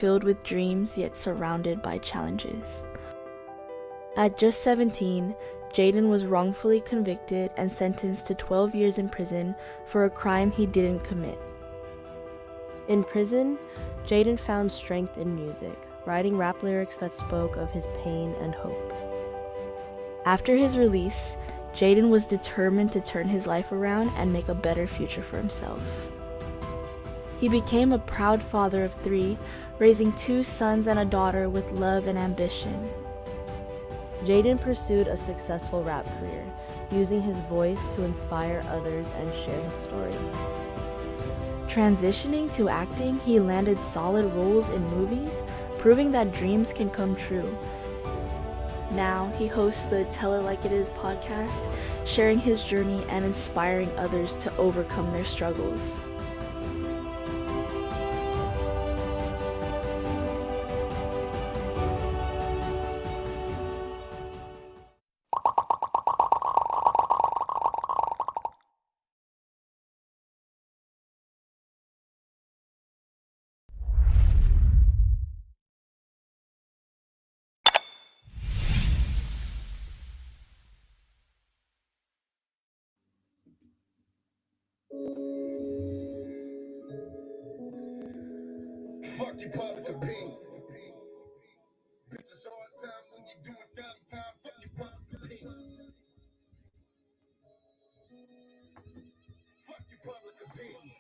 filled with dreams yet surrounded by challenges. At just 17, Jaden was wrongfully convicted and sentenced to 12 years in prison for a crime he didn't commit. In prison, Jaden found strength in music, writing rap lyrics that spoke of his pain and hope. After his release, Jaden was determined to turn his life around and make a better future for himself. He became a proud father of 3, raising 2 sons and a daughter with love and ambition. Jaden pursued a successful rap career, using his voice to inspire others and share his story. Transitioning to acting, he landed solid roles in movies, proving that dreams can come true. Now, he hosts the Tell It Like It Is podcast, sharing his journey and inspiring others to overcome their struggles. Fuck your public opinion. Bitches hard time when you doing family time. Fuck your public opinion. Fuck your public opinion.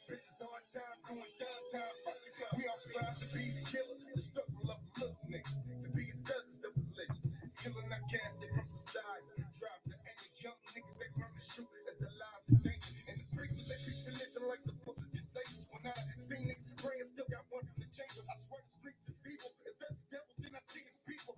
Bitches hard time doing downtime. Fuck your public. We all strive to be the killer, the struggle of the little niggas, to be the thugs that was lit, killing our casting from society. Drive the angry young niggas that learn to shoot as the lives of danger. And the preacher that preach religion like the book of Satan's. When I see niggas praying, still got one from the chamber. I swear the streets is evil. If that's the devil, then I see his people.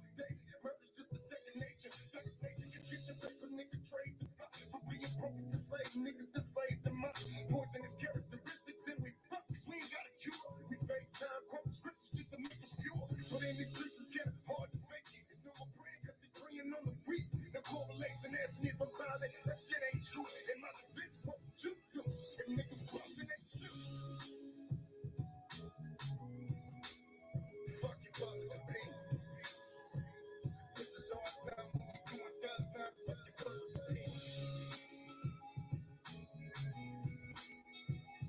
Murder's just a second nature. Second nature is get your paper, nigga, trade the fuck. For being broke to slave niggas, the slaves and money. Poisonous characteristics, and we fuck, we ain't got a cure. We face time, quote scriptures just to make us pure. But in these streets, it's getting hard to fake it. It's no more praying, cause they're praying on the weak. No correlation, asking if I'm violent. That shit ain't true. And my bitch, what you do? And niggas crossing that shit. Fuck your public opinion. Bitches hard time when you doing dumb time. Fuck your public opinion.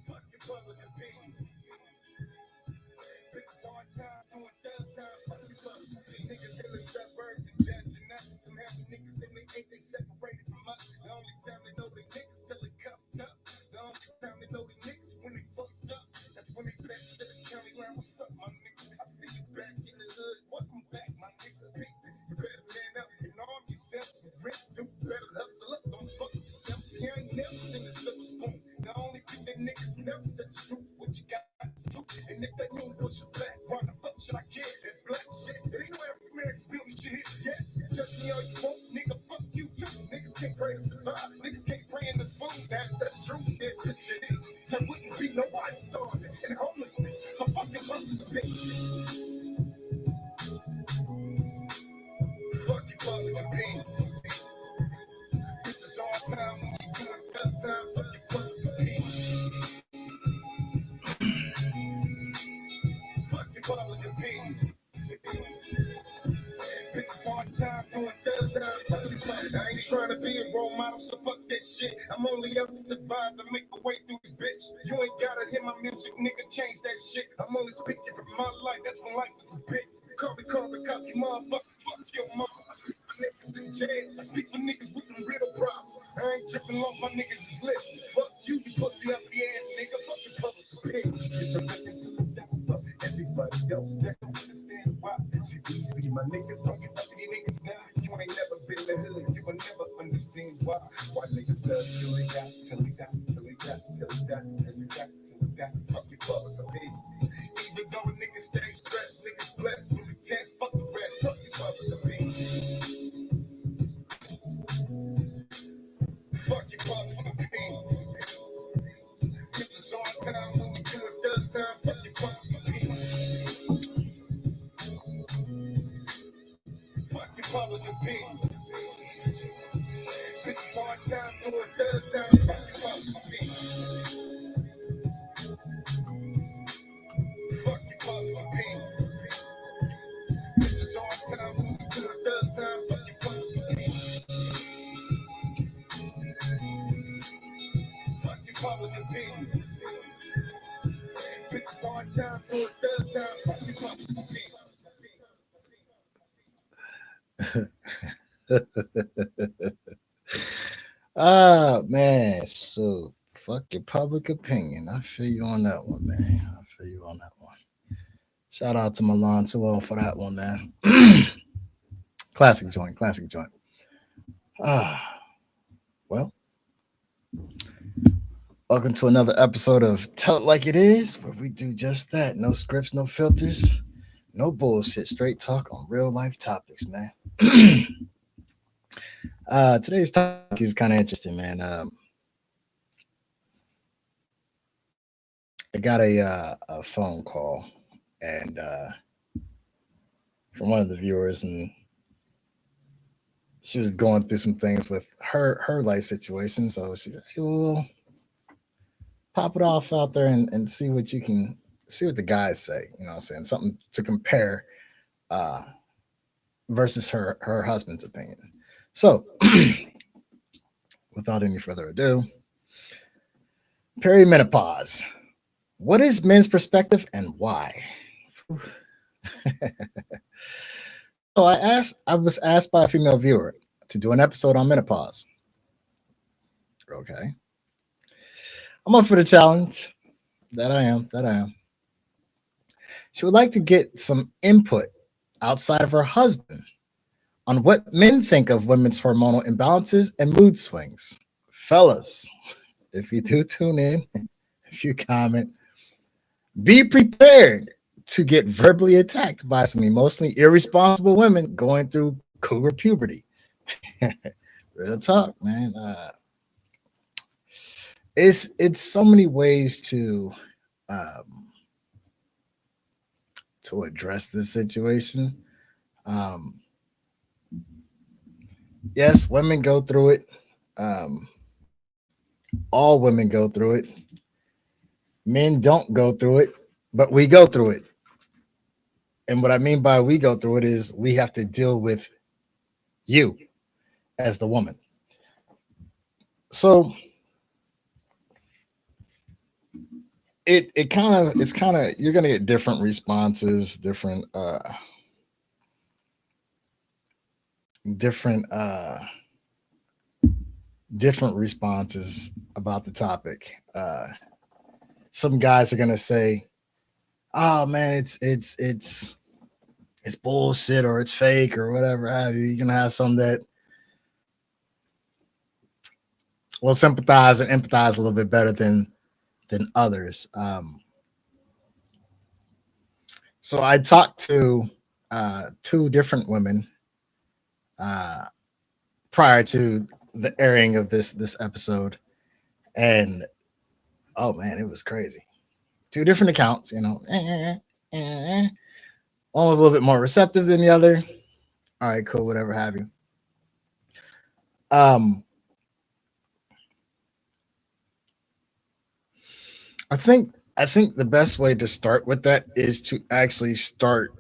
Fuck your public opinion. Bitches hard time doing dumb time. Fuck your public opinion. Niggas in the suburbs and judging us. Some happy niggas in the ain't they separated from us. The only time they know they niggas till they cuffed up. The only time they know they niggas when they fucked up. That's when they back to the county line. What's up, my nigga? I see you back in the hood. Welcome back, my nigga. You better man up and arm yourself. Rich too, better hustle up. Don't fuck yourself. See, I ain't never seen a silver spoon. The only thing that niggas never let you do what you got to do. And if that mean push it back, why the fuck should I care? It's black shit. It ain't no every American building shit. Yes, judge me all you want, nigga. Fuck you too. Niggas can't pray to survive. Niggas can't pray in this food. That's true. It picture it. There wouldn't be nobody starving and homelessness. So fucking fuck the opinion. Fuck your public opinion. Bitches all time when you doing dumb time. Fuck your public opinion. Fuck your public opinion. Bitches all time doing dumb time. Fuck your public. I ain't trying to be a role model, so fuck that shit. I'm only out to survive and make my way through this bitch. You ain't gotta hear my music, nigga. Change that shit. I'm only speaking from my life. That's when life was a bitch. Copy, copy, motherfucker. Fuck your mama. I speak for niggas in jail. I speak for niggas with them real problems. I ain't tripping off my niggas just listen. Fuck you pussy up the ass nigga. Fuck your public opinion. Get your nigga to the devil. Everybody else that don't understand why. See, these be my niggas. Don't get up to these niggas now. You ain't never been the hood. You will never understand why. Why niggas love till they die, till they die, till they die, till they die, till they die, till they die. Fuck your public opinion. Even though a nigga stay stressed, niggas blessed, really tense, fuck the rest, fuck your public opinion. Fuck your public opinion. Bitches all time when you do a third time, fuck your public opinion. Fuck your public opinion. Bitches all time do a third time, fuck your public opinion. Fuck you, mother, this is hard times when we do it third time. Fuck you, fuck you, public opinion. Bitches hard times for a third time. Fuck you, public Man, so fuck your public opinion. I feel you on that one, man. I feel you on that one. Shout out to Milan 2 for that one, man. Classic joint, classic joint. Ah, well, welcome to another episode of Tell It Like It Is, where we do just that. No scripts, no filters, no bullshit. Straight talk on real life topics, man. Today's topic is kind of interesting, man. I got a phone call and from one of the viewers, and she was going through some things with her life situation. So she's like, hey, well, pop it off out there and see what you can see what the guys say. You know what I'm saying? Something to compare uh, versus her husband's opinion. So, without any further ado, perimenopause. What is men's perspective and why? So I was asked by a female viewer to do an episode on menopause. Okay. I'm up for the challenge. That I am. That I am. She would like to get some input outside of her husband on what men think of women's hormonal imbalances and mood swings. Fellas, if you do tune in, if you comment, be prepared to get verbally attacked by some emotionally irresponsible women going through cougar puberty. Real talk, man. It's so many ways um, to address this situation. Um, yes, women go through it. Um, all women go through it. Men don't go through it, but we go through it. And what I mean by we go through it is we have to deal with you as the woman. So it's kind of you're gonna get different responses, different different responses about the topic. Some guys are gonna say, "Oh man, it's bullshit or it's fake or whatever have you." You're gonna have some that will sympathize and empathize a little bit better than others. So I talked to two different women uh, prior to the airing of this episode, and oh man, it was crazy. Two different accounts, you know. One was a little bit more receptive than the other. All right, cool, whatever have you. Um, I think the best way to start with that is to actually start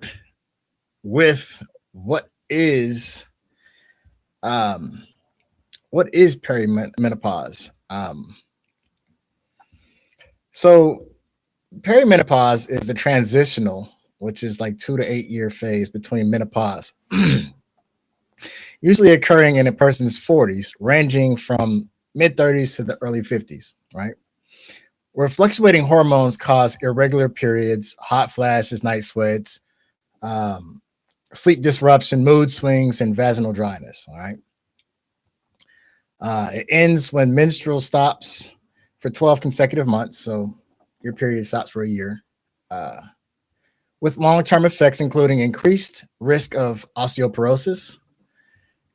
with um what is perimenopause. So perimenopause is a transitional, which is like 2 to 8 year phase between menopause, usually occurring in a person's 40s, ranging from mid 30s to the early 50s, right? Where fluctuating hormones cause irregular periods, hot flashes, night sweats, um, sleep disruption, mood swings, and vaginal dryness. All right. It ends when menstrual stops for 12 consecutive months. So your period stops for a year, uh, with long term effects, including increased risk of osteoporosis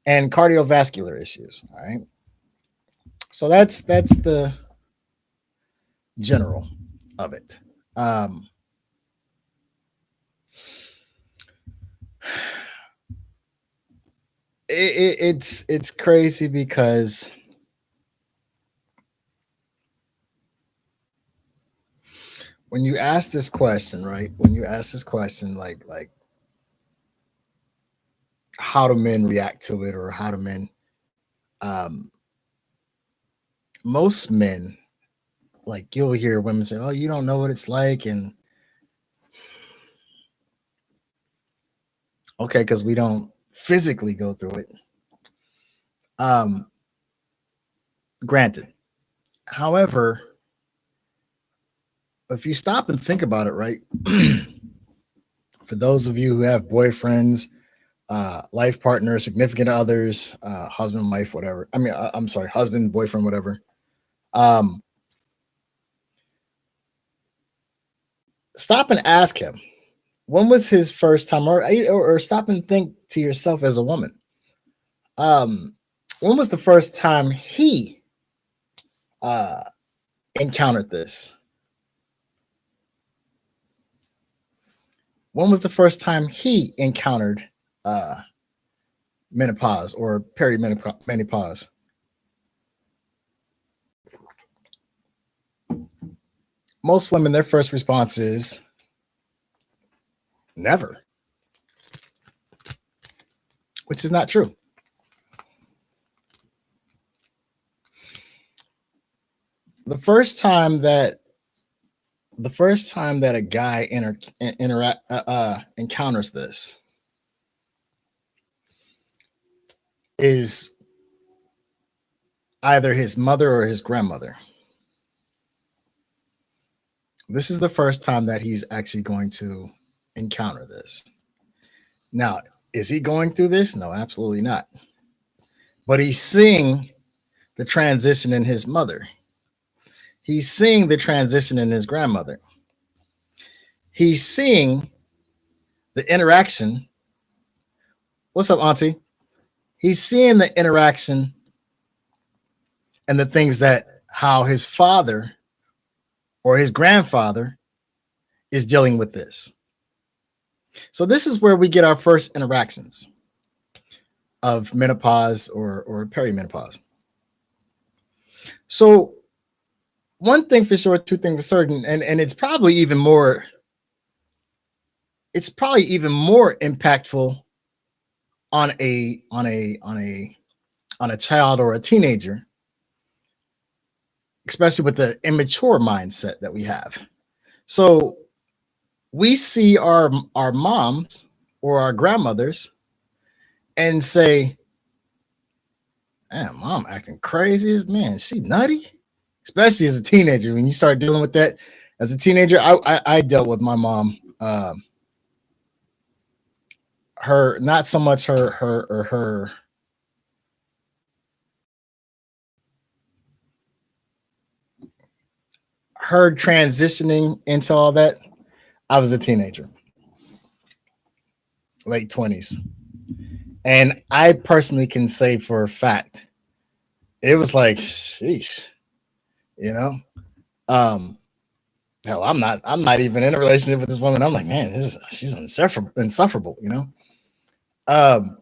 and cardiovascular issues. All right. So that's the general of it. Um, it's crazy because when you ask this question, right? When you ask this question, like how do men react to it, or how do men? Um, Most men, like you'll hear women say, "Oh, you don't know what it's like," and okay, because we don't physically go through it. Um, Granted, however, if you stop and think about it, right? For those of you who have boyfriends, life partners, significant others, husband, wife, whatever. I mean, I'm sorry, husband, boyfriend, whatever. Um, Stop and ask him, when was his first time, or stop and think to yourself as a woman, um, when was the first time he uh, encountered this? When was the first time he encountered uh, menopause or perimenopause? Most women, their first response is never, which is not true. The first time that a guy encounters this is either his mother or his grandmother. This is the first time that he's actually going to encounter this. Now, is he going through this? No, absolutely not. But he's seeing the transition in his mother. He's seeing the transition in his grandmother. He's seeing the interaction. What's up, Auntie? He's seeing the interaction and the things that how his father or his grandfather is dealing with this. So this is where we get our first interactions of menopause or perimenopause. So one thing for sure, two things for certain, and it's probably even more impactful on a child or a teenager, especially with the immature mindset that we have. So we see our moms or our grandmothers and say, "Man, mom acting crazy as man. She nutty." Especially as a teenager, when you start dealing with that as a teenager, I dealt with my mom. Her not so much her transitioning into all that. I was a teenager, late 20s. And I personally can say for a fact, it was like, sheesh, you know. Hell, I'm not even in a relationship with this woman. I'm like, man, she's insufferable, you know. Um,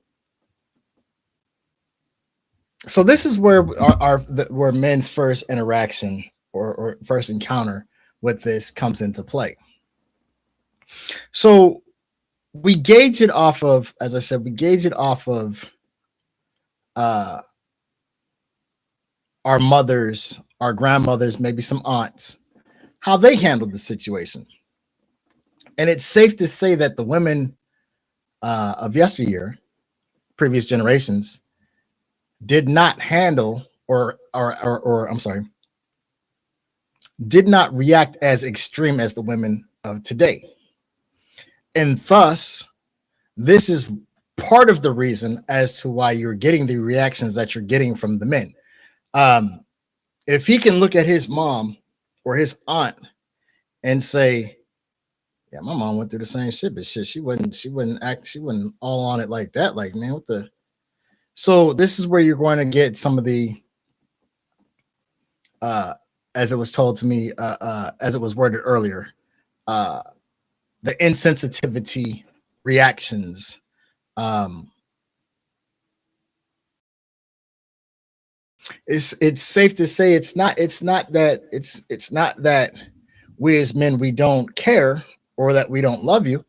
so this is where where men's first interaction or first encounter with this comes into play. So we gauge it off of, as I said, uh, our mothers, our grandmothers, maybe some aunts, how they handled the situation. And it's safe to say that the women of yesteryear, previous generations, did not handle or I'm sorry, did not react as extreme as the women of today. And thus, this is part of the reason as to why you're getting the reactions that you're getting from the men. If he can look at his mom or his aunt and say, "Yeah, my mom went through the same shit, but shit, she wasn't all on it like that. Like, man, what the?" So this is where you're going to get some of the, as it was told to me, as it was worded earlier, the insensitivity reactions. It's safe to say it's not that we as men, we don't care or that we don't love you,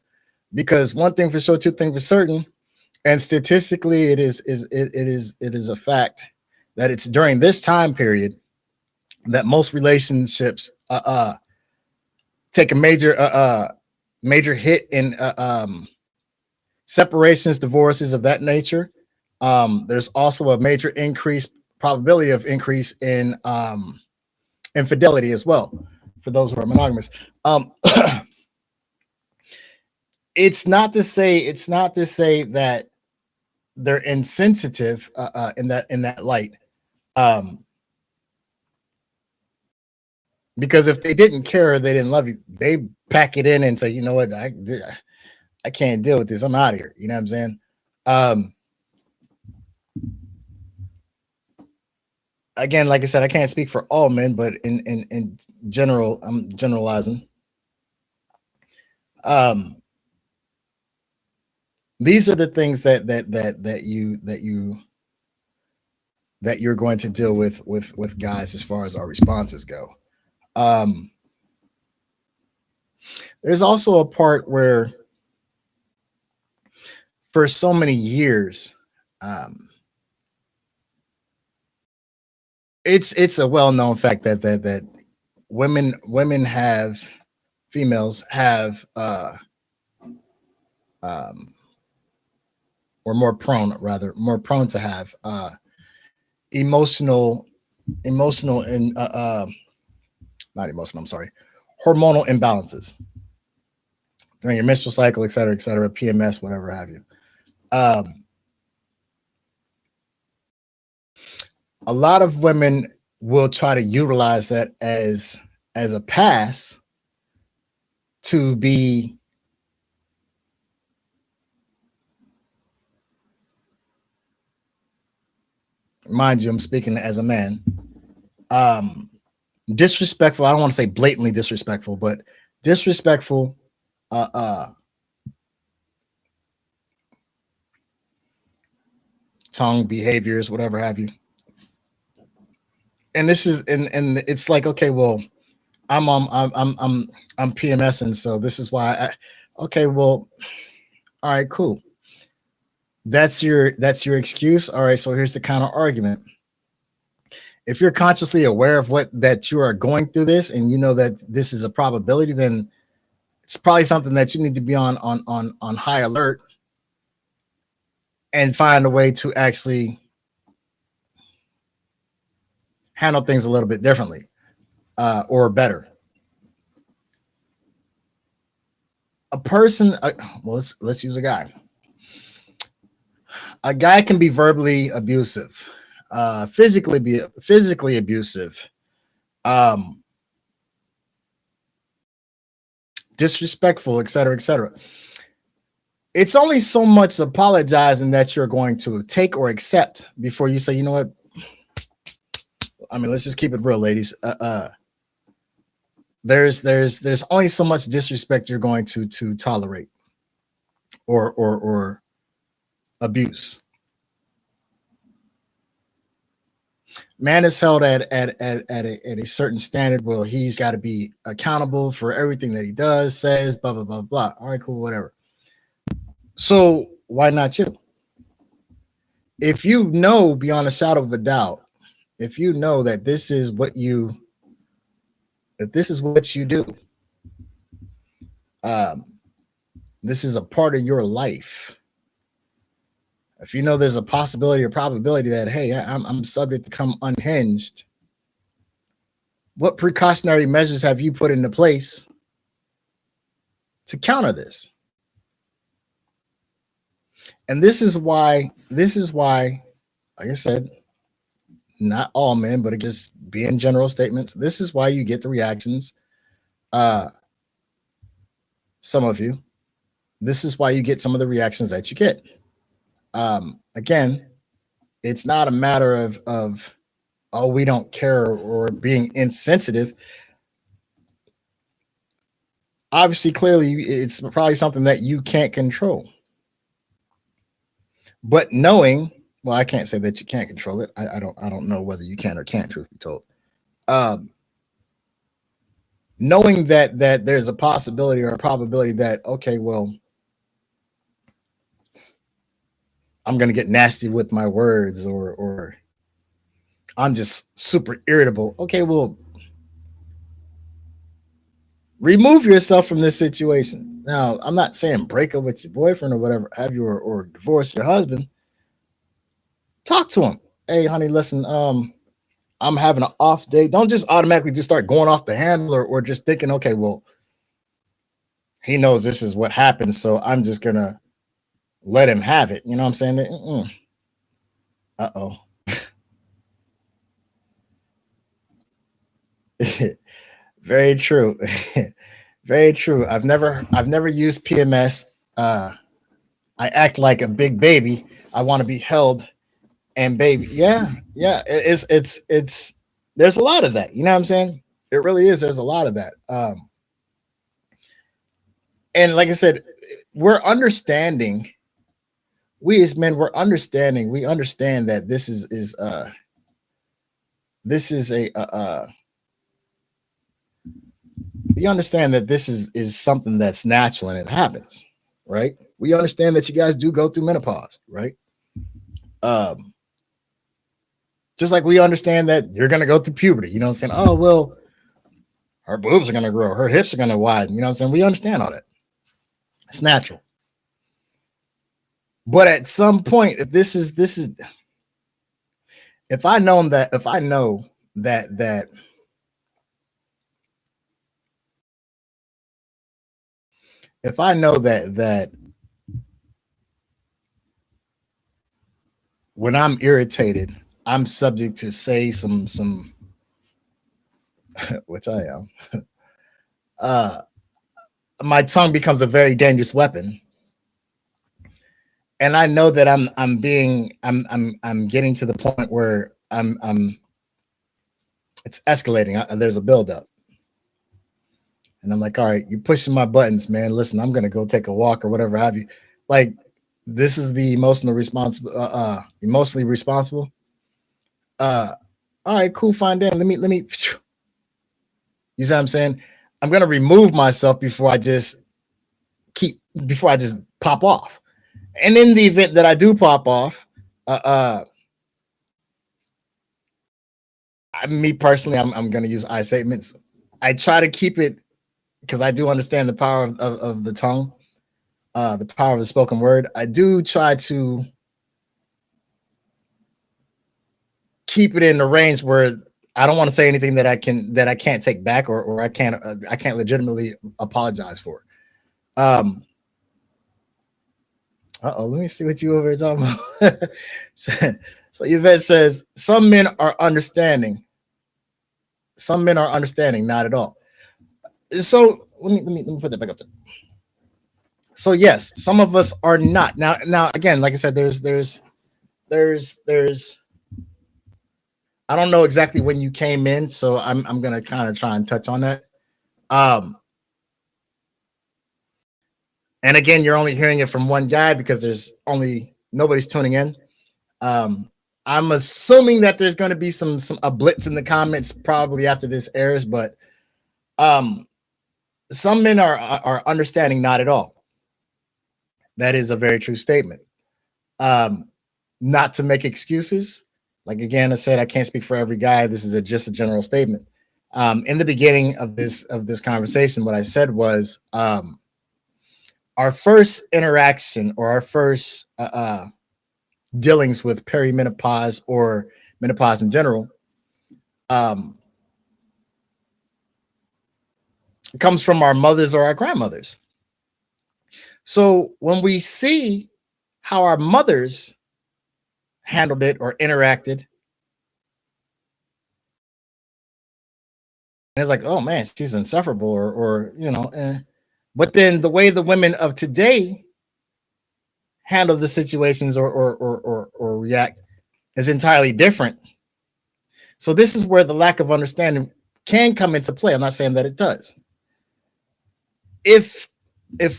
because one thing for sure, two things for certain, and statistically it is a fact that it's during this time period that most relationships take a major hit in separations, divorces of that nature. There's also a major increase probability of increase in infidelity as well for those who are monogamous. Um, it's not to say that they're insensitive in that light. Um, because if they didn't care or they didn't love you, they pack it in and say, you know what, I can't deal with this. I'm out of here. You know what I'm saying? Um, Again, like I said, I can't speak for all men, but in general, I'm generalizing. Um, these are the things that you're going to deal with guys as far as our responses go. Um, there's also a part where for so many years, um, it's a well-known fact that women have females have um, or more prone to have emotional and not emotional, I'm sorry, hormonal imbalances during your menstrual cycle, et cetera, PMS, whatever have you. Um, a lot of women will try to utilize that as a pass to be, mind you, I'm speaking as a man, um, disrespectful. I don't want to say blatantly disrespectful, but disrespectful uh, uh, tongue behaviors, whatever have you. And this is and it's like, okay, well, I'm PMSing, so this is why. Okay, well, all right, cool. That's your excuse. All right, so here's the counter argument. If you're consciously aware of what that you are going through this, and you know that this is a probability, then it's probably something that you need to be on high alert and find a way to actually handle things a little bit differently or better. A person, well, let's use a guy. A guy can be verbally abusive, physically abusive, um, disrespectful, et cetera, et cetera. It's only so much apologizing that you're going to take or accept before you say, you know what? I mean, let's just keep it real, ladies. There's only so much disrespect you're going to tolerate or abuse. Man is held at a certain standard where he's got to be accountable for everything that he does, says, blah blah blah blah. All right, cool, whatever. So why not you? If you know beyond a shadow of a doubt, if you know that this is what you do, um, this is a part of your life. If you know there's a possibility or probability that, hey, I'm subject to come unhinged, what precautionary measures have you put into place to counter this? And this is why, like I said, not all men, but it just being general statements. This is why you get the reactions. Uh, some of you, this is why you get some of the reactions that you get. Again, it's not a matter of oh, we don't care or being insensitive. Obviously, clearly, it's probably something that you can't control. But knowing, well, I can't say that you can't control it. I don't know whether you can or can't, truth be told. Um, knowing that there's a possibility or a probability that, okay, well, I'm gonna get nasty with my words, or I'm just super irritable. Okay, well, remove yourself from this situation. Now, I'm not saying break up with your boyfriend or whatever have you, or divorce your husband. Talk to him. Hey, honey, listen, I'm having an off day. Don't just automatically just start going off the handle, or just thinking, okay, well, he knows this is what happened, so I'm just gonna let him have it. You know what I'm saying? Uh-oh. Very true. Very true. I've never used PMS. I act like a big baby. I want to be held and baby. Yeah, yeah. It's there's a lot of that. You know what I'm saying? It really is. There's a lot of that. And like I said, we're understanding. We as men, we're understanding. We understand that this is we understand that this is something that's natural and it happens, right? We understand that you guys do go through menopause, right? Um, just like we understand that you're gonna go through puberty. You know what I'm saying? Oh well, her boobs are gonna grow, her hips are gonna widen. You know what I'm saying? We understand all that. It's natural. But at some point, if this is if I know that if I know that when I'm irritated, I'm subject to say some which I am. Uh my tongue becomes a very dangerous weapon. And I know that I'm getting to the point where I'm it's escalating. There's a buildup. And I'm like, all right, you're pushing my buttons, man. Listen, I'm gonna go take a walk or whatever have you. Like, this is the emotionally responsible. Uh, all right, cool, fine, Dan. Let me. You see what I'm saying? I'm gonna remove myself before I just pop off. And in the event that I do pop off, uh, uh me personally, I'm gonna use I statements. I try to keep it because I do understand the power of the tongue, the power of the spoken word. I do try to keep it in the range where I don't want to say anything that I can't take back, or I can't legitimately apologize for. Um, let me see what you over here talking about. so, so Yvette says some men are understanding. Some men are understanding, not at all. So let me put that back up there. So yes, some of us are not. Now again, like I said, there's I don't know exactly when you came in, so I'm gonna kind of try and touch on that. Um, and again, you're only hearing it from one guy because there's only nobody's tuning in. Um, I'm assuming that there's going to be some a blitz in the comments probably after this airs, but um, some men are understanding, not at all. That is a very true statement. Um, not to make excuses. Like again, I said, I can't speak for every guy. This is just a general statement. In the beginning of this conversation, what I said was our first interaction or our first dealings with perimenopause or menopause in general um, comes from our mothers or our grandmothers. So when we see how our mothers handled it or interacted, and it's like, oh man, she's insufferable, or you know, but then the way the women of today handle the situations or react is entirely different. So this is where the lack of understanding can come into play. I'm not saying that it does. If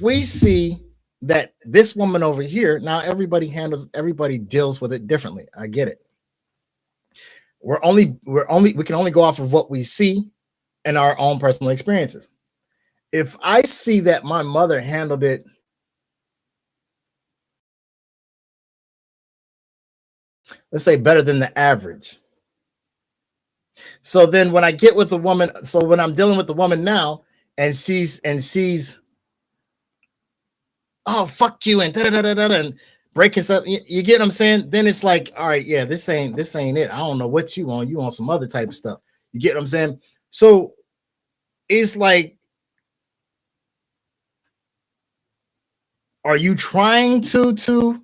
we see that this woman over here, now everybody deals with it differently. I get it. We can only go off of what we see and our own personal experiences. If I see that my mother handled it, let's say better than the average. So then when I get with a woman, so when I'm dealing with the woman now and sees, oh fuck you and da da da da and breaking stuff, you get what I'm saying? Then it's like, all right, yeah, this ain't it. I don't know what you want. You want some other type of stuff. You get what I'm saying? So it's like, are you trying to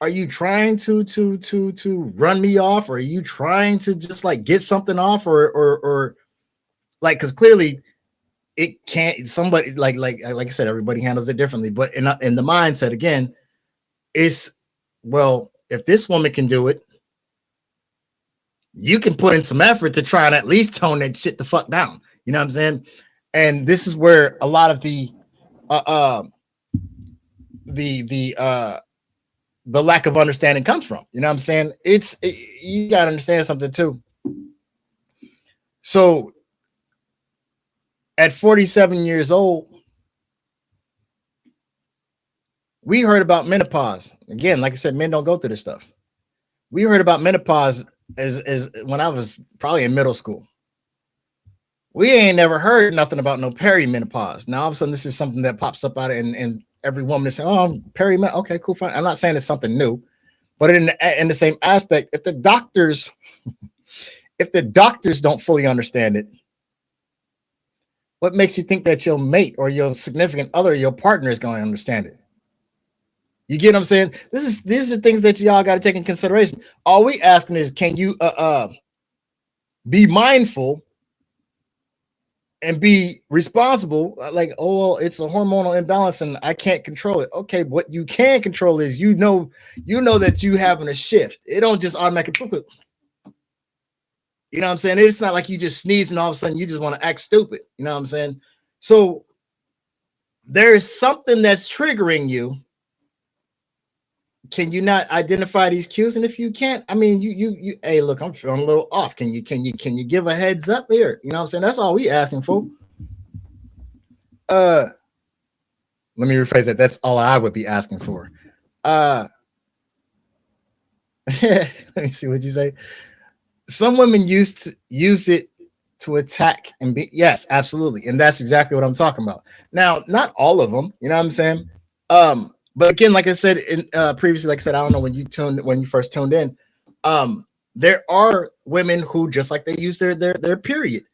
are you trying to run me off, or are you trying to just like get something off, or like, because clearly it can't, somebody like I said, everybody handles it differently, but in the mindset again, it's, well, if this woman can do it, you can put in some effort to try and at least tone that shit the fuck down. You know what I'm saying? And this is where a lot of uh, uh the the lack of understanding comes from. You know what I'm saying? You got to understand something too. So at 47 years old, we heard about menopause. Again, like I said, men don't go through this stuff. We heard about menopause as when I was probably in middle school. We ain't never heard nothing about no perimenopause. Now all of a sudden this is something that pops up out of, and every woman is saying, "Oh, perimenopause. Okay, cool, fine." I'm not saying it's something new, but in the same aspect, if the doctors don't fully understand it, what makes you think that your mate or your significant other, your partner, is going to understand it? You get what I'm saying? These are things that y'all got to take in consideration. All we asking is, can you be mindful and be responsible? Like, oh, well, it's a hormonal imbalance and I can't control it. Okay, what you can control is, that you having a shift. It don't just automatically. You know what I'm saying? It's not like you just sneeze and all of a sudden you just want to act stupid. You know what I'm saying? So there's something that's triggering you. Can you not identify these cues? And if you can't, I mean, you hey, look, I'm feeling a little off. Can you give a heads up here? You know what I'm saying? That's all we asking for. Uh Let me rephrase that. That's all I would be asking for. Uh let me see what you say. Some women used it to attack and be, yes, absolutely. And that's exactly what I'm talking about. Now, not all of them, you know what I'm saying? But again, like I said in previously, like I said, I don't know when you first tuned in. There are women who, just like they use their period.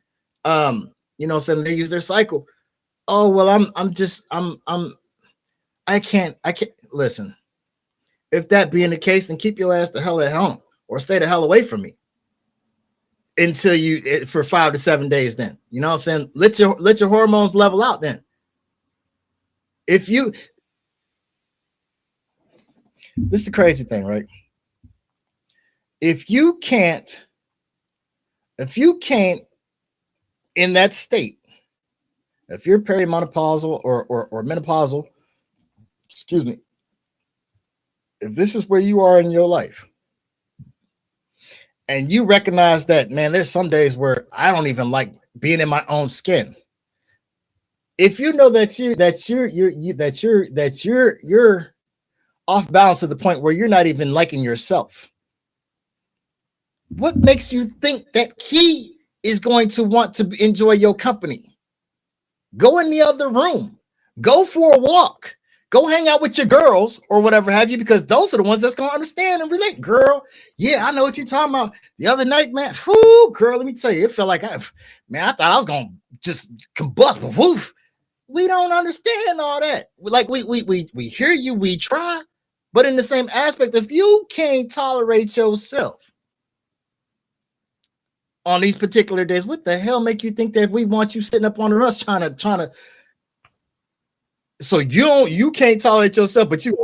So they use their cycle. Oh well, I can't listen. If that being the case, then keep your ass the hell at home or stay the hell away from me until for 5 to 7 days. Then, you know what I'm saying? Let your hormones level out. Then, if you, this is the crazy thing, right? If you can't in that state, if you're perimenopausal or menopausal, excuse me, if this is where you are in your life and you recognize that, man, there's some days where I don't even like being in my own skin. If you know that you're off balance to the point where you're not even liking yourself, what makes you think that he is going to want to enjoy your company? Go in the other room, go for a walk, go hang out with your girls or whatever have you, because those are the ones that's going to understand and relate. Girl, yeah, I know what you're talking about. The other night, man, whoo, girl, let me tell you, it felt like I thought I was going to just combust, but woof. We don't understand all that. Like we hear you, we try, but in the same aspect, if you can't tolerate yourself on these particular days, what the hell make you think that we want you sitting up on us trying to? So you can't tolerate yourself, but you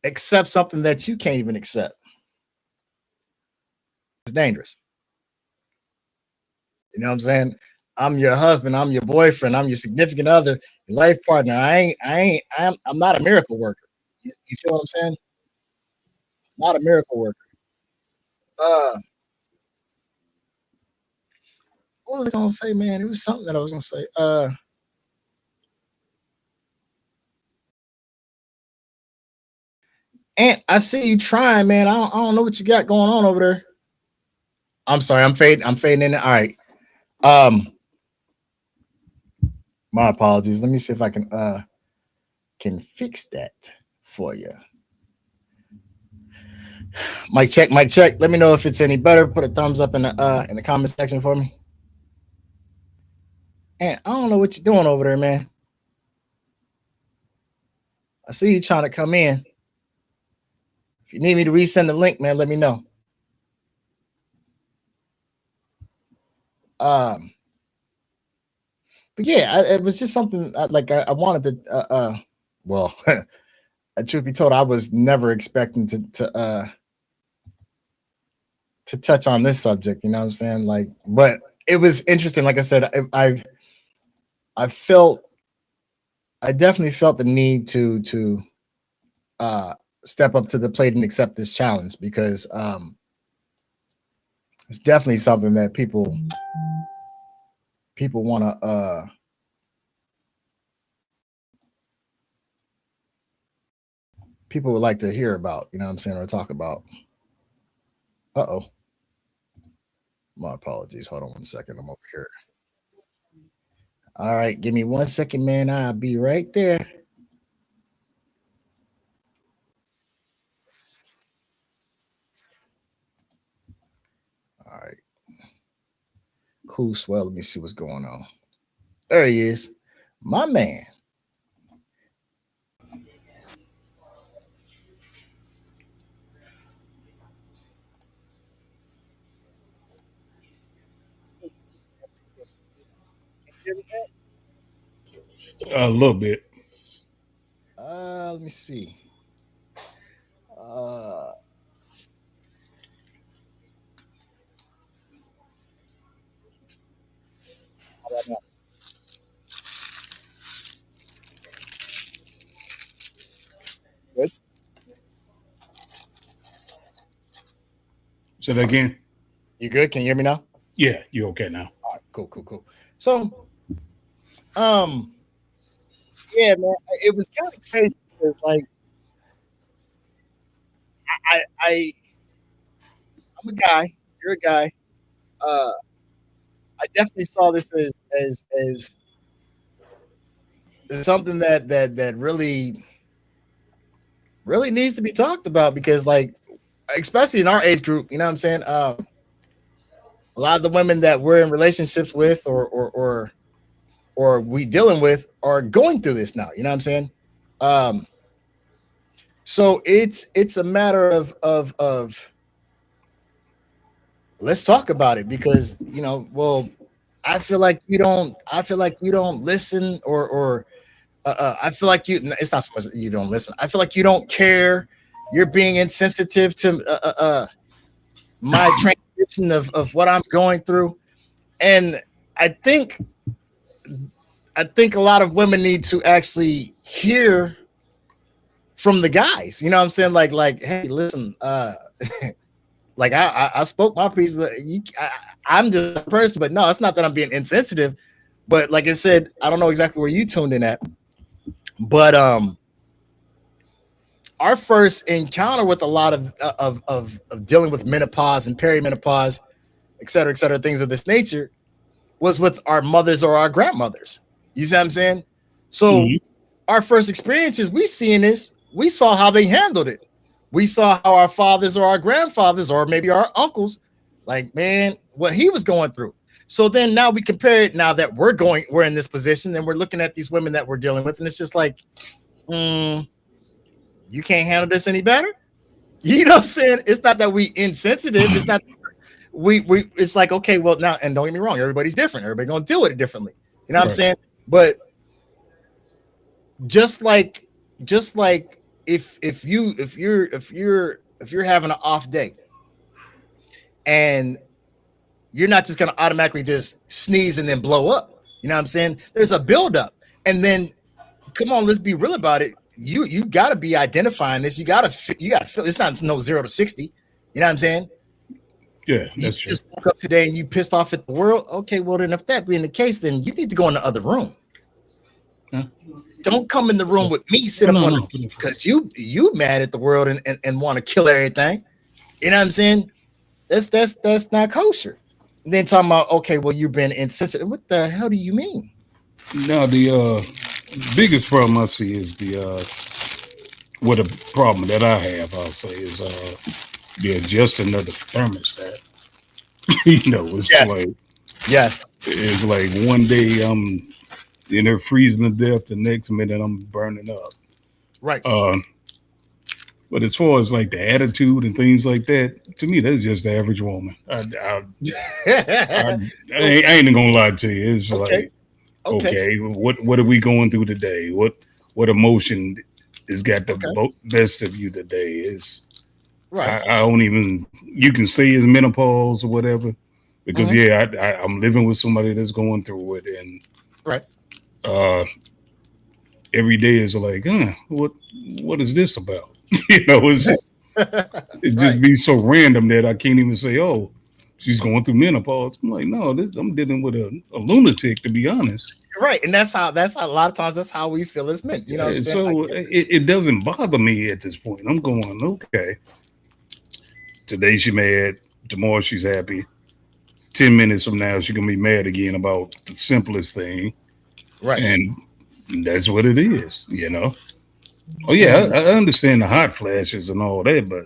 accept something that you can't even accept. It's dangerous. You know what I'm saying? I'm your husband, I'm your boyfriend, I'm your significant other, your life partner. I'm not a miracle worker. You feel what I'm saying? Not a miracle worker. Uh, what was I gonna say, man? It was something that I was gonna say. Aunt, I see you trying, man. I don't know what you got going on over there. I'm sorry, I'm fading. I'm fading in. All right. Um, my apologies. Let me see if I can fix that for you. Mic check, mic check. Let me know if it's any better. Put a thumbs up in the comment section for me. And I don't know what you're doing over there, man. I see you trying to come in. If you need me to resend the link, man, let me know. Um, but yeah, it was just something I wanted to. Well, truth be told, I was never expecting to touch on this subject. You know what I'm saying? Like, but it was interesting. Like I said, I felt, I definitely felt the need to uh step up to the plate and accept this challenge because it's definitely something that people want to people would like to hear about, you know what I'm saying, or talk about. Uh-oh. My apologies. Hold on 1 second. I'm over here. All right, give me 1 second, man. I'll be right there. All right. Cool swell. Let me see what's going on. There he is. My man. A little bit. Let me see. Uh how about now? Good? Say that again. You good? Can you hear me now? Yeah, you okay now? All right, cool, cool, cool. So um yeah, man, it was kind of crazy because like I I'm a guy, you're a guy. Uh I definitely saw this as something that really needs to be talked about because like especially in our age group, you know what I'm saying? A lot of the women that we're in relationships with or we dealing with are going through this now, you know what I'm saying? Um so it's a matter of let's talk about it because you know, well, I feel like you don't listen or I feel like you. It's not so much that you don't listen. I feel like you don't care. You're being insensitive to my transition of what I'm going through, and I think I think a lot of women need to actually hear from the guys. You know what I'm saying? Like, hey, listen, like I spoke my piece. I'm just a person, but no, it's not that I'm being insensitive. But like I said, I don't know exactly where you tuned in at, but our first encounter with a lot of dealing with menopause and perimenopause, et cetera, things of this nature, was with our mothers or our grandmothers. You see what I'm saying? So Mhm. our first experiences, we seeing this, we saw how they handled it. We saw how our fathers or our grandfathers or maybe our uncles, like man, what he was going through. So then now we compare it now that we're in this position and we're looking at these women that we're dealing with, and it's just like, mm, you can't handle this any better. You know what I'm saying? It's not that we insensitive. It's not we it's like, okay, well now, and don't get me wrong, everybody's different. Everybody gonna deal with it differently. You know what I'm Right. saying? But just like just like if you're having an off day, and you're not just gonna automatically just sneeze and then blow up. You know what I'm saying? There's a buildup, and then come on, let's be real about it. You got to be identifying this. You got to feel. It's not no 0 to 60. You know what I'm saying? Yeah, You that's true. just woke up today and you pissed off at the world. Okay, well then, if that being the case, then you need to go in the other room. Huh? Don't come in the room with me, sit up on because you mad at the world and want to kill everything. You know what I'm saying? That's not kosher. And then talking about, okay, well, you've been insensitive. What the hell do you mean? Now the biggest problem I see is what a problem that I have, I'll say, is the adjusting of the thermostat. It's like Yes. it's like one day I'm in there freezing to death, the next minute I'm burning up. Right. But as far as like the attitude and things like that, to me, that's just the average woman. I ain't gonna lie to you. It's Okay. like, okay, what are we going through today? What emotion has got the best of you today? Is Right. I don't even. You can say it's menopause or whatever, because I'm living with somebody that's going through it, and Right. every day is like, what is this about? It's it just be so random that I can't even say, oh, she's going through menopause. I'm like, no, I'm dealing with a lunatic, to be honest. Right, and that's how a lot of times that's how we feel as men. You know what I'm saying? So it doesn't bother me at this point. I'm going, okay. Today she mad, tomorrow she's happy. 10 minutes from now she's gonna be mad again about the simplest thing. Right. And that's what it is, Oh yeah, I understand the hot flashes and all that, but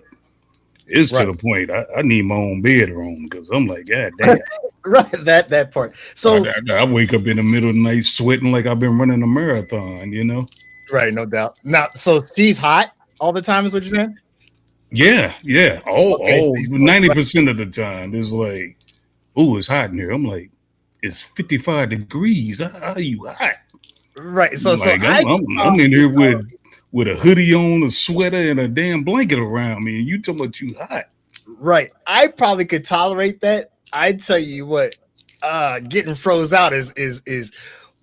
it's to the point I need my own bedroom because I'm like, God damn. Right, that part. So I wake up in the middle of the night sweating like I've been running a marathon, Right, no doubt. Now, so she's hot all the time, is what you're saying? Yeah. All 90% of the time, it's like, oh, it's hot in here. I'm like, it's 55 degrees. How are you hot? Right. So like, I'm in here with a hoodie on, a sweater, and a damn blanket around me, and you talking about you hot. Right. I probably could tolerate that. I tell you what, getting froze out is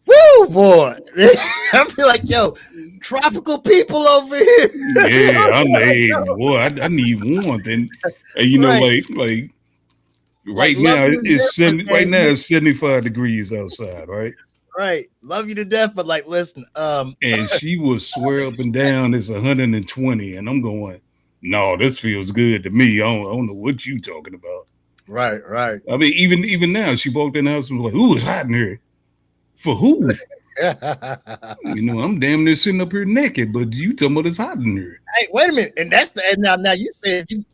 woo boy. I feel like, yo, tropical people over here. Yeah, boy, I need warmth, and like right now it's 70. Right now it's 75 degrees outside. Right, love you to death, but like, listen, and she will swear up and down it's 120, and I'm going, no, this feels good to me. I don't know what you talking about. Right. I mean, even now, she walked in the house and was like, "Ooh, it's hot in here." For who? I'm damn near sitting up here naked, but you talking about it's hot in here. Hey, wait a minute, and now you said you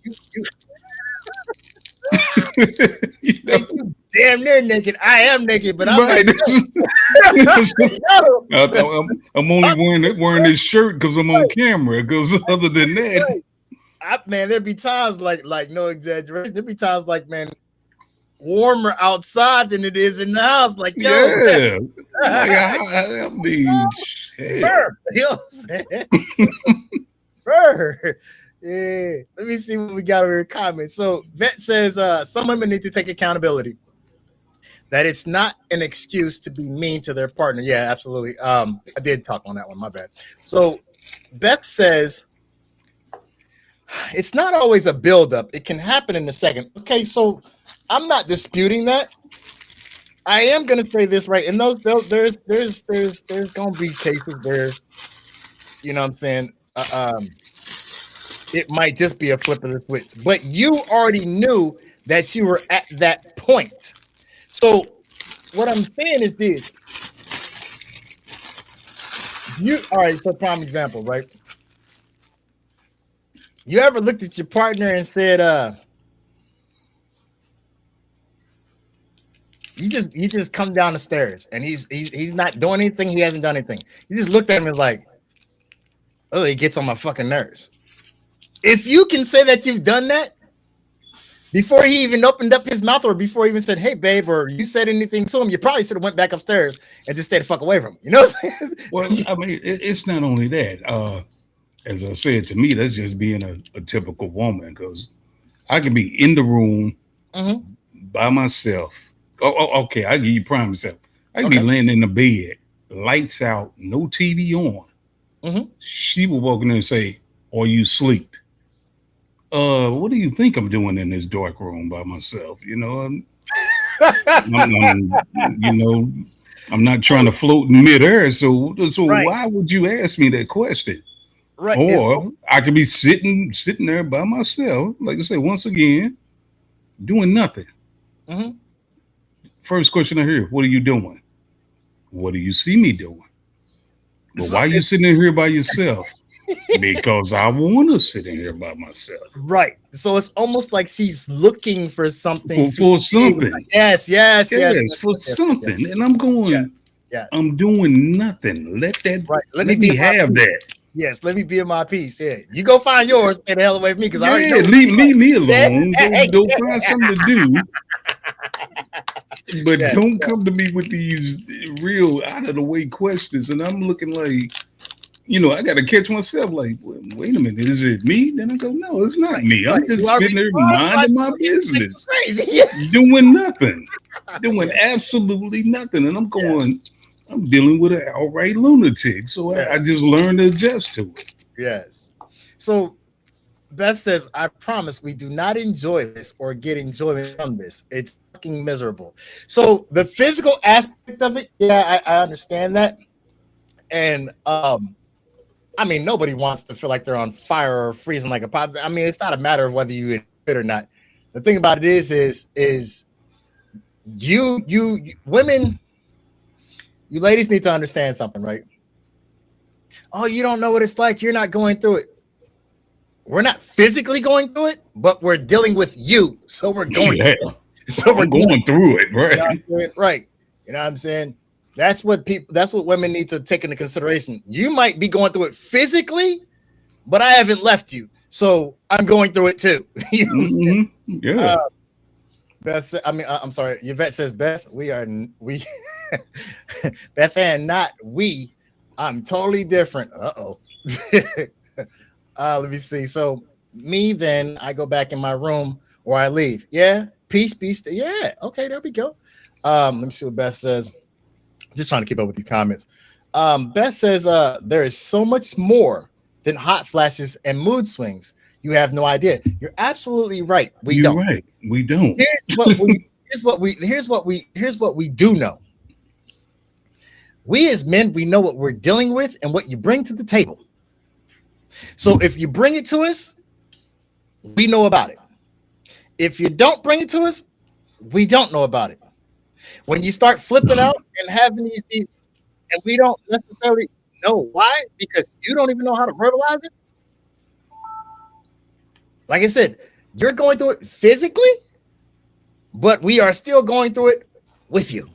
you damn near naked. I am naked, but I'm right. I'm only wearing this shirt because I'm on camera. Because other than that, man, there'd be times like no exaggeration. There'd be times like, man, warmer outside than it is in the house. Like, yo, yeah, I mean, shit. You know what I'm saying? Yeah. Let me see what we got over here in comments. So Vet says some women need to take accountability. That it's not an excuse to be mean to their partner. Yeah, absolutely. I did talk on that one. My bad. So Beth says it's not always a buildup. It can happen in a second. Okay, so I'm not disputing that. I am gonna say this right. And there's gonna be cases where, you know what I'm saying, it might just be a flip of the switch. But you already knew that you were at that point. So what I'm saying is this. All right, so prime example, right? You ever looked at your partner and said, you just come down the stairs and he's not doing anything, he hasn't done anything. You just looked at him and like, oh, he gets on my fucking nerves. If you can say that you've done that before he even opened up his mouth or before he even said, hey, babe, or you said anything to him, you probably should have went back upstairs and just stayed the fuck away from him. You know what I'm saying? Well, I mean, it's not only that. as I said, to me, that's just being a typical woman because I could be in the room Mm-hmm. by myself. Okay, I give you prime example. I could be Okay. laying in the bed, lights out, no TV on. Mm-hmm. She would walk in there and say, "Are you asleep?" What do you think I'm doing in this dark room by myself? You know, I'm not trying to float in midair. So Right. why would you ask me that question? Right. It's Or I could be sitting there by myself, like I said, once again, doing nothing. mhm. First question I hear, what are you doing? What do you see me doing? Well, So why are you it's sitting in here by yourself? Because I want to sit in here by myself. right. So it's almost like she's looking for something to For be able to- something. Yes, yes, yes, Yes, yes, for yes, yes, yes, something. And I'm yes, going, yes. I'm doing nothing. Right. Let me Let be me in my have peace. that. Yes, let me be in my peace. Yeah. You go find yours, stay the hell away from me because I already know Yeah, where leave you're me going. alone. Go find something to do. But Yes, don't come to me with these real out of the way questions. And I'm looking like, I got to catch myself like, wait a minute, is it me? Then I go, no, it's not right, me. right. I'm You just already sitting there are minding my like business, crazy. Yeah. doing nothing, doing Yes, absolutely nothing. And I'm yes, going, I'm dealing with an outright lunatic. So yes, I just learned to adjust to it. yes. So Beth says, I promise we do not enjoy this or get enjoyment from this. It's fucking miserable. So the physical aspect of it, yeah, I understand that. And I mean, nobody wants to feel like they're on fire or freezing like a pot. I mean, it's not a matter of whether you admit it or not. The thing about it is you women, you ladies need to understand something, right? Oh, you don't know what it's like. You're not going through it. We're not physically going through it, but we're dealing with you. So we're going Yeah, through it. So we're I'm doing going through it, you know what right? I'm saying? Right. You know what I'm saying? That's what women need to take into consideration. You might be going through it physically, but I haven't left you. So I'm going through it too. You know what I'm saying? Yeah, Uh, I'm sorry. Yvette says, Beth, we Beth and not we. I'm totally different. Uh-oh. Let me see. So me, then I go back in my room or I leave. Yeah. Peace, peace. Yeah. Okay, there we go. Let me see what Beth says. Just trying to keep up with these comments. Beth says, there is so much more than hot flashes and mood swings. You have no idea. You're absolutely right. We you're don't. right. We don't. Here's what we do know. We as men, we know what we're dealing with and what you bring to the table. So if you bring it to us, we know about it. If you don't bring it to us, we don't know about it. When you start flipping out and having these and we don't necessarily know why, because you don't even know how to verbalize it. Like I said, you're going through it physically, but we are still going through it with you.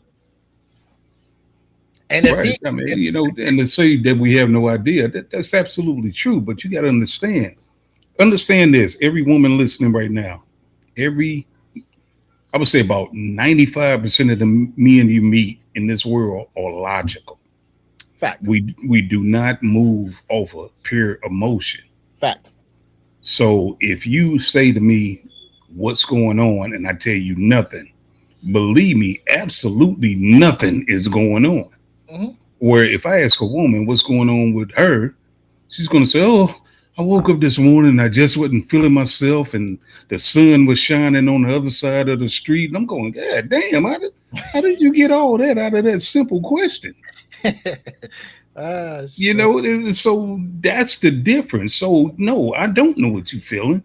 And if Right. he, I mean, and to say that we have no idea, that's absolutely true. But you got to understand this. Every woman listening right now, I would say about 95% of the men you meet in this world are logical. fact, We do not move off of pure emotion. fact, So if you say to me, what's going on, and I tell you nothing, believe me, absolutely nothing is going on. mm-hmm. Where if I ask a woman what's going on with her, she's going to say, "Oh, I woke up this morning and I just wasn't feeling myself, and the sun was shining on the other side of the street." And I'm going, "God damn, how did you get all that out of that simple question?" So that's the difference. So no, I don't know what you're feeling,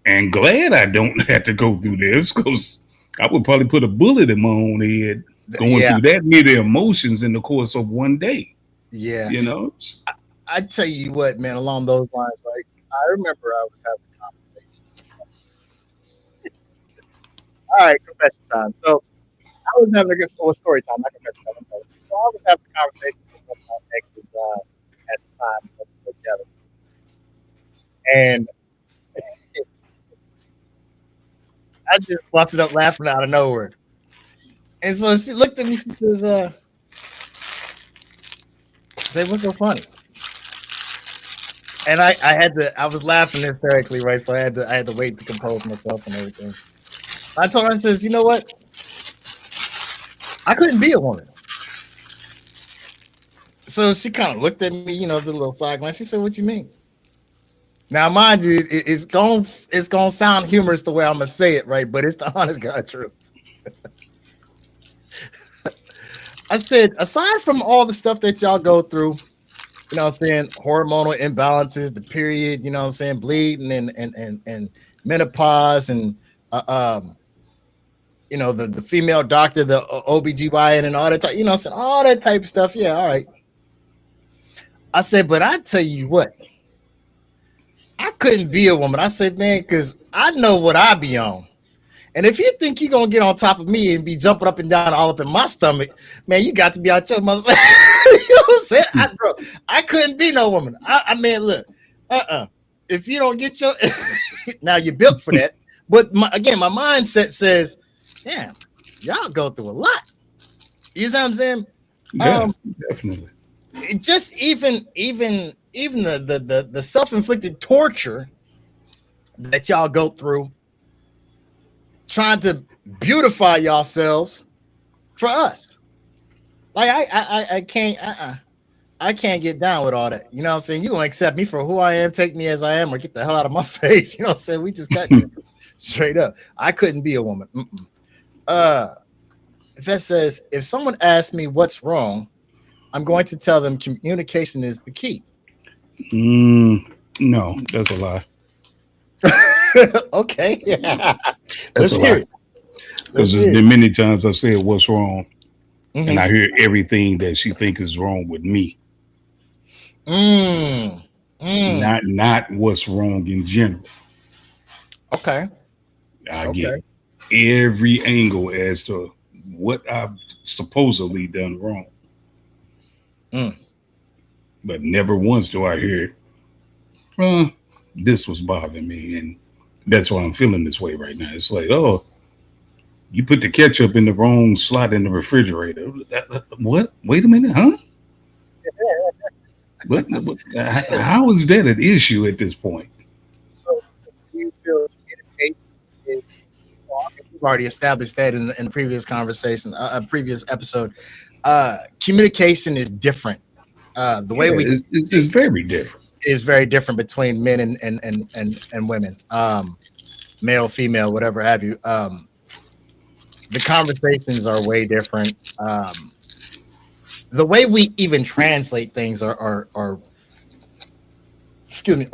and glad I don't have to go through this because I would probably put a bullet in my own head going Yeah, through that many emotions in the course of one day. yeah. You know, I tell you what, man, along those lines, right? I remember I was having a conversation. All right, confession time. So I was having a good story time, not confession time. So I was having a conversation with one of my exes at the time when we were together. And I just busted up laughing out of nowhere. And so she looked at me, she says, "Babe, what's so funny?" And I was laughing hysterically, right? So I had to wait to compose myself and everything. I told her, I says, you know what? I couldn't be a woman. So she kind of looked at me, you know, the little side glance. She said, "What you mean?" Now, mind you, it's gonna sound humorous the way I'm gonna say it, right? But it's the honest God truth. I said, aside from all the stuff that y'all go through, you know what I'm saying, hormonal imbalances, the period, you know what I'm saying, bleeding and menopause and you know, the female doctor, the OBGYN and all that type, you know what I'm saying, all that type of stuff. Yeah, all right. I said, but I tell you what, I couldn't be a woman. I said, man, because I know what I be on. And if you think you're gonna get on top of me and be jumping up and down all up in my stomach, man, you got to be out your mother. You know what I'm saying? I couldn't be no woman. I mean, look, if you don't get your now you're built for that. But again, my mindset says, damn, y'all go through a lot. You know what I'm saying? Yeah, definitely. Just even the self-inflicted torture that y'all go through trying to beautify yourselves for us. Like I can't get down with all that. You know what I'm saying? You gonna accept me for who I am, take me as I am, or get the hell out of my face. You know what I'm saying? We just got straight up. I couldn't be a woman. If that says, if someone asks me what's wrong, I'm going to tell them communication is the key. No, that's a lie. Okay. Yeah. Let's hear it. Because there's been many times I said what's wrong, and I hear everything that she thinks is wrong with me. Not what's wrong in general. Okay. I get every angle as to what I've supposedly done wrong. But never once do I hear, this was bothering me, and that's why I'm feeling this way right now. It's like, oh, you put the ketchup in the wrong slot in the refrigerator. What? Wait a minute, huh? But how is that an issue at this point? So you feel communication is, we've already established that in the previous conversation, a previous episode. Communication is different. The way it's very different. Is very different between men and women, male, female, whatever have you. The conversations are way different. The way we even translate things are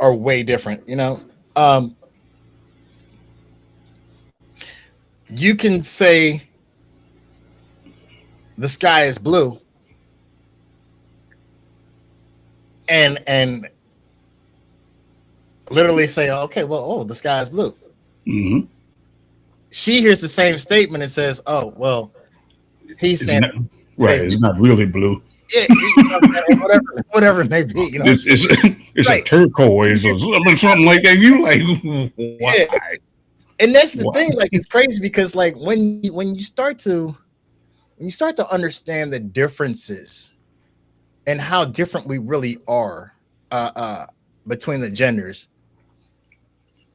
way different. You know, you can say the sky is blue, and literally say, okay, well, the sky is blue. Mm-hmm. She hears the same statement and says, oh, well, he's saying it's not really blue. Yeah, whatever it may be. You know? It's right. A turquoise or something like that. You like, why? Yeah. And that's the thing. Like, it's crazy because, like, when you start to understand the differences and how different we really are between the genders,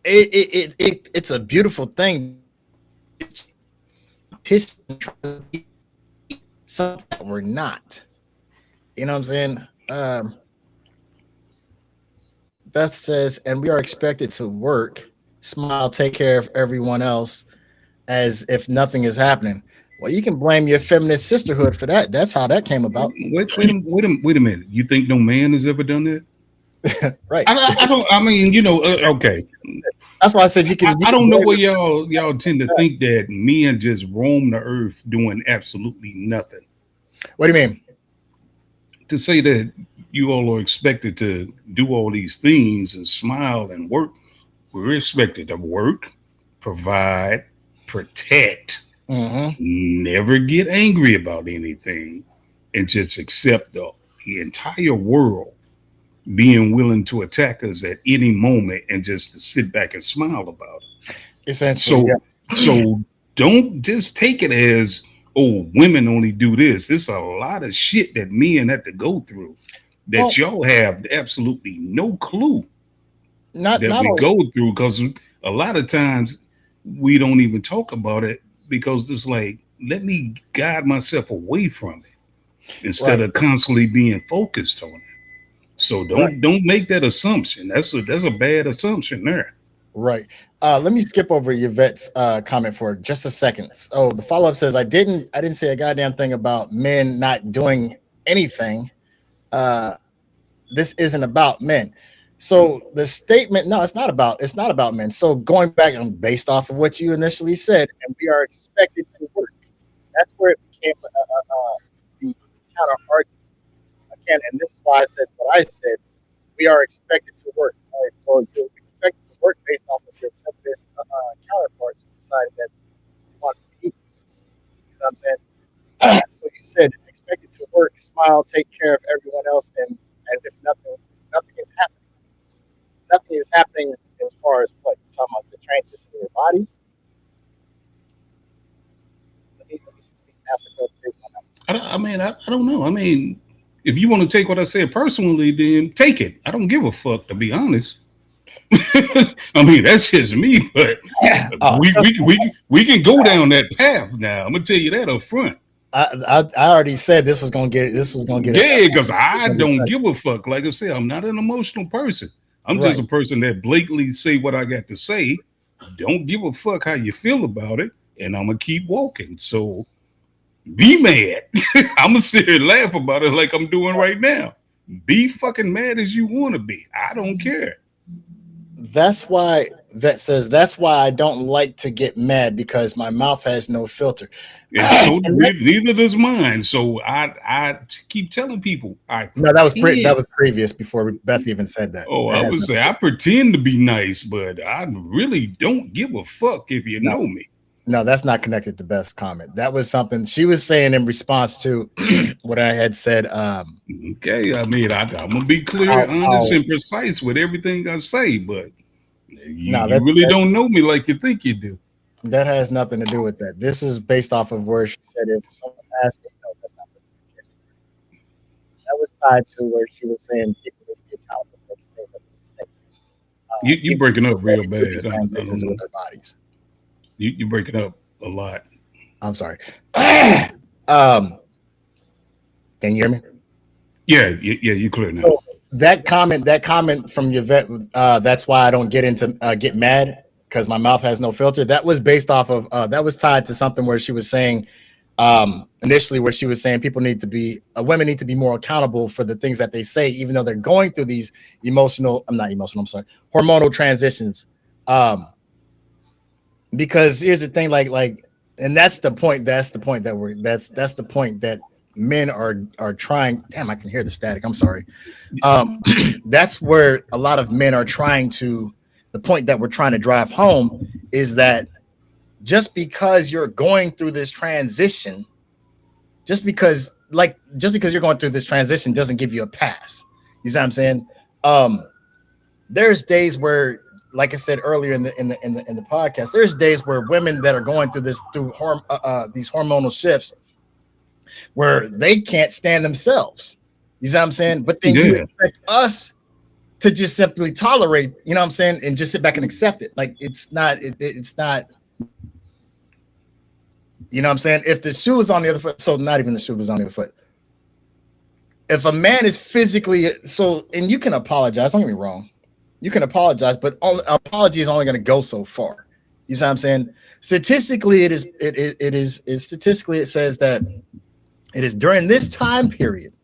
it's a beautiful thing. It's something that we're not. You know what I'm saying? Beth says, and we are expected to work, smile, take care of everyone else as if nothing is happening. Well, you can blame your feminist sisterhood for that. That's how that came about. Wait a minute. You think no man has ever done that? Right. I don't. I mean, you know. Okay. That's why I said you can. I don't know where y'all tend to think that men just roam the earth doing absolutely nothing. What do you mean? To say that you all are expected to do all these things and smile and work, we're expected to work, provide, protect, never get angry about anything, and just accept the entire world being willing to attack us at any moment and just to sit back and smile about it. Essentially, so don't just take it as, oh, women only do this. It's a lot of shit that men have to go through. that y'all have absolutely no clue not that not we only go through, because a lot of times we don't even talk about it because it's like, let me guide myself away from it instead right, of constantly being focused on it. So right, don't make that assumption. That's a bad assumption there. right. Let me skip over Yvette's comment for just a second. Oh, the follow up says I didn't say a goddamn thing about men not doing anything. Uh, this isn't about men. So the statement, no, it's not about men. So going back and based off of what you initially said, and we are expected to work. That's where it became the counter argument again, and this is why I said what I said. We are expected to work. All right, well, you're expected to work based off of your feminist counterparts who decided that you want to be equals. You know what I'm saying? So you said expected to work, smile, take care of everyone else, and as if nothing is happening. Nothing is happening as far as what you're talking about the transition in your body. Let me ask for clarification on that. I don't know. I mean, if you want to take what I said personally, then take it. I don't give a fuck, to be honest. I mean, that's just me, but we Trust we we can go down that path now. I'm gonna tell you that up front. I already said this was gonna get Yeah, because I a don't discussion. give a fuck. Like I said, I'm not an emotional person. I'm just Right. a person that blatantly say what I got to say. Don't give a fuck how you feel about it, and I'm gonna keep walking. So be mad. I'm gonna sit here and laugh about it like I'm doing right now. Be fucking mad as you want to be. I don't care. That's why that's why I don't like to get mad because my mouth has no filter. And so And that's neither does mine. So I keep telling people I no, that pretend. was previous before Beth even said that. Oh, That I has would nothing say to I do. pretend to be nice, but I really don't give a fuck if you No, know me. no, that's not connected to Beth's comment. That was something she was saying in response to what I had said. Okay, I mean I'm gonna be clear, honest, How and precise with everything I say, but no, you really don't know me like you think you do. that has nothing to do with that. This is based off of where she said if someone asked me, no, that's not what the communication. That was tied to where she was saying people need to be accountable for the things that they say. You People breaking need up to go real through these bad. I transitions don't know. with their bodies. You breaking up a lot. I'm sorry. Can you hear me? Yeah, you clear now. So that comment from Yvette, that's why I don't get mad because my mouth has no filter. That was based off of that was tied to something where she was saying initially where she was saying people need to be women need to be more accountable for the things that they say, even though they're going through these I'm not emotional, I'm sorry, hormonal transitions. Because here's the thing, and that's the point that we're that's the point that men are trying. Damn, I can hear the static. I'm sorry. That's where a lot of men are trying to. The point that we're trying to drive home is that just because you're going through this transition, just because you're going through this transition doesn't give you a pass. You see what I'm saying? Um, there's days where, like I said earlier in the podcast, there's days where women that are going through these hormonal shifts where they can't stand themselves. You see what I'm saying? But then you Yeah, expect us to just simply tolerate, you know what I'm saying, and just sit back and accept it. Like it's not, you know what I'm saying? If the shoe is on the other foot, so not even the shoe was on the other foot. If a man is physically so, and you can apologize, don't get me wrong, you can apologize, but apology is only going to go so far. You see what I'm saying? Statistically, statistically it says that it is during this time period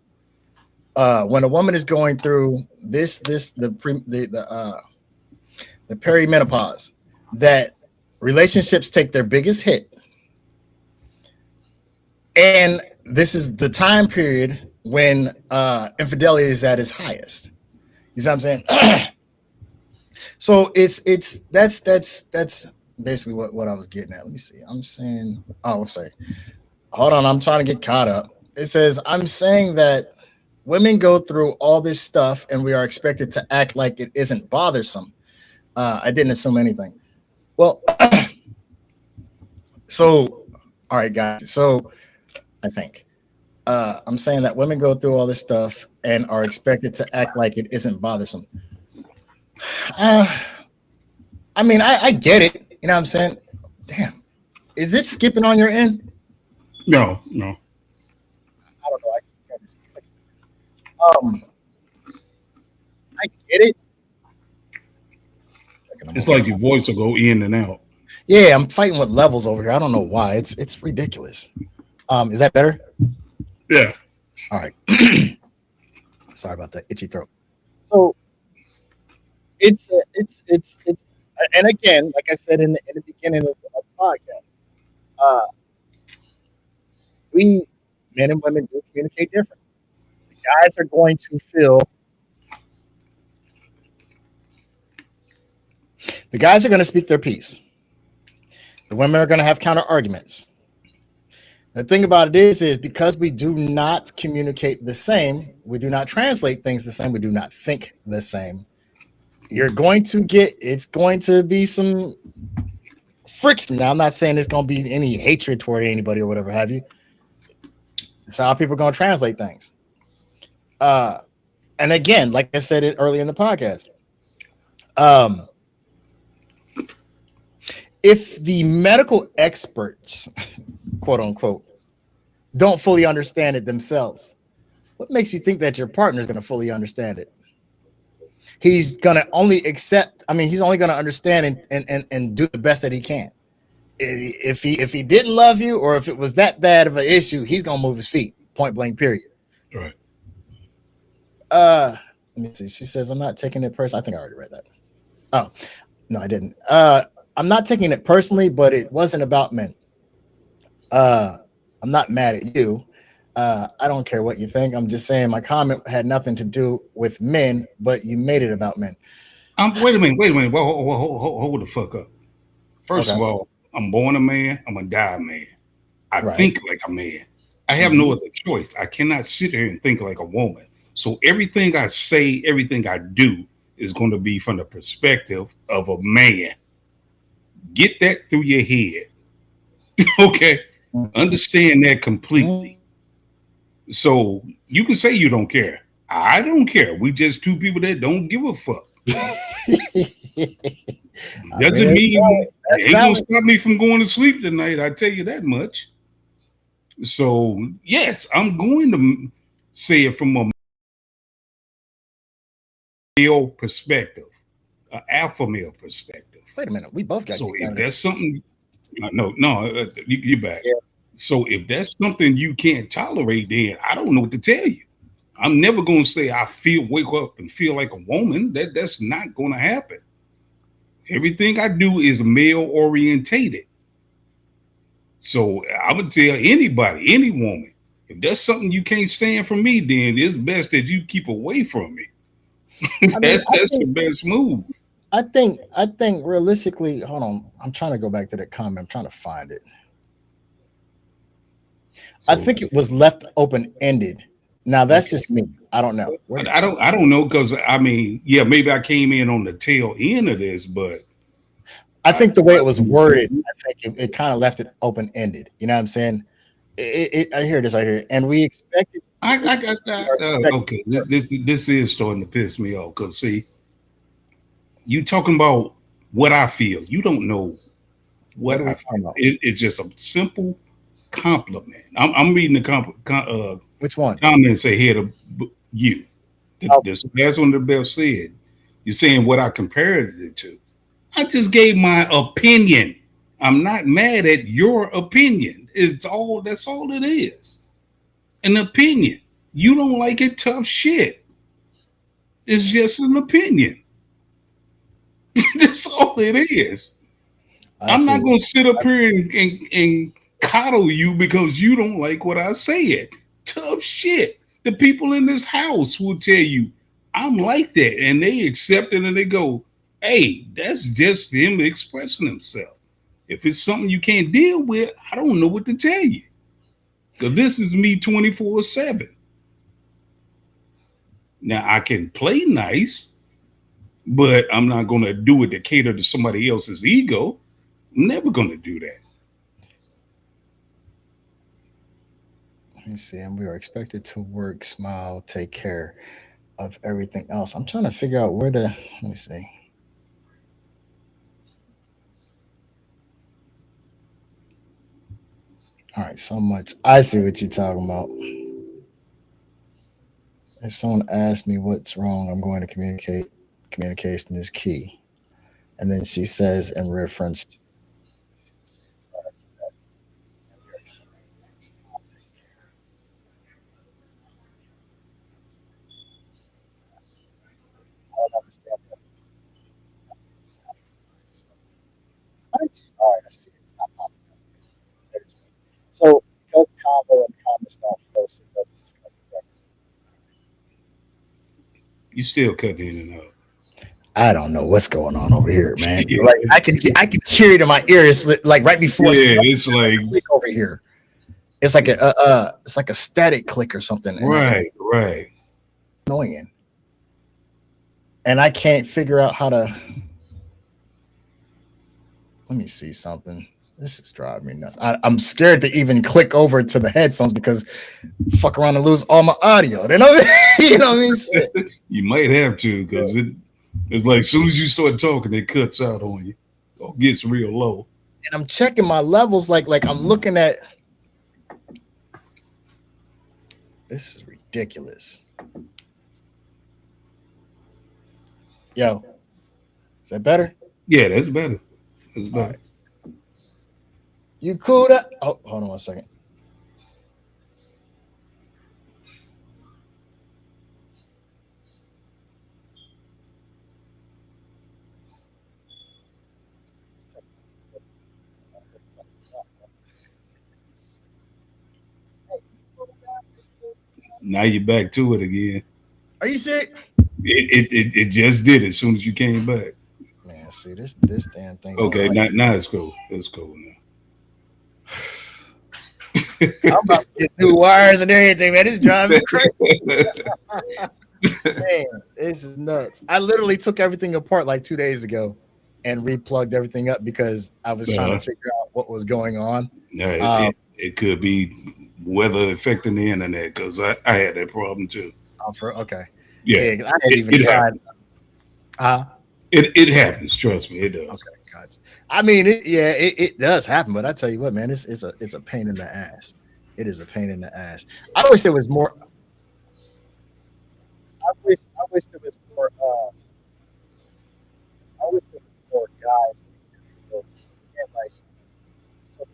when a woman is going through the perimenopause that relationships take their biggest hit, and this is the time period when infidelity is at its highest. You see what I'm saying? So it's that's basically what I was getting at. Let me see. I'm saying, oh, I'm sorry. Hold on, I'm trying to get caught up. It says I'm saying that women go through all this stuff and we are expected to act like it isn't bothersome. I didn't assume anything. Well, so all right, guys. So I think. I'm saying that women go through all this stuff and are expected to act like it isn't bothersome. Uh, I mean, I get it. You know what I'm saying? Damn. Is it skipping on your end? No. I don't know. Um, I get it. It's like your voice will go in and out. Yeah, I'm fighting with levels over here. I don't know why. It's ridiculous. Is that better? Yeah. All right. Sorry about that itchy throat. So it's and again, like I said in the beginning of the podcast, uh, we men and women do communicate different. The guys are going to feel. The guys are going to speak their piece. The women are going to have counter arguments. The thing about it is because we do not communicate the same, we do not translate things the same, we do not think the same. It's going to be some friction. Now, I'm not saying there's going to be any hatred toward anybody or whatever have you. It's how people are going to translate things. And again, like I said it early in the podcast, if the medical experts, quote unquote, don't fully understand it themselves, what makes you think that your partner is going to fully understand it? He's going to only he's only going to understand and do the best that he can. If he didn't love you or if it was that bad of an issue, he's going to move his feet, point blank, period. Right. Let me see. She says, I'm not taking it personally. I think I already read that. Oh, no, I didn't. I'm not taking it personally, but it wasn't about men. I'm not mad at you. I don't care what you think. I'm just saying my comment had nothing to do with men, but you made it about men. Wait a minute. Hold the fuck up. First of all, I'm born a man. I'm gonna die a man. I think like a man. I have no other choice. I cannot sit here and think like a woman. So everything I say, everything I do is going to be from the perspective of a man. Get that through your head. Okay? Understand that completely. So you can say you don't care. I don't care. We just two people that don't give a fuck. Doesn't mean it ain't gonna stop me from going to sleep tonight. I tell you that much. So yes, I'm going to say it from a male perspective, an alpha male perspective. Wait a minute, we both got. So if that's something, you're back. Yeah. So if that's something you can't tolerate, then I don't know what to tell you. I'm never going to say wake up and feel like a woman. That's not going to happen. Everything I do is male orientated. So I would tell anybody, any woman, if that's something you can't stand from me, then it's best that you keep away from me. That's the best move. I think realistically, hold on. I'm trying to go back to that comment. I'm trying to find it. I think it was left open-ended. Now that's just me. I don't know. I don't know because maybe I came in on the tail end of this, but I think the way it was worded, I think it kind of left it open-ended. You know what I'm saying? I hear this right here, and we expected. Okay, this is starting to piss me off because see, you talking about what I feel. You don't know what I feel. It's just a simple compliment. I'm reading the which one comments ahead of you. That's one of the best said. You're saying what I compared it to. I just gave my opinion. I'm not mad at your opinion. That's all it is. An opinion. You don't like it, tough shit. It's just an opinion. That's all it is. I'm not going to sit up here and coddle you because you don't like what I said. Tough shit. The people in this house will tell you, I'm like that. And they accept it and they go, hey, that's just him expressing himself. If it's something you can't deal with, I don't know what to tell you. Because this is me 24/7. Now, I can play nice, but I'm not going to do it to cater to somebody else's ego. I'm never going to do that. Let me see. And we are expected to work, smile, take care of everything else. I'm trying to figure out where the. Let me see. All right, so much. I see what you're talking about. If someone asks me what's wrong, I'm going to communicate. Communication is key. And then she says, in reference to I don't understand that. All right, I see it. It's not popping up. There it is. So because the combo and the comments don't flow, so it doesn't discuss the record. You still cut in and out. I don't know what's going on over here, man. Yeah, Like I can hear it in my ears, like right before yeah, it's like click over here. It's like it's like a static click or something, and it's right. annoying. And I can't figure out how to. Let me see something. This is driving me nuts. I'm scared to even click over to the headphones because fuck around and lose all my audio. You know what I mean? You know what I mean? Shit. You might have to because it's like as soon as you start talking, it cuts out on you or gets real low. And I'm checking my levels, like I'm looking at. This is ridiculous. Yo, is that better? Yeah, that's better. That's better. Right. You cool? That? Oh, hold on 1 second. Now you're back to it again. Are you sick? It just did as soon as you came back. Man, see this damn thing. Okay, now it's cool. It's cool now. I'm about to get new wires and everything, man. This is driving me crazy. Man, this is nuts. I literally took everything apart like 2 days ago and replugged everything up because I was trying to figure out what was going on. Yeah, it could be weather affecting the internet because I had that problem too. Okay. Yeah, I hadn't even tried. It happens. Trust me, it does. Okay, gotcha. I mean, it does happen, but I tell you what, man, it's a pain in the ass. It is a pain in the ass. I wish there was more. I wish there was more. I wish there was more guys. And like, so the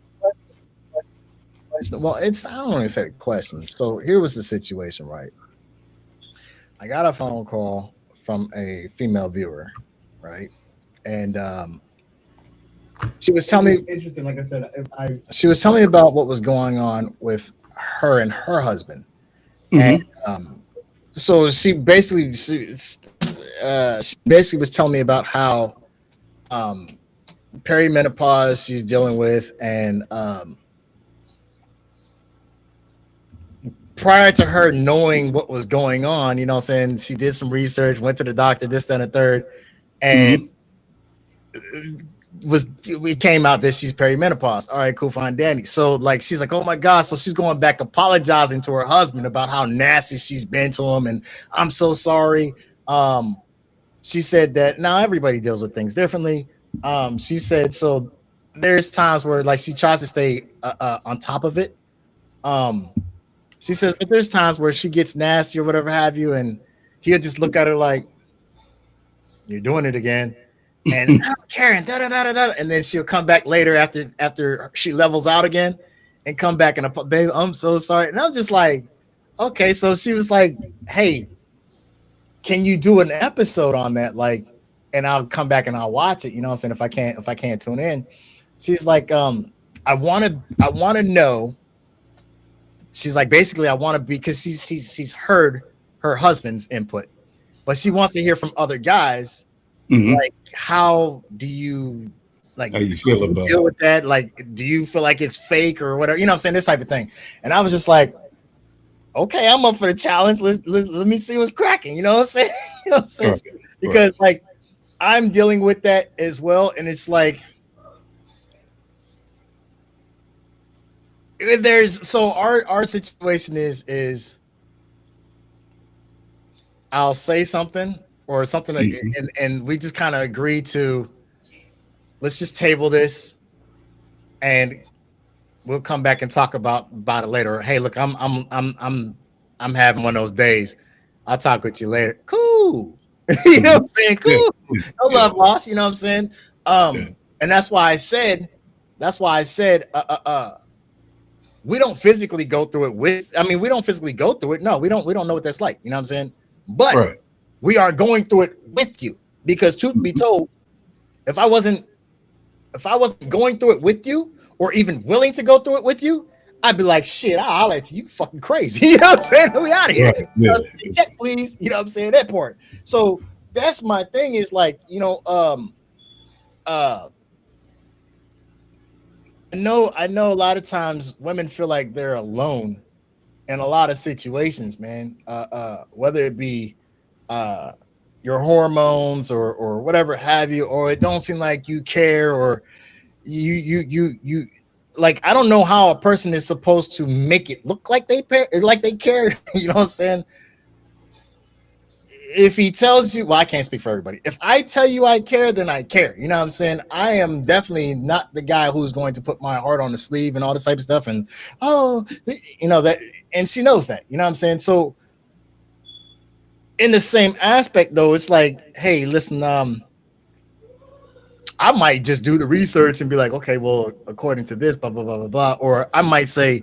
question. Well, it's I don't want to say question. So here was the situation, right? I got a phone call from a female viewer, right, and she was telling me interesting. Like I said, she was telling me about what was going on with her and her husband, and so she basically was telling me about how perimenopause she's dealing with, and prior to her knowing what was going on, you know what I'm saying, she did some research, went to the doctor, this, that, and the third, and it came out that she's perimenopause. All right, cool, fine, Danny. So like she's like, oh my God. So she's going back apologizing to her husband about how nasty she's been to him, and I'm so sorry. She said that now everybody deals with things differently. She said so there's times where like she tries to stay on top of it. She says but there's times where she gets nasty or whatever have you, and he'll just look at her like, you're doing it again. And Karen, and then she'll come back later after she levels out again, and come back and baby, I'm so sorry. And I'm just like, okay. So she was like, hey, can you do an episode on that? Like, and I'll come back and I'll watch it. You know what I'm saying? If I can't tune in, she's like, I want to know. She's like, basically, I want to be because she's heard her husband's input, but she wants to hear from other guys. Like, how do you like how you feel about deal with that? Like, do you feel like it's fake or whatever? You know what I'm saying? This type of thing. And I was just like, okay, I'm up for the challenge. Let me see what's cracking. You know what I'm saying? You know what I'm saying? Right. Because like I'm dealing with that as well. And it's like there's so our situation is I'll say something or something Mhm. and we just kind of agree to let's just table this and we'll come back and talk about it later. Hey, look, I'm having one of those days. I'll talk with you later. Cool. You know what Mhm. I'm saying? Yeah, Cool. No yeah, love lost. You know what I'm saying? yeah. And that's why I said, we don't physically go through it with. I mean, we don't physically go through it. No, we don't know what that's like. You know what I'm saying? But Right. we are going through it with you because, truth be Mhm. told, if I wasn't going through it with you or even willing to go through it with you, I'd be like, shit, I'll let you fucking crazy. You know what I'm saying? We out of here. Right. Yeah. Check, please. You know what I'm saying? That part. So that's my thing is like, uh I know a lot of times women feel like they're alone in a lot of situations, man. Whether it be uh your hormones or whatever have you, or it don't seem like you care, or you like I don't know how a person is supposed to make it look like they care. You know what I'm saying? If he tells you, well, I can't speak for everybody. If I tell you I care, then I care. You know what I'm saying? I am definitely not the guy who's going to put my heart on the sleeve and all this type of stuff. And oh, that, and she knows that. You know what I'm saying? So in the same aspect, though, it's like, hey, listen, I might just do the research and be like, okay, well, according to this, blah blah blah blah blah, or I might say,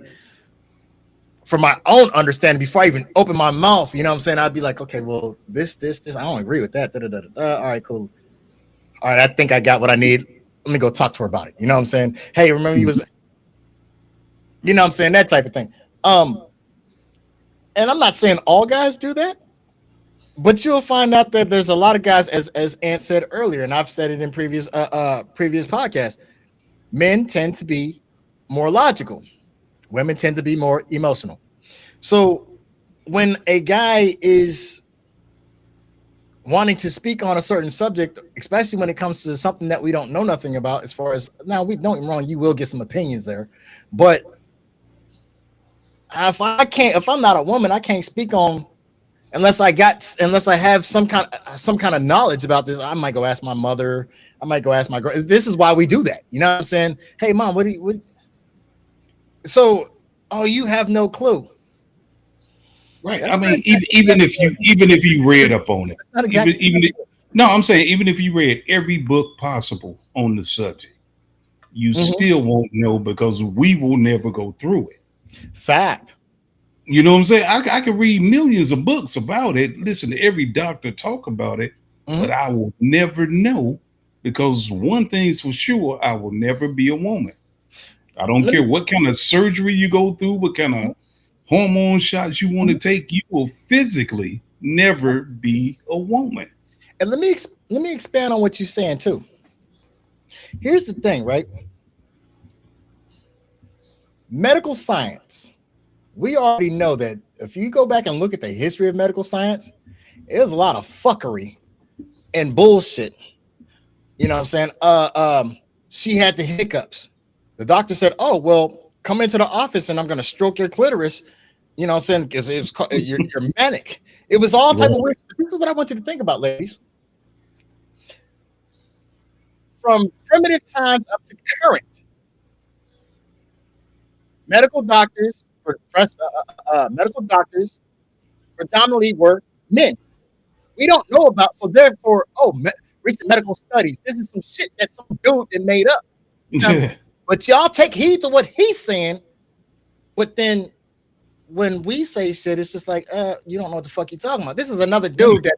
for my own understanding, before I even open my mouth, you know what I'm saying? I'd be like, okay, well, this, I don't agree with that. Da, da, da, da, da. All right, cool. All right, I think I got what I need. Let me go talk to her about it. You know what I'm saying? Hey, remember you was, you know what I'm saying? That type of thing. Um, and I'm not saying all guys do that, but you'll find out that there's a lot of guys, as Ant said earlier, and I've said it in previous podcasts. Men tend to be more logical. Women tend to be more emotional. So when a guy is wanting to speak on a certain subject, especially when it comes to something that we don't know nothing about, as far as now, we don't get me wrong, you will get some opinions there, but if I'm not a woman, I can't speak on unless I have some kind of knowledge about this. I might go ask my mother. I might go ask my girl. This is why we do that. You know what I'm saying? Hey, mom, what do you? What? So, oh, you have no clue. Right. That's I not mean, exactly the even best if word. you read up on it, That's not even exactly the even best if, no, I'm saying even if you read every book possible on the subject, you word. Mhm. still won't know because we will never go through it. Fact. You know what I'm saying? I could read millions of books about it, listen to every doctor talk about it, but Mhm. I will never know because one thing's for sure, I will never be a woman. I don't Let me. care what kind of surgery you go through, what kind of Mhm. hormone shots you want to Mhm. take, you will physically never be a woman. And let me expand on what you're saying too. Here's the thing, right? Medical science. We already know that if you go back and look at the history of medical science, there's a lot of fuckery and bullshit. You know what I'm saying? She had the hiccups. The doctor said, "Oh, well, come into the office and I'm going to stroke your clitoris." You know what I'm saying? Because you're manic. It was all type of Right. weird. This is what I want you to think about, ladies. From primitive times up to current, medical doctors, medical doctors predominantly were men. We don't know about, so therefore, recent medical studies. This is some shit that some dude that made up. You know what I'm saying? But y'all take heed to what he's saying. But then when we say shit, it's just like, you don't know what the fuck you're talking about. This is another dude that,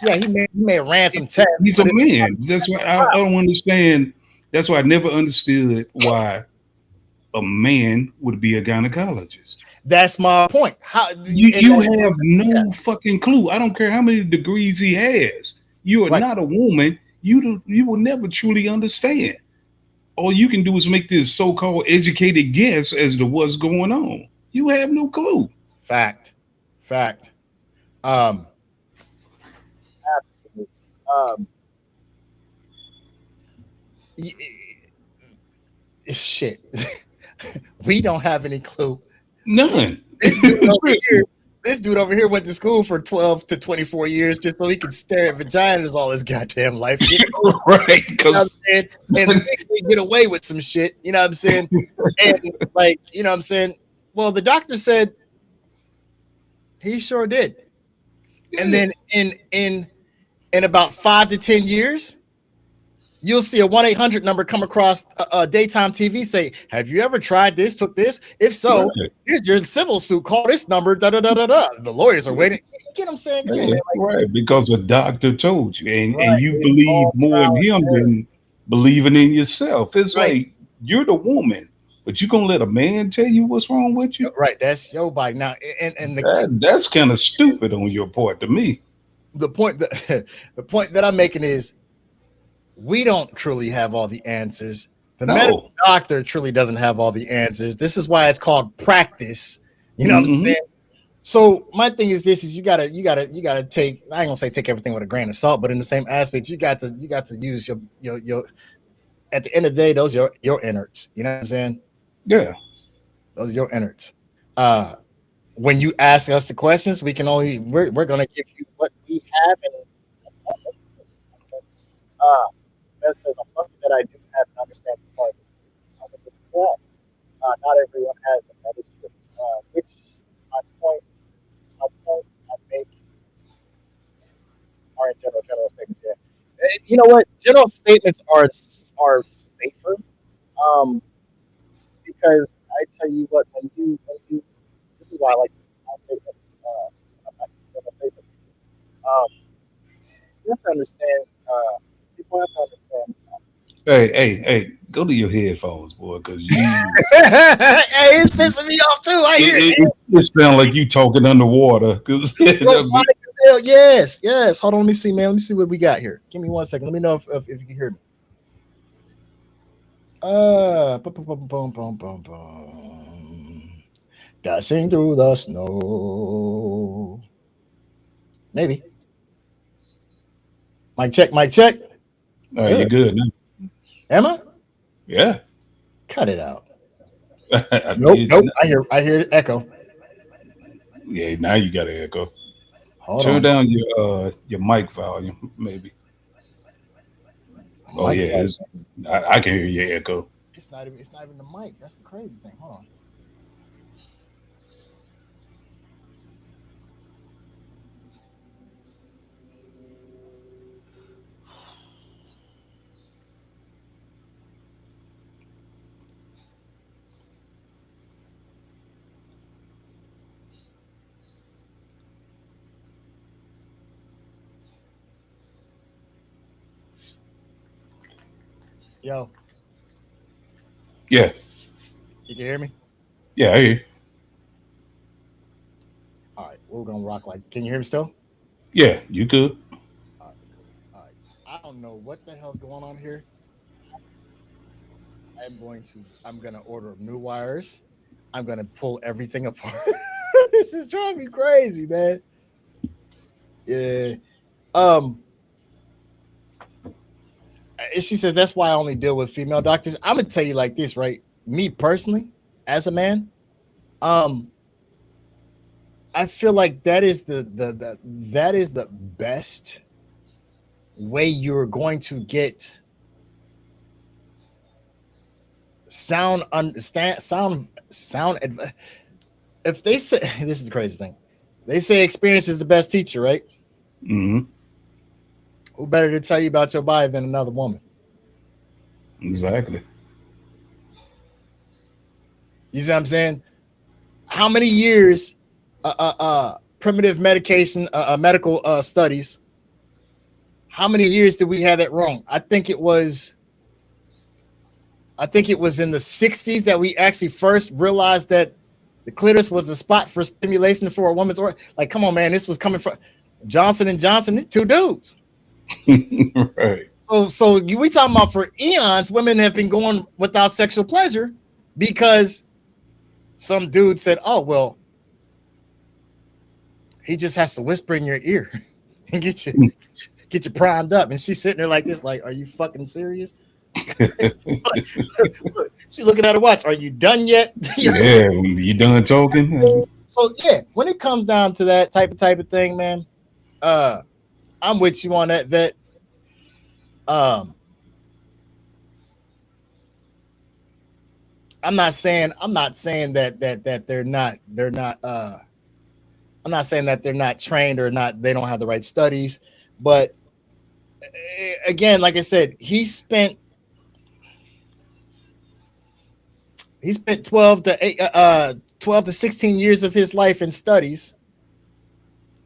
yeah, he may have ran some tests, He's a but it's man. That's why I don't understand. That's why I never understood why a man would be a gynecologist. that's my point. How You have yeah, no fucking clue. I don't care how many degrees he has. You are right. not a woman. You will never truly understand. All you can do is make this so-called educated guess as to what's going on. You have no clue. Fact. Fact. Um, absolutely. Um, y- shit. We don't have any clue. None. This dude over here went to school for 12 to 24 years just so he could stare at vaginas all his goddamn life. You know? Right. You know what I'm saying? And they get away with some shit. You know what I'm saying? And like, you know what I'm saying? Well, the doctor said he sure did. And then in about 5 to 10 years, you'll see a 1-800 number come across daytime TV say, have you ever tried this, took this? If so, Right. here's your civil suit. Call this number, da-da-da-da-da. The lawyers are waiting. You get what I'm saying? Come on, man. Like, Right, because a doctor told you, and Right, you it's believe all more in trial him and error. than believing in yourself. It's Right. like you're the woman, but you gonna let a man tell you what's wrong with you? right, that's your body. Now, and That's kind of stupid on your part to me. the point that I'm making is we don't truly have all the answers. The No. medical doctor truly doesn't have all the answers. This is why it's called practice. You know what I'm Mhm. saying? So my thing is this: is you gotta take. I ain't gonna say take everything with a grain of salt, but in the same aspect, you got to use your. At the end of the day, those are your innards. You know what I'm saying? Yeah. Those are your innards. When you ask us the questions, we're gonna give you what we have, and that says I'm lucky that I do have an understanding part of it. Sounds like it's correct. Not everyone has it. That is true. Which my point I make are in general statements. Yeah. You know what? General statements are safer. Um, because I tell you what, when you this is why I like statements. I'm not using general statements. You have to understand. People have to understand. Hey, go to your headphones, boy, because Hey, it's pissing me off too. I hear it. it sounds like you talking underwater. 'Cause Robotic as hell. Yes. Hold on, let me see, man. Let me see what we got here. Give me 1 second. Let me know if you can hear me. Boom. Dashing through the snow. Maybe. Mic check. all right, you're good now. Emma, Yeah. cut it out. I Nope. did. I hear the echo. Yeah, now you got an echo. Hold Turn on. down your mic volume, maybe. Oh Mic yeah, volume. I can hear your echo. It's not even the mic. That's the crazy thing. Hold on. Yo, Yeah, you can hear me? yeah, I hear you. All right, we're gonna rock like. Can you hear me still? Yeah, you good. All right, all right. I don't know what the hell's going on here. I'm gonna order new wires. I'm gonna pull everything apart. This is driving me crazy, man. Yeah. Um. She says that's why I only deal with female doctors. I'm gonna tell you like this, right? Me personally, as a man, um, I feel like that is that is the best way you're going to get sound understand sound if they say this is the crazy thing. They say experience is the best teacher, right? Hmm. Who better to tell you about your body than another woman? Exactly. You see what I'm saying? How many years primitive medical studies, how many years did we have that wrong? I think it was in the 60s that we actually first realized that the clitoris was the spot for stimulation for a woman's organ. Like, come on, man, this was coming from Johnson and Johnson, two dudes. Right. So we talking about for eons, women have been going without sexual pleasure because some dude said, "Oh well, he just has to whisper in your ear and get you primed up." And she's sitting there like this, like, "Are you fucking serious?" She looking at her watch. Are you done yet? Yeah, you done talking? So yeah, when it comes down to that type of thing, man, I'm with you on that, vet. Um, I'm not saying that they're not I'm not saying that they're not trained or not they don't have the right studies, but again, like I said, he spent 12 to 16 years of his life in studies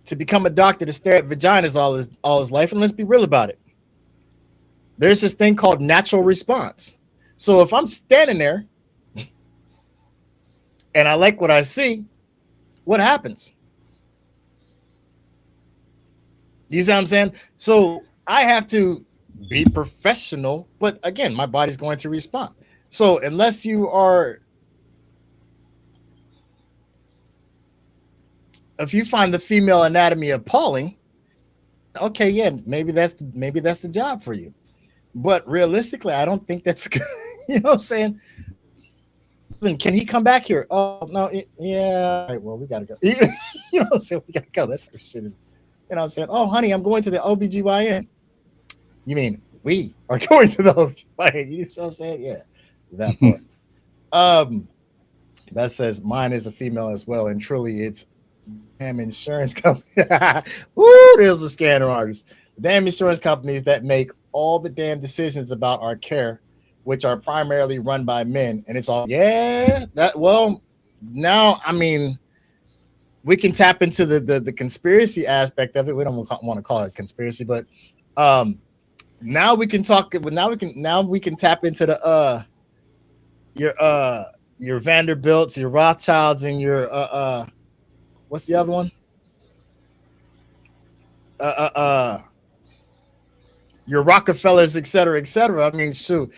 to become a doctor to stare at vaginas all his life. And let's be real about it. There's this thing called natural response. So if I'm standing there and I like what I see, what happens? You see what I'm saying? So I have to be professional, but again, my body's going to respond. So unless you are, if you find the female anatomy appalling, okay, yeah, maybe that's the job for you. But realistically, I don't think that's good. You know what I'm saying? Can he come back here? Oh no, yeah. All right, well, we gotta go. You know what I'm saying? We gotta go. That's our shit is. You know what I'm saying? Oh, honey, I'm going to the OBGYN. You mean we are going to the OBGYN? You know what I'm saying? Yeah, that part. That says mine is a female as well, and truly, it's damn insurance company. Woo, there's a scanner artist. Damn insurance companies that make all the damn decisions about our care, which are primarily run by men, and it's all now I mean we can tap into the conspiracy aspect of it. We don't want to call it conspiracy, but now we can talk. Now we can tap into the your Vanderbilts, your Rothschilds, and your what's the other one? Your Rockefellers, et cetera, et cetera. I mean, shoot,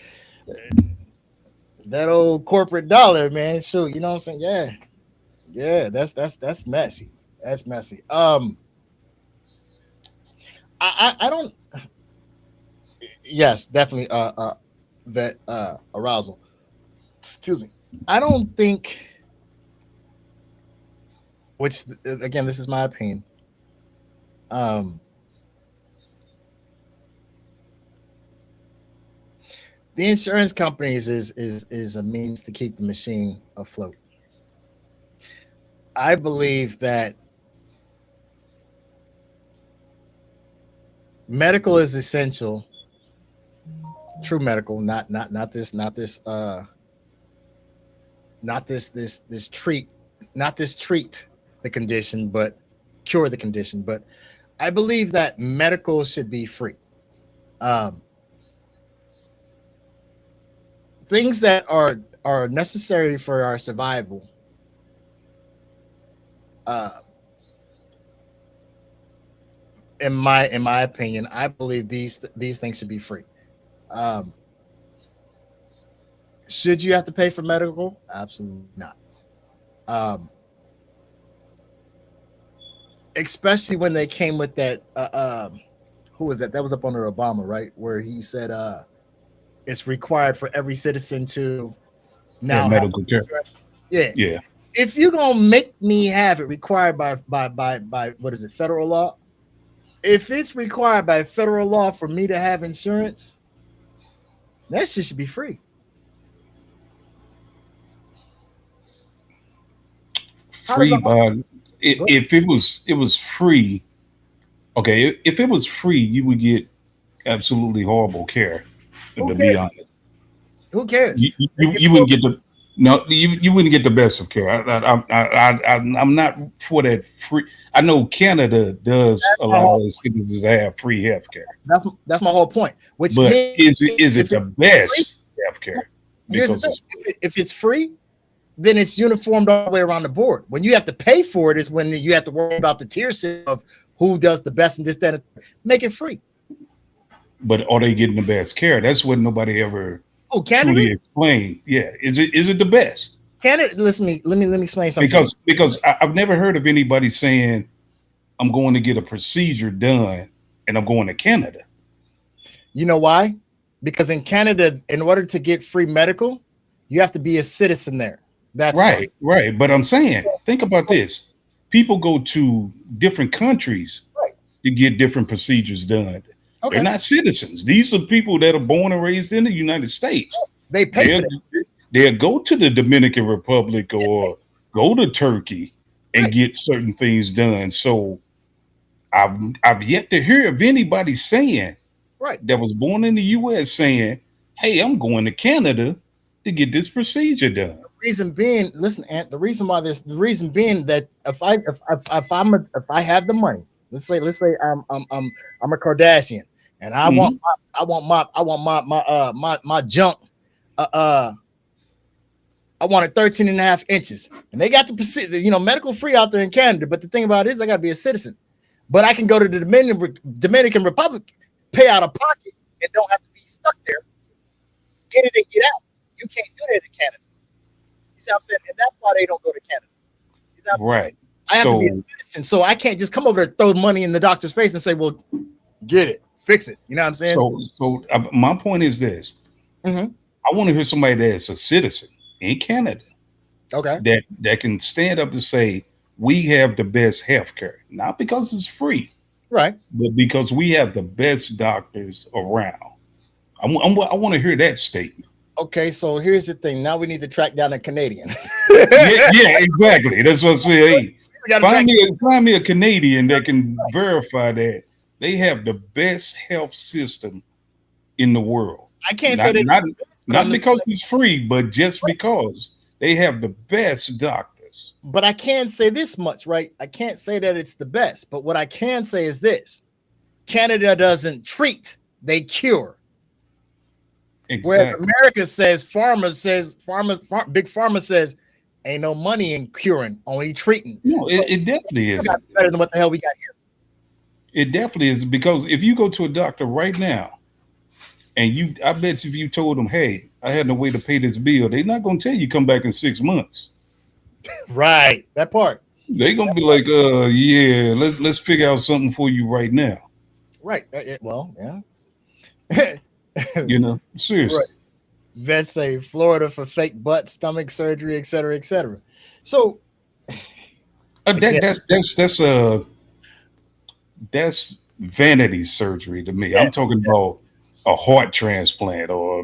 that old corporate dollar, man. Shoot, you know what I'm saying? Yeah, that's messy. That's messy. I don't. Yes, definitely. That arousal. Excuse me. I don't think. Which again, this is my opinion. Um, the insurance companies is a means to keep the machine afloat. I believe that medical is essential. True medical, not this treat, not this treat the condition, but cure the condition. But I believe that medical should be free. Um, Things that are necessary for our survival. Uh, in my opinion, I believe these things should be free. Um, should you have to pay for medical? Absolutely not. Um, Especially when they came with that. Who was that? That was up under Obama, right? Where he said it's required for every citizen to Yeah, now have medical care. insurance. Yeah. Yeah. If you're gonna make me have it required by what is it, federal law? If it's required by federal law for me to have insurance, that shit should be free. How does Free by go if it was free, okay, if it was free, you would get absolutely horrible care. who To be cares? honest, Who cares? you you, It you gets you more wouldn't get the no, you wouldn't get the best of care. I'm not for that free. I know Canada does that's my allow whole its citizens to have free health care, that's my whole point. Which but means is it if the it's free, best health care here's the because thing. it's free? If it's free, then it's uniformed all the way around the board. When you have to pay for it, is when you have to worry about the tier system of who does the best and this, that, and the third. Make it free. But are they getting the best care? That's what nobody ever Oh, Canada, truly explained. Yeah, is it the best? Canada. Listen, let me explain something to you. Because I've never heard of anybody saying I'm going to get a procedure done and I'm going to Canada. You know why? Because in Canada, in order to get free medical, You have to be a citizen there. That's Right, right. But I'm saying, think about this. People go to different countries right. to get different procedures done. They're Okay. not citizens. These are people that are born and raised in the United States. They pay for They'll that. they'll go to the Dominican Republic or go to Turkey and Right. get certain things done. So I've yet to hear of anybody saying Right. that was born in the US saying, "Hey, I'm going to Canada to get this procedure done." Reason being, listen, Ant, the reason being that if I have the money, let's say I'm a Kardashian and Mhm. my junk I wanted 13 and a half inches. And they got the medical free out there in Canada. But the thing about it is I gotta be a citizen. But I can go to the Dominican Republic, pay out of pocket, and don't have to be stuck there. Get it and get out. You can't do that in Canada. You see what I'm saying? And that's why they don't go to Canada. You see what I'm saying? Right. I have to be a So citizen, so I can't just come over there, throw money in the doctor's face, and say, "Well, get it, fix it." You know what I'm saying? my point is this: Mhm. I want to hear somebody that's a citizen in Canada Okay, that can stand up and say we have the best health care, not because it's free, right. but because we have the best doctors around. I want to hear that statement. Okay, so here's the thing. Now we need to track down a Canadian. Yeah, yeah, exactly. That's what I say. Hey, We gotta track. find me a Canadian that can verify that they have the best health system in the world. I can't say Not that, not but not because it's free, but just because they have the best doctors. but I can say this much, right? I can't say that it's the best, but what I can say is this: Canada doesn't treat, they cure. Whereas Exactly. America says, big pharma says, ain't no money in curing, only treating. No, So it definitely we got isn't. better than what the hell we got here. It definitely is because if you go to a doctor right now and I bet you if you told them, hey, I had no way to pay this bill, they're not gonna tell you come back in 6 months. Right, that part. They're gonna be like, yeah, let's figure out something for you right now. Right. Well, yeah. Seriously. Right. Vets say Florida for fake butt, stomach surgery, et cetera, et cetera. So again, That's vanity surgery to me. yeah, I'm talking about a heart transplant or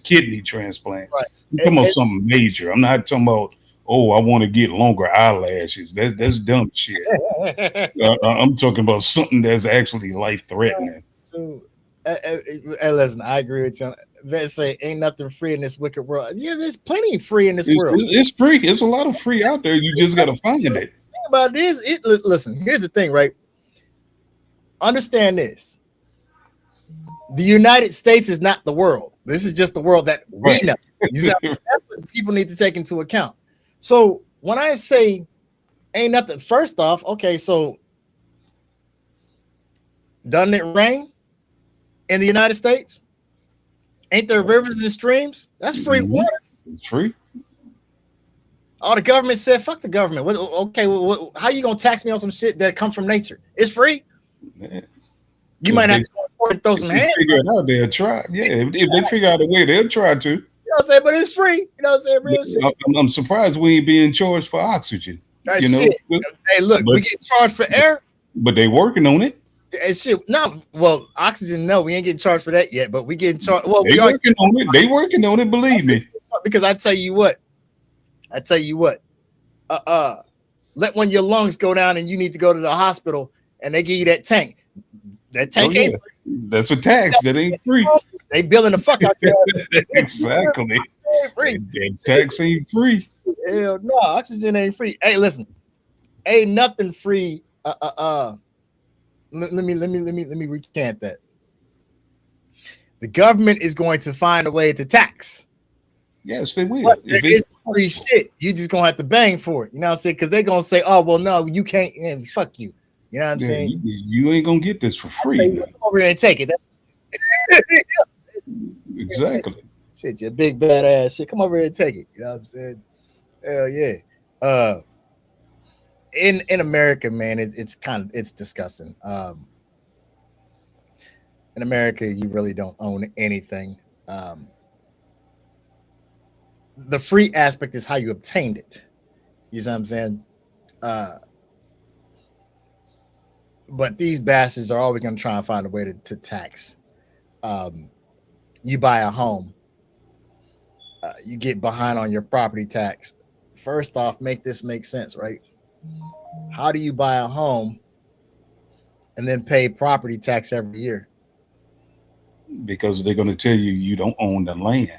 kidney transplants. right. I'm And, talking about and something major. I'm not talking about, oh, I want to get longer eyelashes. That's dumb shit. I'm talking about something that's actually life threatening. so, listen, I agree with you. Vets say ain't nothing free in this wicked world. Yeah, there's plenty free in this world. It's free. It's a lot of free out there. You just got to find it. Thing about this, listen, here's the thing, right? Understand this. The United States is not the world. This is just the world that we Right. know. You see, that's what people need to take into account. So when I say ain't nothing, first off, okay, so doesn't it rain in the United States? Ain't there rivers and streams? That's free Mhm. water. It's free. Oh, the government said, fuck the government. Okay, how you gonna tax me on some shit that come from nature? It's free. Yeah. You If might have they, to go forward and throw if some they hands. figure it out, they'll try. Yeah, if they figure out a way, they'll try to. You know what I'm saying? But it's free. You know what I'm saying? Real shit. I'm surprised we ain't being charged for oxygen. That You know, shit. Hey, look, but we get charged for air. but they working on it. And shit. No, well, oxygen, no, we ain't getting charged for that yet, but we getting charged. Well, They we are working on it. They working on it. Believe me. because I tell you what. Let one of your lungs go down and you need to go to the hospital and they give you that tank. That Oh tank yeah, ain't that's a tax that ain't free. they billing the fuck out there. Exactly. Ain't free. That tax ain't free. Hell no, oxygen ain't free. Hey, listen, ain't nothing free. Let me recant that. The government is going to find a way to tax. Yes, they will. But If there is it's free shit. You just gonna have to bang for it. You know what I'm saying? Because they're gonna say, "Oh, well, no, you can't." And fuck you. You know what I'm yeah, saying? you ain't gonna get this for free. Hey, Now. come over here and take it. Exactly. Shit, you big badass shit. Come over here and take it. You know what I'm saying? Hell yeah. In America, man, it's disgusting. In America, you really don't own anything. The free aspect is how you obtained it. You see what I'm saying? Uh, but these bastards are always going to try and find a way to tax. Um, you buy a home, you get behind on your property tax. First off, make this make sense, right? How do you buy a home and then pay property tax every year? Because they're going to tell you you don't own the land.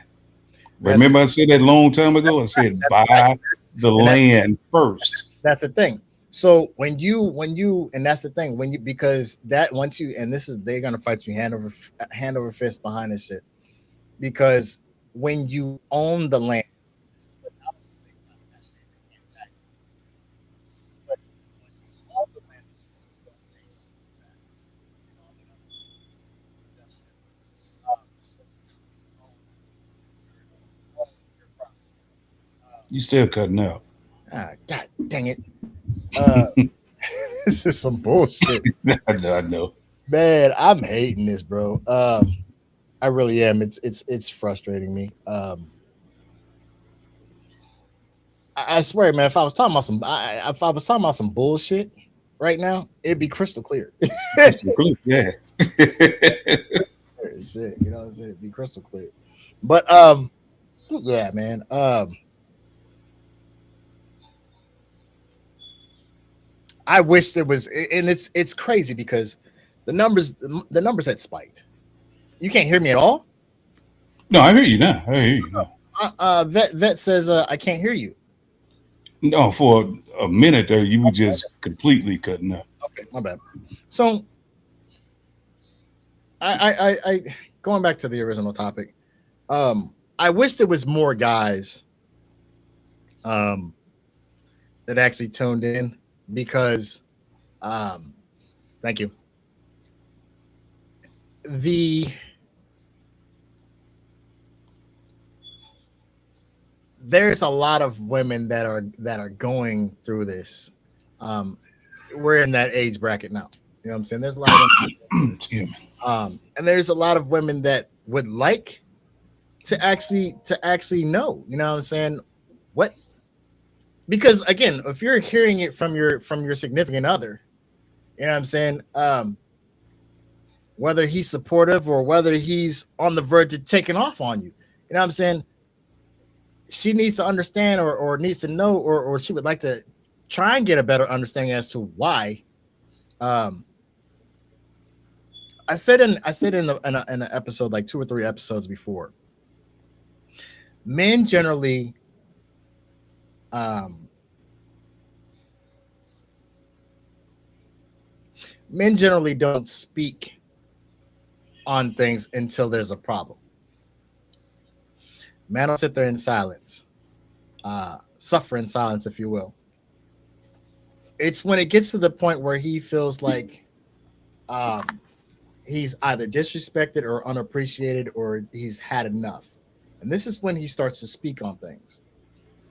That's Remember, I said that a long time ago. I said right. buy the And land first. that's the thing. So when you and that's the thing when you because that once you and this is they're gonna fight you hand over fist behind this shit because when you own the land, this is without based on tax, but when you own the land, this is when you don't pay certain tax and all that other stuff. Exemption. This is when you truly own your property. You still cutting out. God dang it. Uh, this is some bullshit. I know. Man, I'm hating this, bro. I really am. It's frustrating me. I swear, man, if I was talking about if I was talking about some bullshit right now, it'd be crystal clear. Yeah. Shit, you know what I'm saying? It'd be crystal clear. But yeah, man. I wish there was, and it's crazy because the numbers had spiked. You can't hear me at all. No, I hear you now. I hear you now. Vet says I can't hear you. No, for a minute there, you were just completely cutting out. Okay, my bad. So I going back to the original topic. I wish there was more guys um that actually tuned in because um thank you. The there's a lot of women that are going through this. Um we're in that age bracket now. You know what I'm saying? There's a lot of women, Excuse me. and there's a lot of women that would like to actually know, you know what I'm saying? What because again, if you're hearing it from your significant other, you know what I'm saying? Whether he's supportive or whether he's on the verge of taking off on you, you know what I'm saying? She needs to understand or needs to know or she would like to try and get a better understanding as to why. Um, I said in an episode like 2 or 3 episodes before, men generally um, men generally don't speak on things until there's a problem. Man will sit there in silence, suffer in silence, if you will. It's when it gets to the point where he feels like um, he's either disrespected or unappreciated or he's had enough. And this is when he starts to speak on things.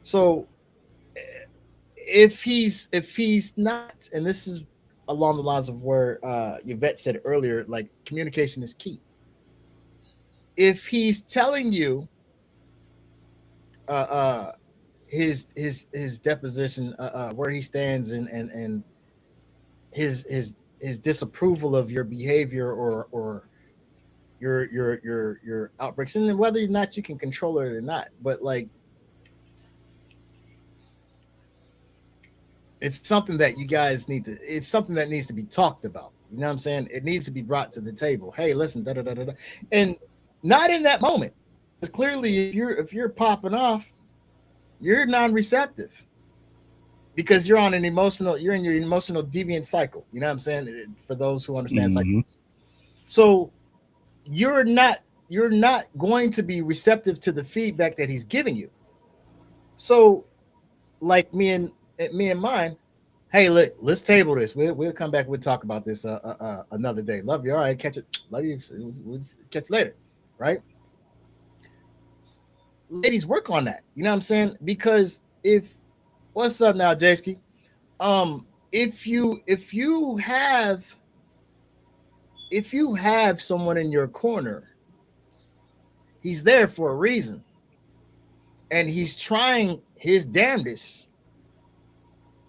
So if he's not, and this is along the lines of where Yvette said earlier, like communication is key. If he's telling you uh, uh, his deposition, where he stands, and his disapproval of your behavior or your outbreaks, and whether or not you can control it or not, but like it's something that you guys need to. It's something that needs to be talked about. You know what I'm saying? It needs to be brought to the table. Hey, listen, da da da da, da. And not in that moment. Because clearly, if you're popping off, you're non-receptive because you're in your emotional deviant cycle. You know what I'm saying? For those who understand cycle. Hmm. So you're not going to be receptive to the feedback that he's giving you. So like me and mine, hey, look, let's table this. We'll come back. We'll talk about this another day. Love you. All right, catch it. Love you. We'll catch you later. Right? Ladies, work on that. You know what I'm saying? Because if what's up now, Jaski? If you have someone in your corner, he's there for a reason. and he's trying his damnedest.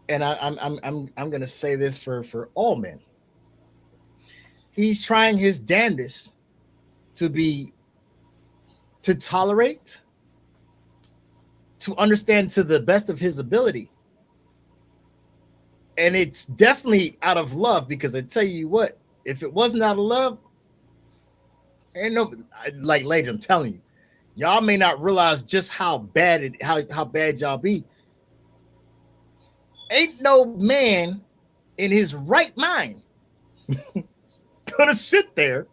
And I'm gonna say this for all men. He's trying his damnedest to tolerate, to understand to the best of his ability. And it's definitely out of love, because I tell you what, if it wasn't out of love, ain't no, like, ladies, I'm telling you, y'all may not realize just how bad how bad y'all be. Ain't no man in his right mind gonna sit there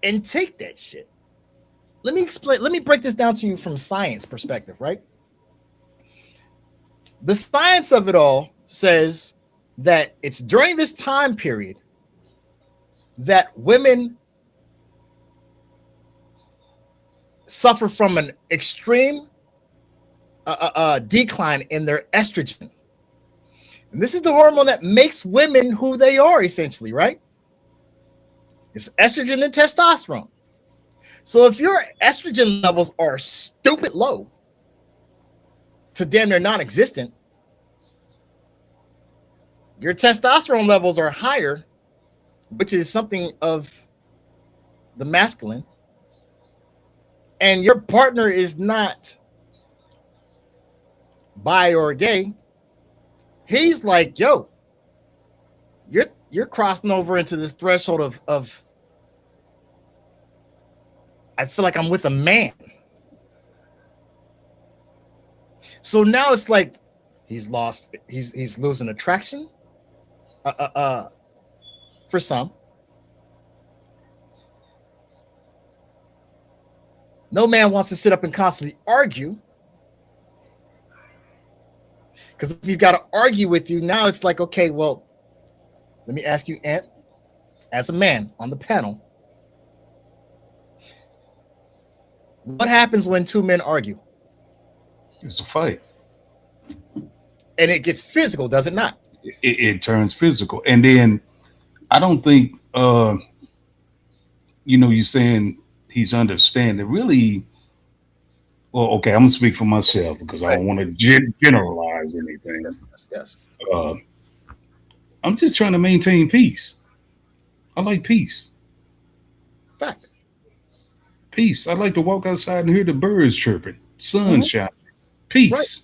and take that shit. Let me explain. Let me break this down to you from science perspective, right? The science of it all says that it's during this time period that women suffer from an extreme decline in their estrogen. And this is the hormone that makes women who they are, essentially, right? It's estrogen and testosterone. So if your estrogen levels are stupid low to damn near non-existent, your testosterone levels are higher, which is something of the masculine, and your partner is not bi or gay, he's like, yo, you're crossing over into this threshold of I feel like I'm with a man. So now it's like he's losing attraction for some. No man wants to sit up and constantly argue, because if he's got to argue with you, now it's like, okay, well, let me ask you, Ant, as a man on the panel, what happens when two men argue? It's a fight. And it gets physical, does it not? It turns physical. And then I don't think, you're saying he's understanding. Really, well, okay, I'm going to speak for myself because I don't want to generalize anything. Yes. I'm just trying to maintain peace. I like peace. Fact. Peace. I like to walk outside and hear the birds chirping, sun shining. Peace. Right.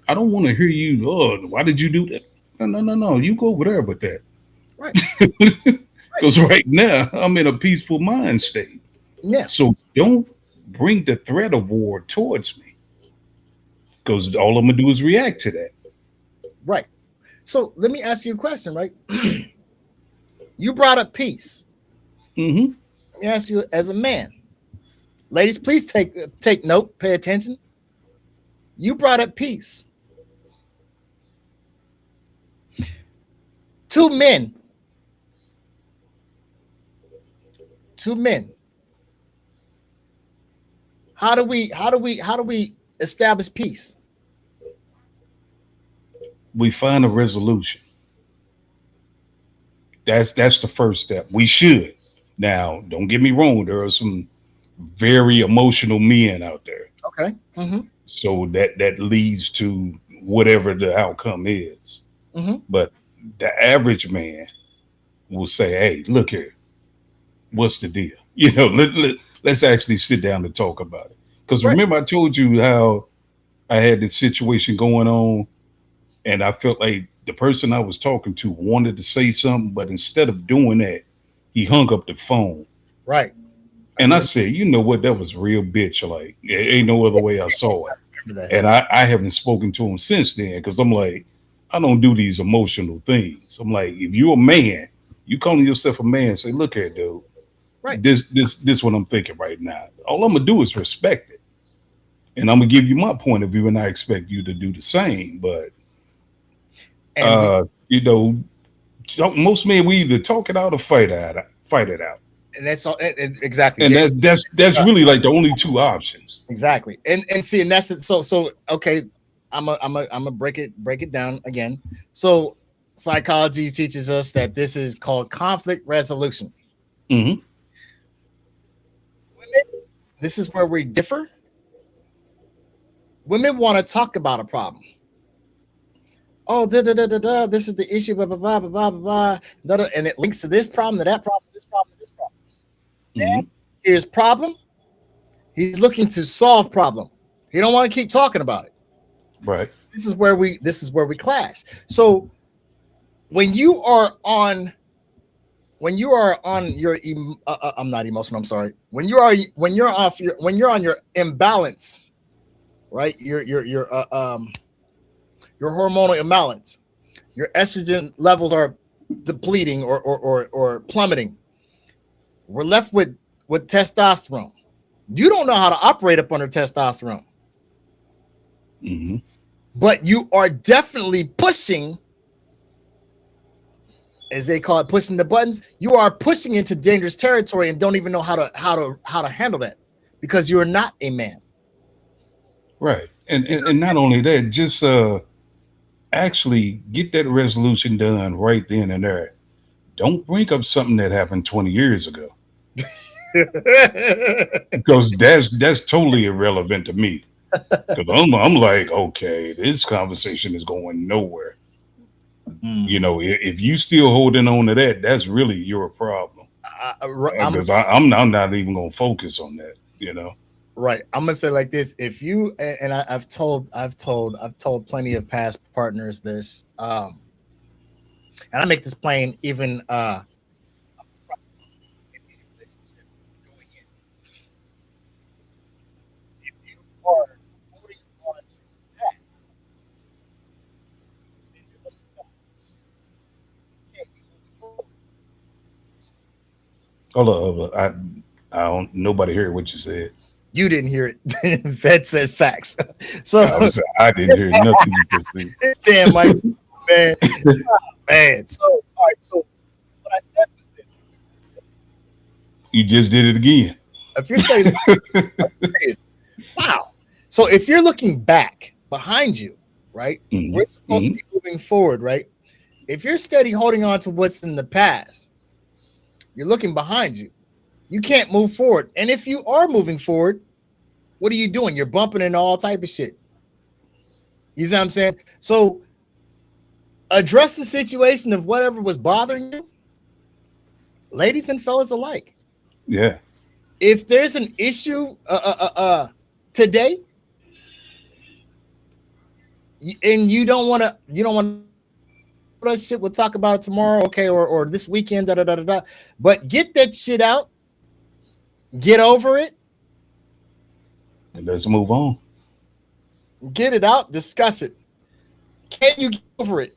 I don't want to hear you, why did you do that? No. You go over there with that. Right. Because right now I'm in a peaceful mind state. Yeah. So don't bring the threat of war towards me, because all I'm going to do is react to that. Right. So let me ask you a question, right? You brought up peace. Mm-hmm. Let me ask you, as a man, ladies, please take note, pay attention. You brought up peace. Two men. How do we establish peace? We find a resolution. That's the first step. We should. Now, don't get me wrong. There are some very emotional men out there. Okay. Mm-hmm. So that leads to whatever the outcome is. Mm-hmm. But the average man will say, hey, look here. What's the deal? Let's actually sit down and talk about it. Because remember, I told you how I had this situation going on, and I felt like the person I was talking to wanted to say something, but instead of doing that, he hung up the phone. Right. And I said, you know what? That was real bitch. Like, there ain't no other way I saw it. And I haven't spoken to him since then, because I'm like, I don't do these emotional things. I'm like, if you're a man, you calling yourself a man, say, look here, dude. Right. This what I'm thinking right now. All I'm gonna do is respect it. And I'm gonna give you my point of view, and I expect you to do the same. But most men, we either talk it out or fight it out. And that's all, exactly. And that's really like the only two options. Exactly. And see, and that's it. So okay, I'm a break it down again. So psychology teaches us that this is called conflict resolution. Mm-hmm. this is where we differ. Women want to talk about a problem. Oh, da da da da da. This is the issue. Blah blah blah blah blah blah. And it links to this problem, to that problem, this problem, this problem. Mhm. Here's problem. He's looking to solve problem. He don't want to keep talking about it. Right. This is where we clash. So when you are on your I'm not emotional, I'm sorry. When you're on your imbalance, right? Your hormonal imbalance. Your estrogen levels are depleting or plummeting. We're left with testosterone. You don't know how to operate up under testosterone. Mm-hmm. But you are definitely pushing, as they call it, pushing the buttons. You are pushing into dangerous territory and don't even know how to handle that because you're not a man. Right. And not only that, just actually get that resolution done right then and there. Don't bring up something that happened 20 years ago. Because that's totally irrelevant to me. Because I'm like, okay, this conversation is going nowhere. You know, if you still holding on to that, that's really your problem. Because I'm not even going to focus on that. You know, right? I'm gonna say like this: if you and I've told plenty of past partners this, and I make this plain even. If you are holding on to that, hold on. I don't. Nobody heard what you said. you didn't hear it. Vet said facts. So I didn't hear nothing you just said. damn, Mike, man, man. So all right. So what I said was this: You just did it again. if you're studying, wow. So if you're looking back behind you, right? Mhm, We're supposed to be moving forward, right? If you're steady holding on to what's in the past, you're looking behind you. You can't move forward. And if you are moving forward, what are you doing? You're bumping into all type of shit. You see what I'm saying? So address the situation of whatever was bothering you, ladies and fellas alike. Yeah. If there's an issue today, and you don't want that shit, we'll talk about it tomorrow, okay, or this weekend, da da da da da. But get that shit out, get over it, And let's move on. get it out, discuss it. Can you get over it?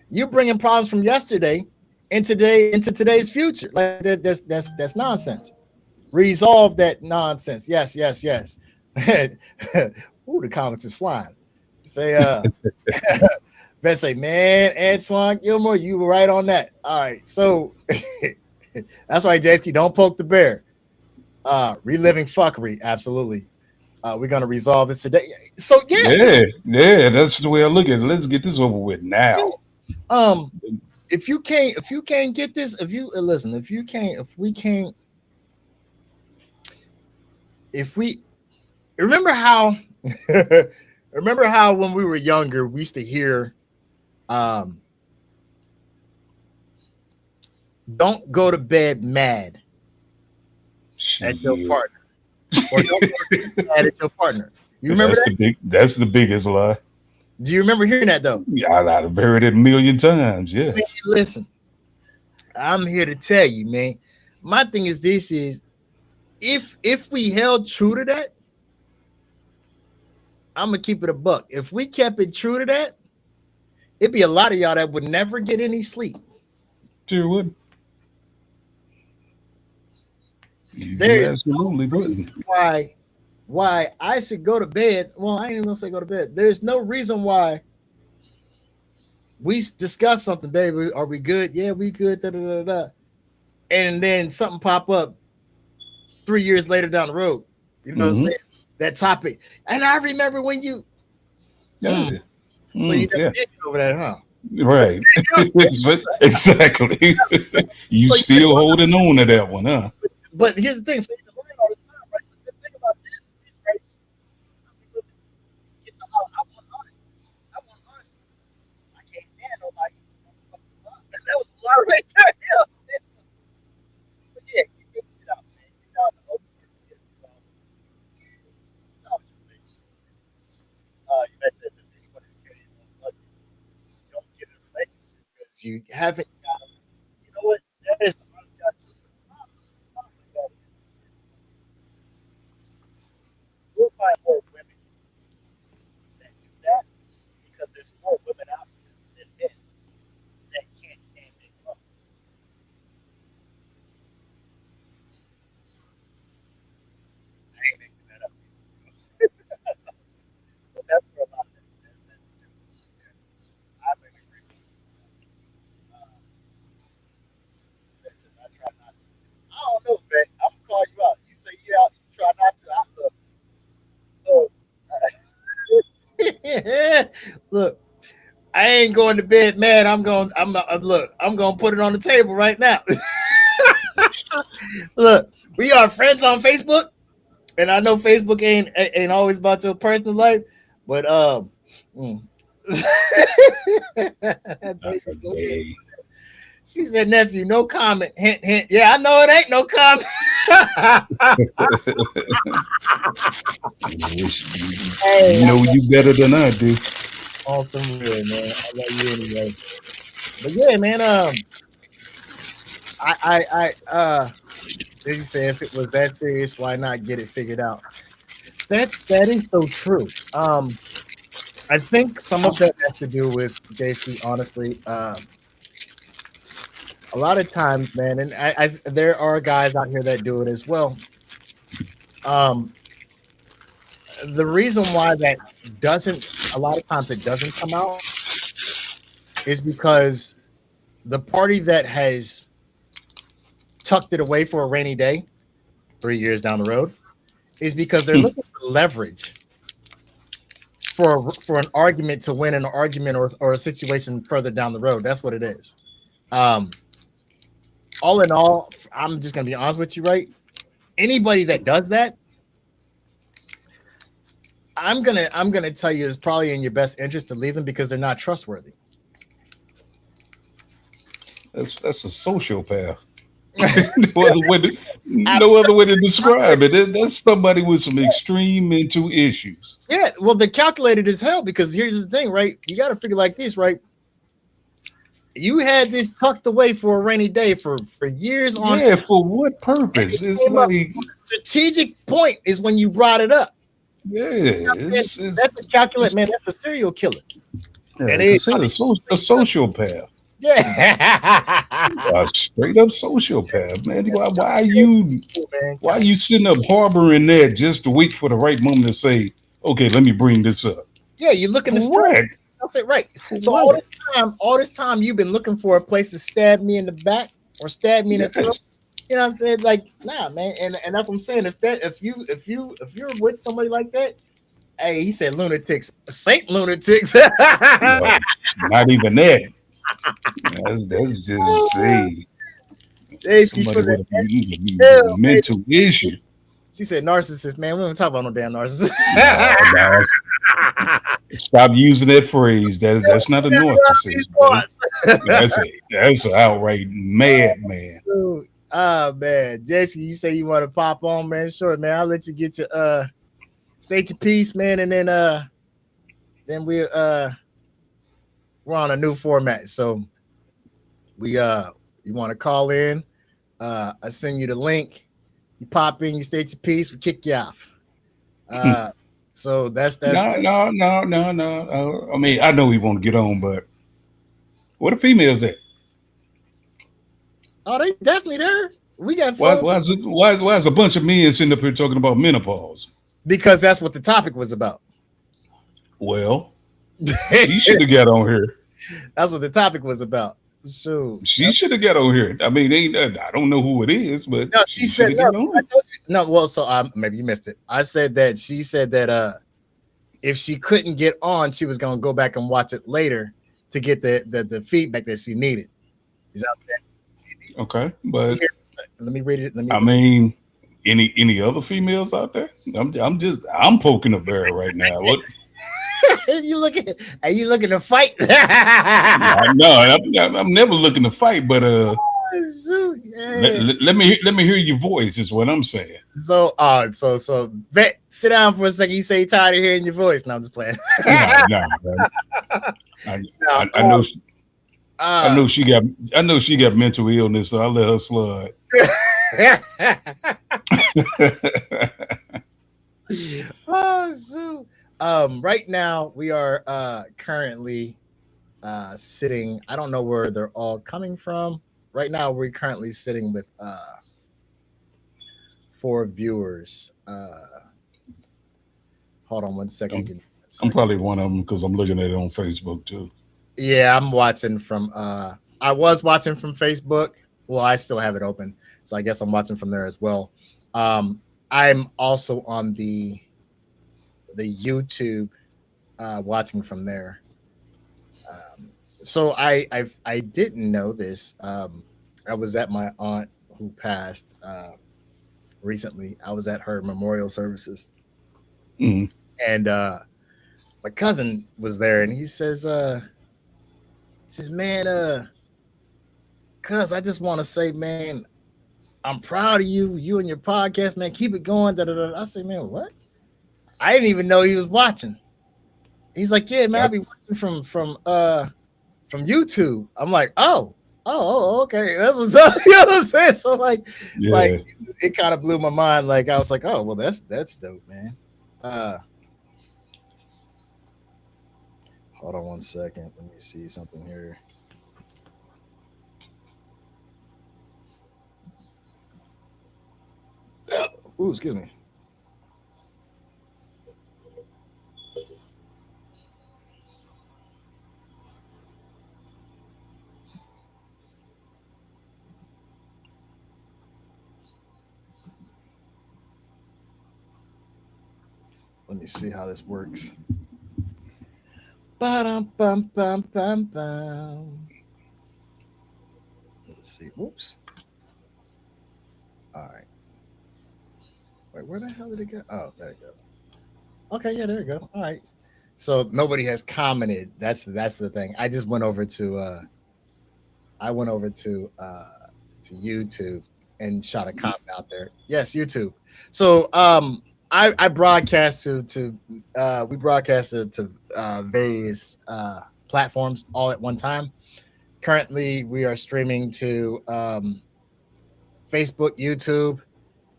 You're bringing problems from yesterday into today's future. Like that's nonsense. Resolve that nonsense. Yes. Ooh, the comments is flying. Say Ben say, man, Antoine Gilmore, you were right on that. All right, so that's why Jasky, don't poke the bear. Reliving fuckery, absolutely. We're gonna resolve this today. So Yeah, that's the way I look at it. Let's get this over with now. If you can't get this, if we remember how when we were younger, we used to hear don't go to bed mad at your partner. Or don't go to bed mad at your partner. You remember that? That's the biggest lie. Do you remember hearing that though? Yeah, I've heard it a million times. Yeah. Man, listen, I'm here to tell you, man. My thing is this: is if we held true to that, I'm gonna keep it a buck. If we kept it true to that, it'd be a lot of y'all that would never get any sleep. Sure would. There is absolutely wouldn't. Why I should go to bed. Well, I ain't even gonna say go to bed. There's no reason why we discuss something, baby. Are we good? Yeah, we good. Da, da, da, da. And then something pop up 3 years later down the road. You know what I'm saying? That topic. And I remember when you So you never Yeah. did get over that, huh? Right. Exactly. You So you still holding on to that one, huh? but here's the thing. So you can learn all this time, right? But the thing about this is, right? Get the, I want honesty. I want honesty. I can't stand nobody. That was a lot right there. You know what I'm saying? So yeah, you get to sit out, man. Get down to open it. Salvage relationship. You mentioned that anyone is carrying on luggage. You don't get in a relationship because you haven't got. You know what? That is the honest God truth. The problem with that is you'll find more women that do that because there's more women out there than men that can't stand big love. I ain't making that up. So that's where a lot of that's I really agree with you. Uh, listen, I try not to. I don't know, man. I'm gonna call you out. You say you out, you try not to. I love you. So look, I ain't going to bed, man. I'm gonna put it on the table right now. Look, we are friends on Facebook, and I know Facebook ain't always about your personal life, but mm. That's a day. She said, nephew, no comment. Hint, hint. Yeah, I know it ain't no comment. Hey, You know you better than I do. awesome, real man. I love you anyway. But yeah, man. Did you say if it was that serious, why not get it figured out? That is so true. I think some of that has to do with JC. Honestly, a lot of times, man, and there are guys out here that do it as well. Um, the reason why that doesn't, a lot of times it doesn't come out, is because the party that has tucked it away for a rainy day 3 years down the road is because they're looking for leverage for an argument to win an argument or a situation further down the road. That's what it is. All in all, I'm just gonna be honest with you, right? Anybody that does that, I'm gonna tell you it's probably in your best interest to leave them because they're not trustworthy. That's a sociopath. No other way to describe it. That's somebody with some extreme mental issues. Yeah, well, they're calculated as hell because here's the thing, right? You got to figure like this, right? You had this tucked away for a rainy day for years on. Yeah, for what purpose? It's like strategic point is when you brought it up. Yeah, that's a calculate, man. That's a serial killer. Yeah, and it's a sociopath. Yeah, a straight up sociopath, man. Why are you sitting up harboring that just to wait for the right moment to say, okay, let me bring this up? Yeah, you're looking to what? I'll say right. So all this time you've been looking for a place to stab me in the back or stab me in the throat. You know what I'm saying? Like, nah, man. And that's what I'm saying. If you're with somebody like that, hey, he said lunatics, Saint lunatics. No, not even that. That's just somebody with a mental issue. She said narcissist, man. We don't talk about no damn narcissist. No. Stop using that phrase. That's not a narcissist. That's an outright madman. Man, Jesse, you say you want to pop on, man? Sure, man. I'll let you get your state your piece, man, and then we're on a new format. So you want to call in? I send you the link. You pop in, you state your piece, we kick you off. So that's no. I mean, I know we want to get on, but what are females at? Oh, they definitely there. We got why is a bunch of men sitting up here talking about menopause? Because that's what the topic was about. Well, she should have got on here. That's what the topic was about. So she should have got on here. I mean, I don't know who it is, but no, she said no. I told you no. Well, so maybe you missed it. I said that she said that if she couldn't get on, she was gonna go back and watch it later to get the feedback that she needed. Is that what I'm Okay, but saying? Let me read it. I mean, any other females out there? I'm poking a bear right now. What? you looking? Are you looking to fight? No, I'm never looking to fight, but Yeah. let me hear your voice. Is what I'm saying. So Vet, sit down for a second. You say you're tired of hearing your voice. No, I'm just playing. No. I know. I know she got. I know she got mental illness, so I let her slide. Oh, so right now we are currently sitting. I don't know where they're all coming from. Right now we're currently sitting with 4 viewers. Hold on one second. I'm probably one of them because I'm looking at it on Facebook too. Yeah, I'm watching from. I was watching from Facebook. Well, I still have it open, so I guess I'm watching from there as well. I'm also on the YouTube, watching from there. So I didn't know this. I was at my aunt who passed recently. I was at her memorial services, Mhm. and my cousin was there, and he says, man, cuz I just want to say, man, I'm proud of you and your podcast, man. Keep it going. Da, da, da. I say, man, what? I didn't even know he was watching. He's like, yeah, man, I'll be watching from YouTube. I'm like, oh, okay, that's what's up. You know what I'm saying? So like it kind of blew my mind. Like I was like, oh, well, that's dope, man. Hold on one second. Let me see something here. Ooh, excuse me. Let me see how this works. Ba-dum-bum-bum-bum-bum. Let's see. Whoops. All right. Wait, where the hell did it go? Oh, there it goes. Okay, yeah, there you go. All right. So nobody has commented. That's the thing. I just went over to YouTube and shot a comment out there. Yes, YouTube. So I broadcast to we broadcasted to various platforms all at one time. Currently, we are streaming to Facebook, YouTube,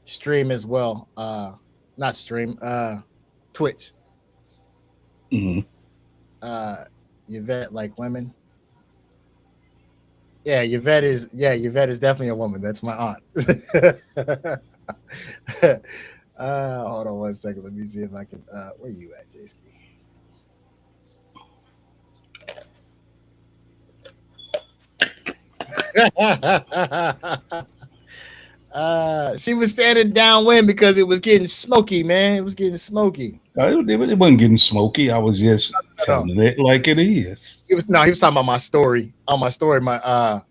stream as well. Not stream, Twitch. Mm-hmm. Yvette like women. Yeah, Yvette is definitely a woman. That's my aunt. Hold on one second. Let me see if I can. Where you at, Jason? She was standing downwind because it was getting smoky, man. It was getting smoky. It wasn't getting smoky. I was just telling it like it is. He was talking about my story. On my story, I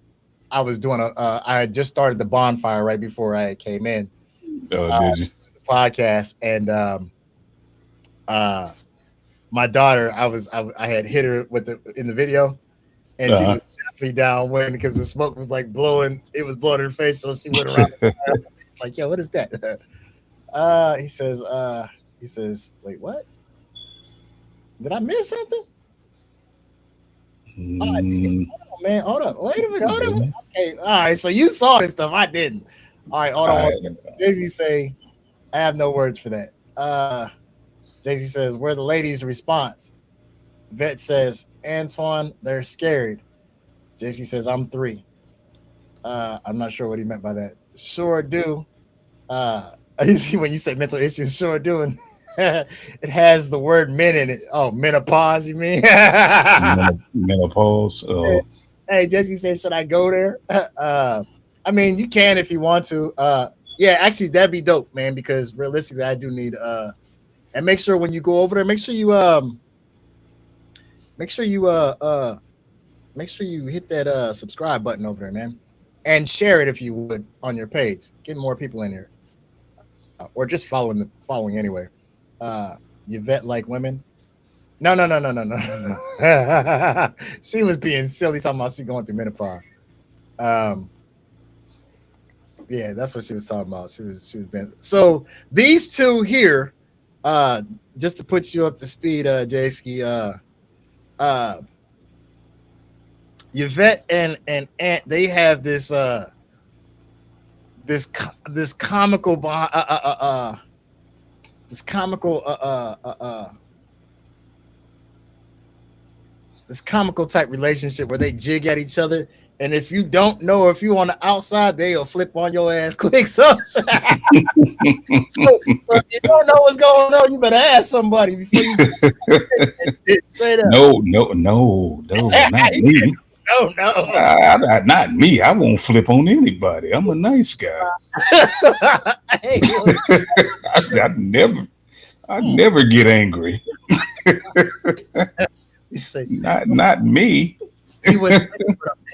was doing I had just started the bonfire right before I came in. Did you? The podcast, and my daughter, I had hit her in the video, and she was definitely downwind because the smoke was like blowing. It was blowing her face, so she went around. Like, yo, what is that? He says, wait, what? Did I miss something? Hold on, man. Hold up. Wait a minute. Hold on. Okay. All right. So you saw this stuff. I didn't. All right. Hold on. Jay-Z say, I have no words for that. Jay-Z says, where the ladies' response? Vet says, Antoine, they're scared. Jay-Z says, I'm 3. I'm not sure what he meant by that. Sure do. You see when you say mental issues, sure do. And it has the word men in it. Oh, menopause, you mean? Menopause. Hey, Jesse said, should I go there? I mean, you can if you want to. Yeah, actually, that'd be dope, man, because realistically, I do need And make sure when you go over there, make sure you hit that subscribe button over there, man, and share it if you would on your page. Get more people in here, or just following anyway. Yvette like women. No. She was being silly talking about she going through menopause. Yeah, that's what she was talking about. She was being so these two here, just to put you up to speed, Jayski, Yvette and Aunt, they have this this comical this comical type relationship where they jig at each other, and if you don't know, if you on the outside, they'll flip on your ass quick. So if you don't know what's going on, you better ask somebody before you straight up. No, not me. No. Not me. I won't flip on anybody. I'm a nice guy. Hey, I never get angry. you say Not me. he was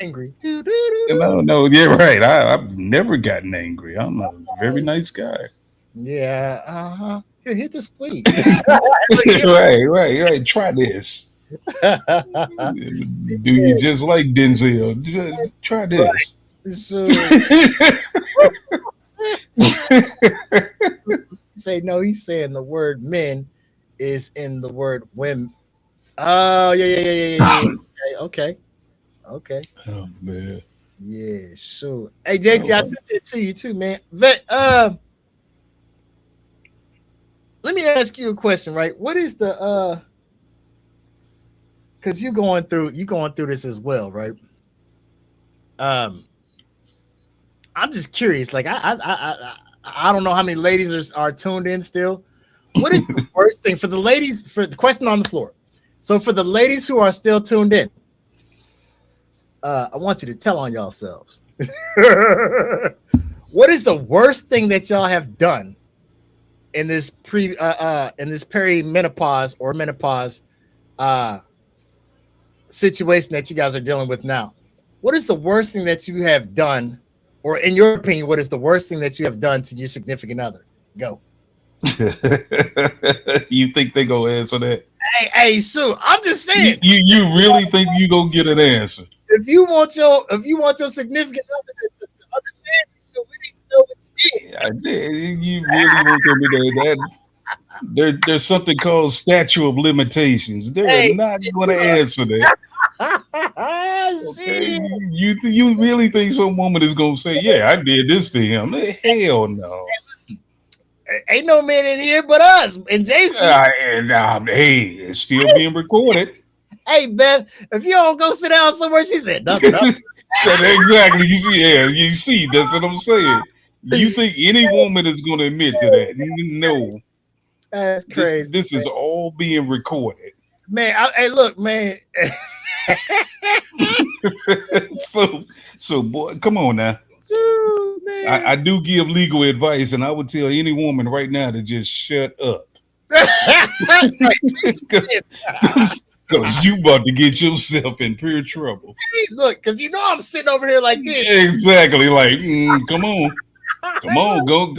angry. No, yeah, right. I've never gotten angry. I'm a very nice guy. Yeah, Here, hit the squeeze. Right. Try this. Do you just like Denzel? Try this. So, say no. He's saying the word men is in the word women. Oh yeah. Okay. Oh man. Yeah, sure. Hey JJ, I sent it to you too, man. But let me ask you a question, right? What is the because you're going through this as well, right? I'm just curious. Like I don't know how many ladies are tuned in still. What is the worst thing for the ladies? For the question on the floor. So for the ladies who are still tuned in, I want you to tell on yourselves. What is the worst thing that y'all have done in this perimenopause or menopause situation that you guys are dealing with now? What is the worst thing that you have done, or in your opinion, what is the worst thing that you have done to your significant other? Go. You think they gonna answer that? Hey, Sue, I'm just saying. You really think you gonna get an answer? If you want your significant other to understand you, so we need to know what you did. I did. You really want them to do that? There's something called statute of limitations. They're not going to answer that. Okay? You really think some woman is going to say, "Yeah, I did this to him"? Hell no. Ain't no man in here but us and Jason. Hey, it's still being recorded. Hey, Beth, if you don't go sit down somewhere, she said nothing. Exactly. You see, that's what I'm saying. You think any woman is going to admit to that? No. That's crazy. This is all being recorded. Man, hey, look, man. So, boy, come on now. Ooh, man. I do give legal advice, and I would tell any woman right now to just shut up. Because you about to get yourself in pure trouble. Hey, look, because you know I'm sitting over here like this. Exactly. Like, come on. Go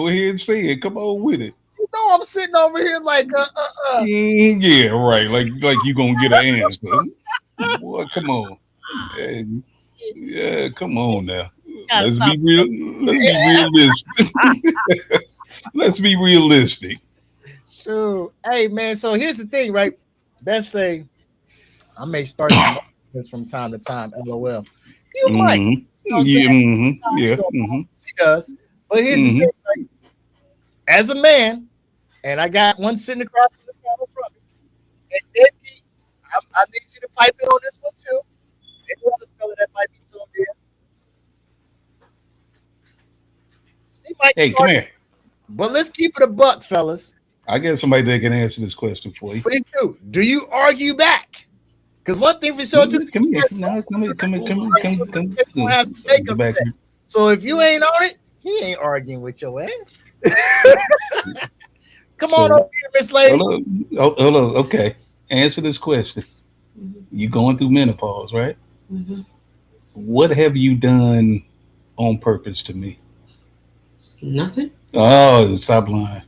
ahead and say it. Come on with it. You know I'm sitting over here like Yeah, right. Like you gonna get an answer. Boy, come on. Yeah, come on now. Let's be realistic. Let's be realistic. So, hey, man. So here's the thing, right? Beth say, I may start some this from time to time. LOL. You might. You know Yeah. She does. But here's the thing, right? As a man, and I got one sitting across from the camera from me. And Jesse, I need you to pipe in on this one too. Any other fella that might be tuned in. Hey, come here. But let's keep it a buck, fellas. I got somebody that can answer this question for you. Please do. Do you argue back? Because one thing for sure, Come here. So if you ain't on it, he ain't arguing with your ass. Come on over here Miss Lady. Hold on. Hold on. Okay. Answer this question. You going through menopause, right? Mhm. What have you done on purpose to me? Nothing. Oh, stop lying.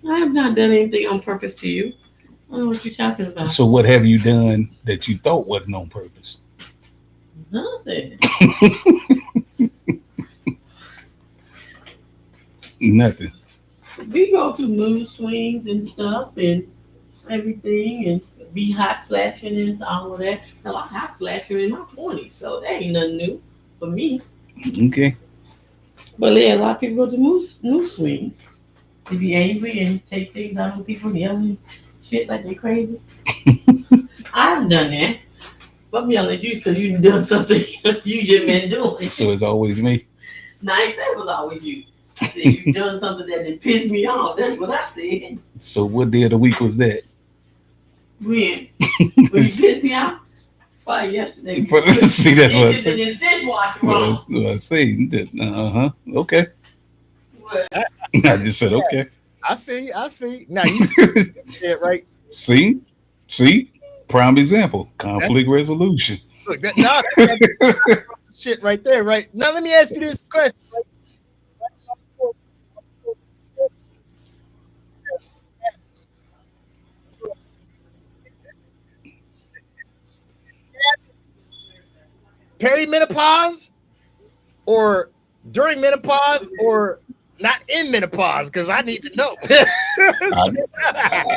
I have not done anything on purpose to you. I don't know what you're talking about. So what have you done that you thought wasn't on purpose? Nothing. Nothing. We go through mood swings and stuff and everything and be hot flashing and all of that. Hell, I hot flashing in my 20s, so that ain't nothing new for me. Okay. But yeah, a lot of people go through mood swings. They be angry and take things out on people, yelling shit like they crazy. I've done that. But I'm yelling at you because you done something you just been doing. So it's always me. Now, I ain't say it was always you. I said you done something that did piss me off. That's what I said. So what day of the week was that? When you pissed me off? Probably yesterday. See, that's what I It's in said. this dishwasher Well, wrong. that's what I say. Okay. What? I just said okay. I feel you. Now you said it right. See? Prime example. Conflict resolution. Look, that's shit right there, right? Now let me ask you this question. Perimenopause or during menopause or not in menopause? Because I need to know.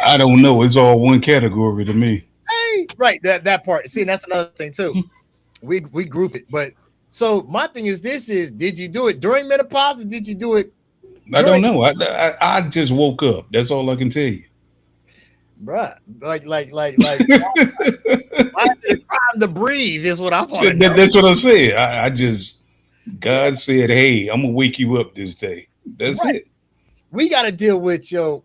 I don't know. It's all one category to me. Hey, right, that part. See, that's another thing too. We group it, but so my thing is this: is did you do it during menopause or did you do it? I don't know. I just woke up. That's all I can tell you. Bruh, like, why is it time to breathe? Is what I want to know. That's what I said. I just God said, "Hey, I'm gonna wake you up this day." That's Right. it. We got to deal with your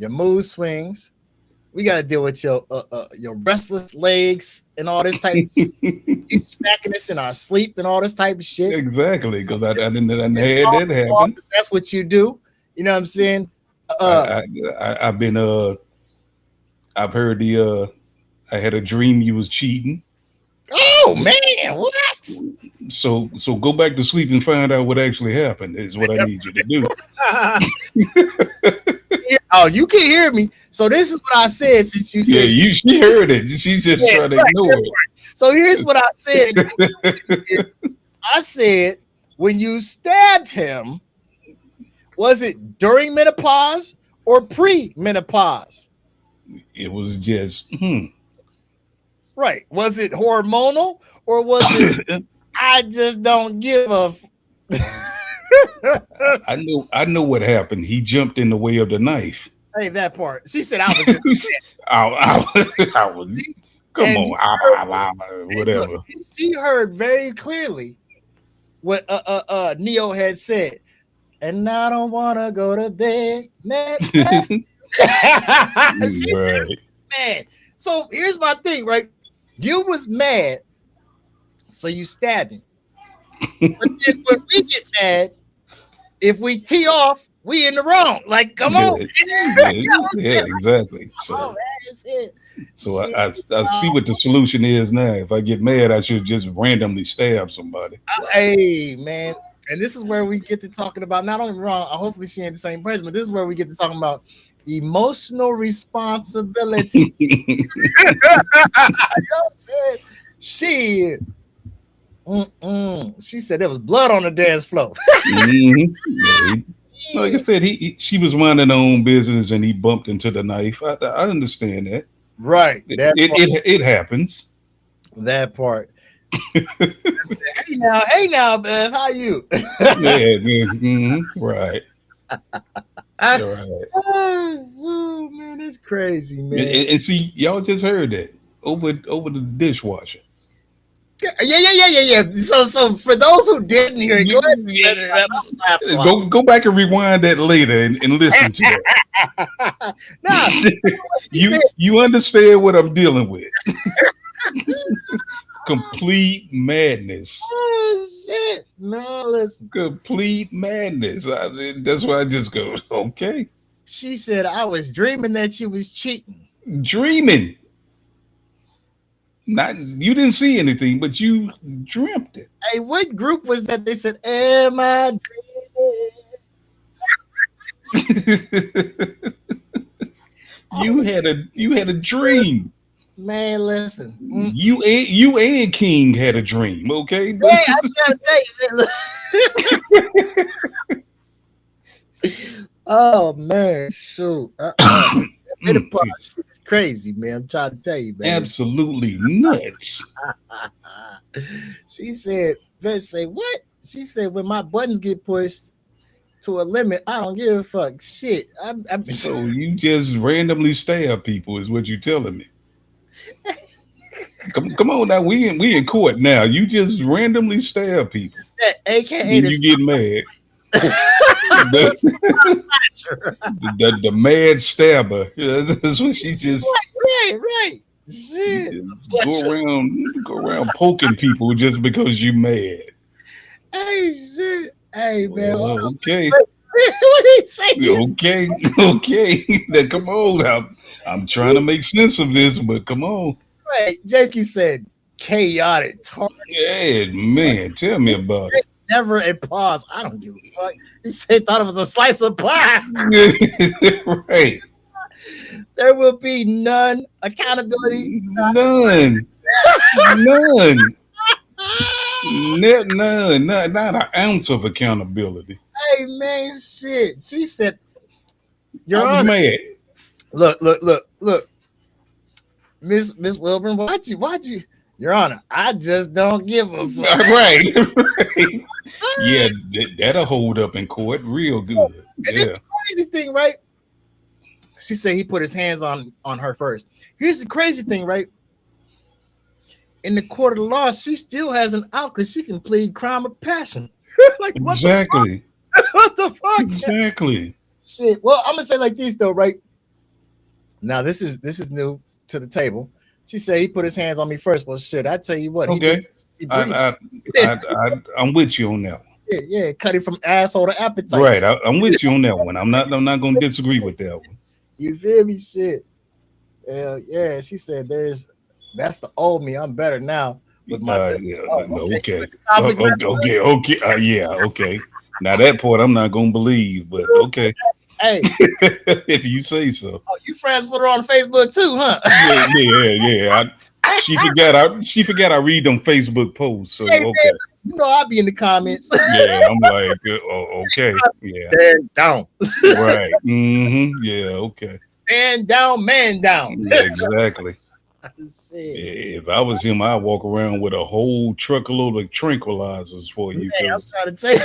mood swings. We got to deal with your restless legs and all this type of shit. You smacking us in our sleep and all this type of shit. Exactly, because I didn't had that happen. That's what you do. You know what I'm saying? I've been I've heard I had a dream you was cheating. Oh man, what? So go back to sleep and find out what actually happened is what I need you to do. Oh, you can hear me. So this is what I said since you said. Yeah, she heard it. She's just trying to ignore it. So here's what I said. I said when you stabbed him, was it during menopause or pre-menopause? It was just Right. Was it hormonal or was it I just don't give a I know what happened. He jumped in the way of the knife. Hey, that part. She said I was just I was come And on, whatever. Look, she heard very clearly what Neo had said. And I don't want to go to bed. Man. She Right. mad. So here's my thing, right? You was mad, so you stabbed him. But then when we get mad, if we tee off, we in the wrong. Like, come on. Yeah, exactly. Oh, that's it. So I see what the solution is now. If I get mad, I should just randomly stab somebody. Hey, man. And this is where we get to talking about, not only wrong, hopefully she ain't the same person, but this is where we get to talking about emotional responsibility. You know what I'm saying? Shit. She said there was blood on the dance floor. Like I said, she was minding her own business and he bumped into the knife. I understand that. Right. It happens. That part. Hey now, Beth, how you? Right. Oh, man, that's crazy, man. And see, y'all just heard that over the dishwasher. Yeah. So for those who didn't hear it, go ahead. Go back and rewind that later and listen to it. Nah, you understand what I'm dealing with. Complete madness. Oh shit, man! Listen, Complete madness. That's why I just go, okay. She said, I was dreaming that you was cheating. Dreaming. Not you didn't see anything, but you dreamt it. Hey, what group was that? They said, am I you had a dream. man, listen. You and King had a dream, okay? Hey, I'm trying to tell you, man. Oh man, shoot. Menopause is crazy, man. I'm trying to tell you, man. Absolutely nuts. She said, Vince say, what? She said, when my buttons get pushed to a limit, I don't give a fuck. Shit. So you just randomly stab people is what you telling me. Come on now, we in court now. You just randomly stab people. AKA Then you get mad. the mad stabber. That's what she just right. Shit. Go around poking people just because you mad. Hey, shit. Hey, man. Well, okay. What did he say? Okay. Now, come on. I'm trying to make sense of this, but come on. Right. Jesky said chaotic. Yeah, man. Tell me about it. Never a pause. I don't give a fuck. He said thought it was a slice of pie. Right. There will be none accountability. None. Not an ounce of accountability. Hey man, shit. She said, "You're mad." Look. Miss Wilburn, why'd you? Your Honor, I just don't give a fuck. Right. Yeah, that'll hold up in court real good. And it's the crazy thing, right? She said he put his hands on her first. Here's the crazy thing, right? In the court of law, she still has an out because she can plead crime of passion. Like what exactly. What the fuck? Exactly. Shit. Well, I'm gonna say like this though, right? Now this is new to the table. She said he put his hands on me first. Well, shit, I tell you what. Okay, I'm with you on that one. Yeah, cut it from asshole to appetite. Right, I'm with you on that one. I'm not going to disagree with that one. You feel me? Shit. Yeah. She said that's the old me. I'm better now with my. Okay. Okay. Now that part I'm not going to believe, but okay. Hey, if you say so. Oh, you friends with her on Facebook too, huh? Yeah. She forgot I read them Facebook posts. So hey, okay. Man, you know I'll be in the comments. Yeah, I'm like, okay. Yeah. Stand down. Right. Mm-hmm. Yeah, okay. Stand down, man down. Yeah, exactly. If I was him, I'd walk around with a whole truckload of tranquilizers for you. I'm trying to tell you.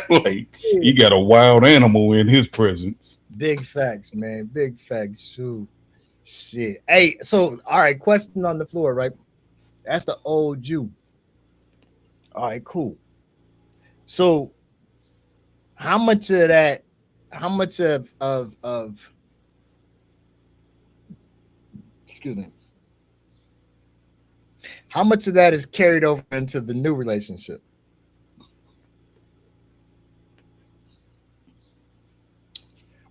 Like, he got a wild animal in his presence. Big facts, man. Big facts. Shoot. Shit. Hey, so, all right, question on the floor, right? That's the old Jew. All right, cool. So, how much of excuse me. How much of that is carried over into the new relationship?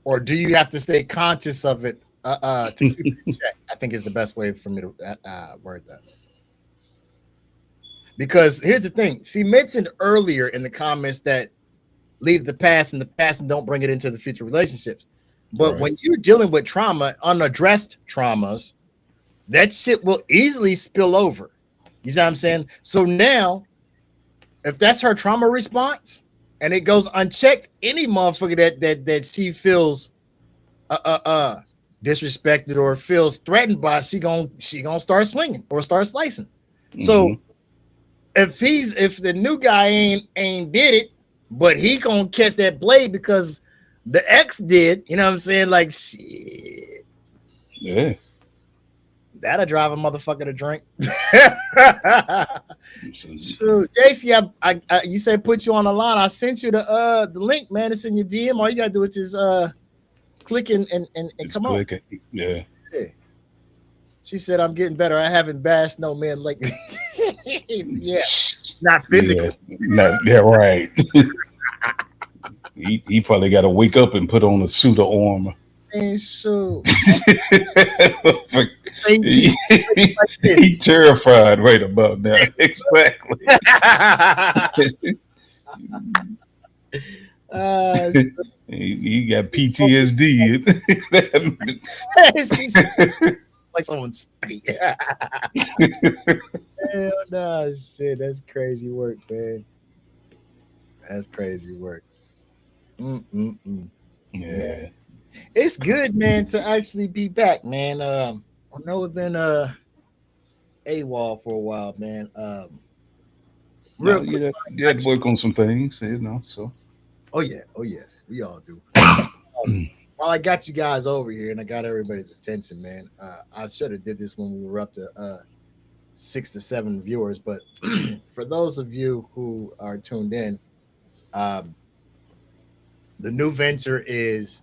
Or do you have to stay conscious of it to keep it in check? I think is the best way for me to word that. Because here's the thing. She mentioned earlier in the comments that leave the past in the past and don't bring it into the future relationships. But when you're dealing with trauma, unaddressed traumas, that shit will easily spill over. You see what I'm saying? So now, if that's her trauma response and it goes unchecked, any motherfucker that she feels disrespected or feels threatened by, she gonna start swinging or start slicing. Mm-hmm. So if the new guy ain't did it, but he gonna catch that blade because the ex did, you know what I'm saying? Like shit. Yeah. That'll drive a motherfucker to drink. So, JC, I you said put you on the line. I sent you the link, man. It's in your DM. All you gotta do is just click and come on. Yeah. She said, "I'm getting better. I haven't bashed no man like." Yeah, not physically. Yeah, right. he probably got to wake up and put on a suit of armor. And so he, he terrified right about now. Exactly. uh, He got PTSD. she's like someone spitty. Hell no, shit. That's crazy work, man. That's crazy work. Mm-mm-mm. Yeah. It's good, man, to actually be back, man. I know it's been AWOL for a while, man. No, Real quick. you had to work on some things, so. Oh yeah, we all do. While I got you guys over here and I got everybody's attention, man, I should have did this when we were up to 6 to 7 viewers, but for those of you who are tuned in, um, the new venture is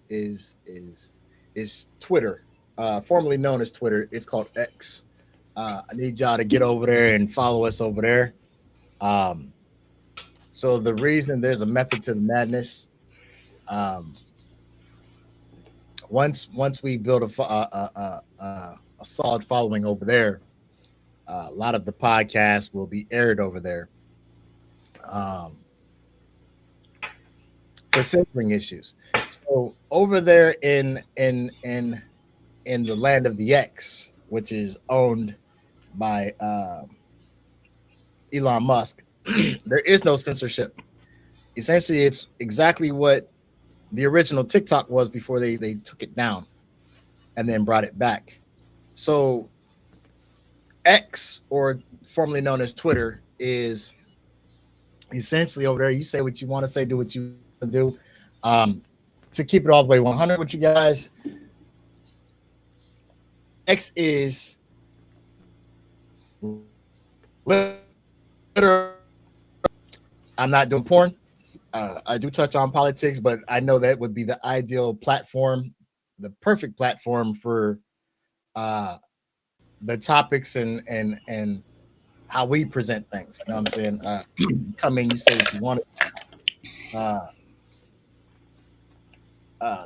Twitter, formerly known as Twitter. It's called X. I need y'all to get over there and follow us over there. Um, so the reason there's a method to the madness. Um, once we build a solid following over there, a lot of the podcasts will be aired over there. Um, for censoring issues. So over there in the land of the X, which is owned by Elon Musk, there is no censorship. Essentially, it's exactly what the original TikTok was before they took it down and then brought it back. So X, or formerly known as Twitter, is essentially over there. You say what you want to say, do what you want to do. To keep it all the way 100 with you guys, X is literally, I'm not doing porn. I do touch on politics, but I know that would be the ideal platform, the perfect platform for the topics and how we present things. You know what I'm saying? Come in, you say what you want to say.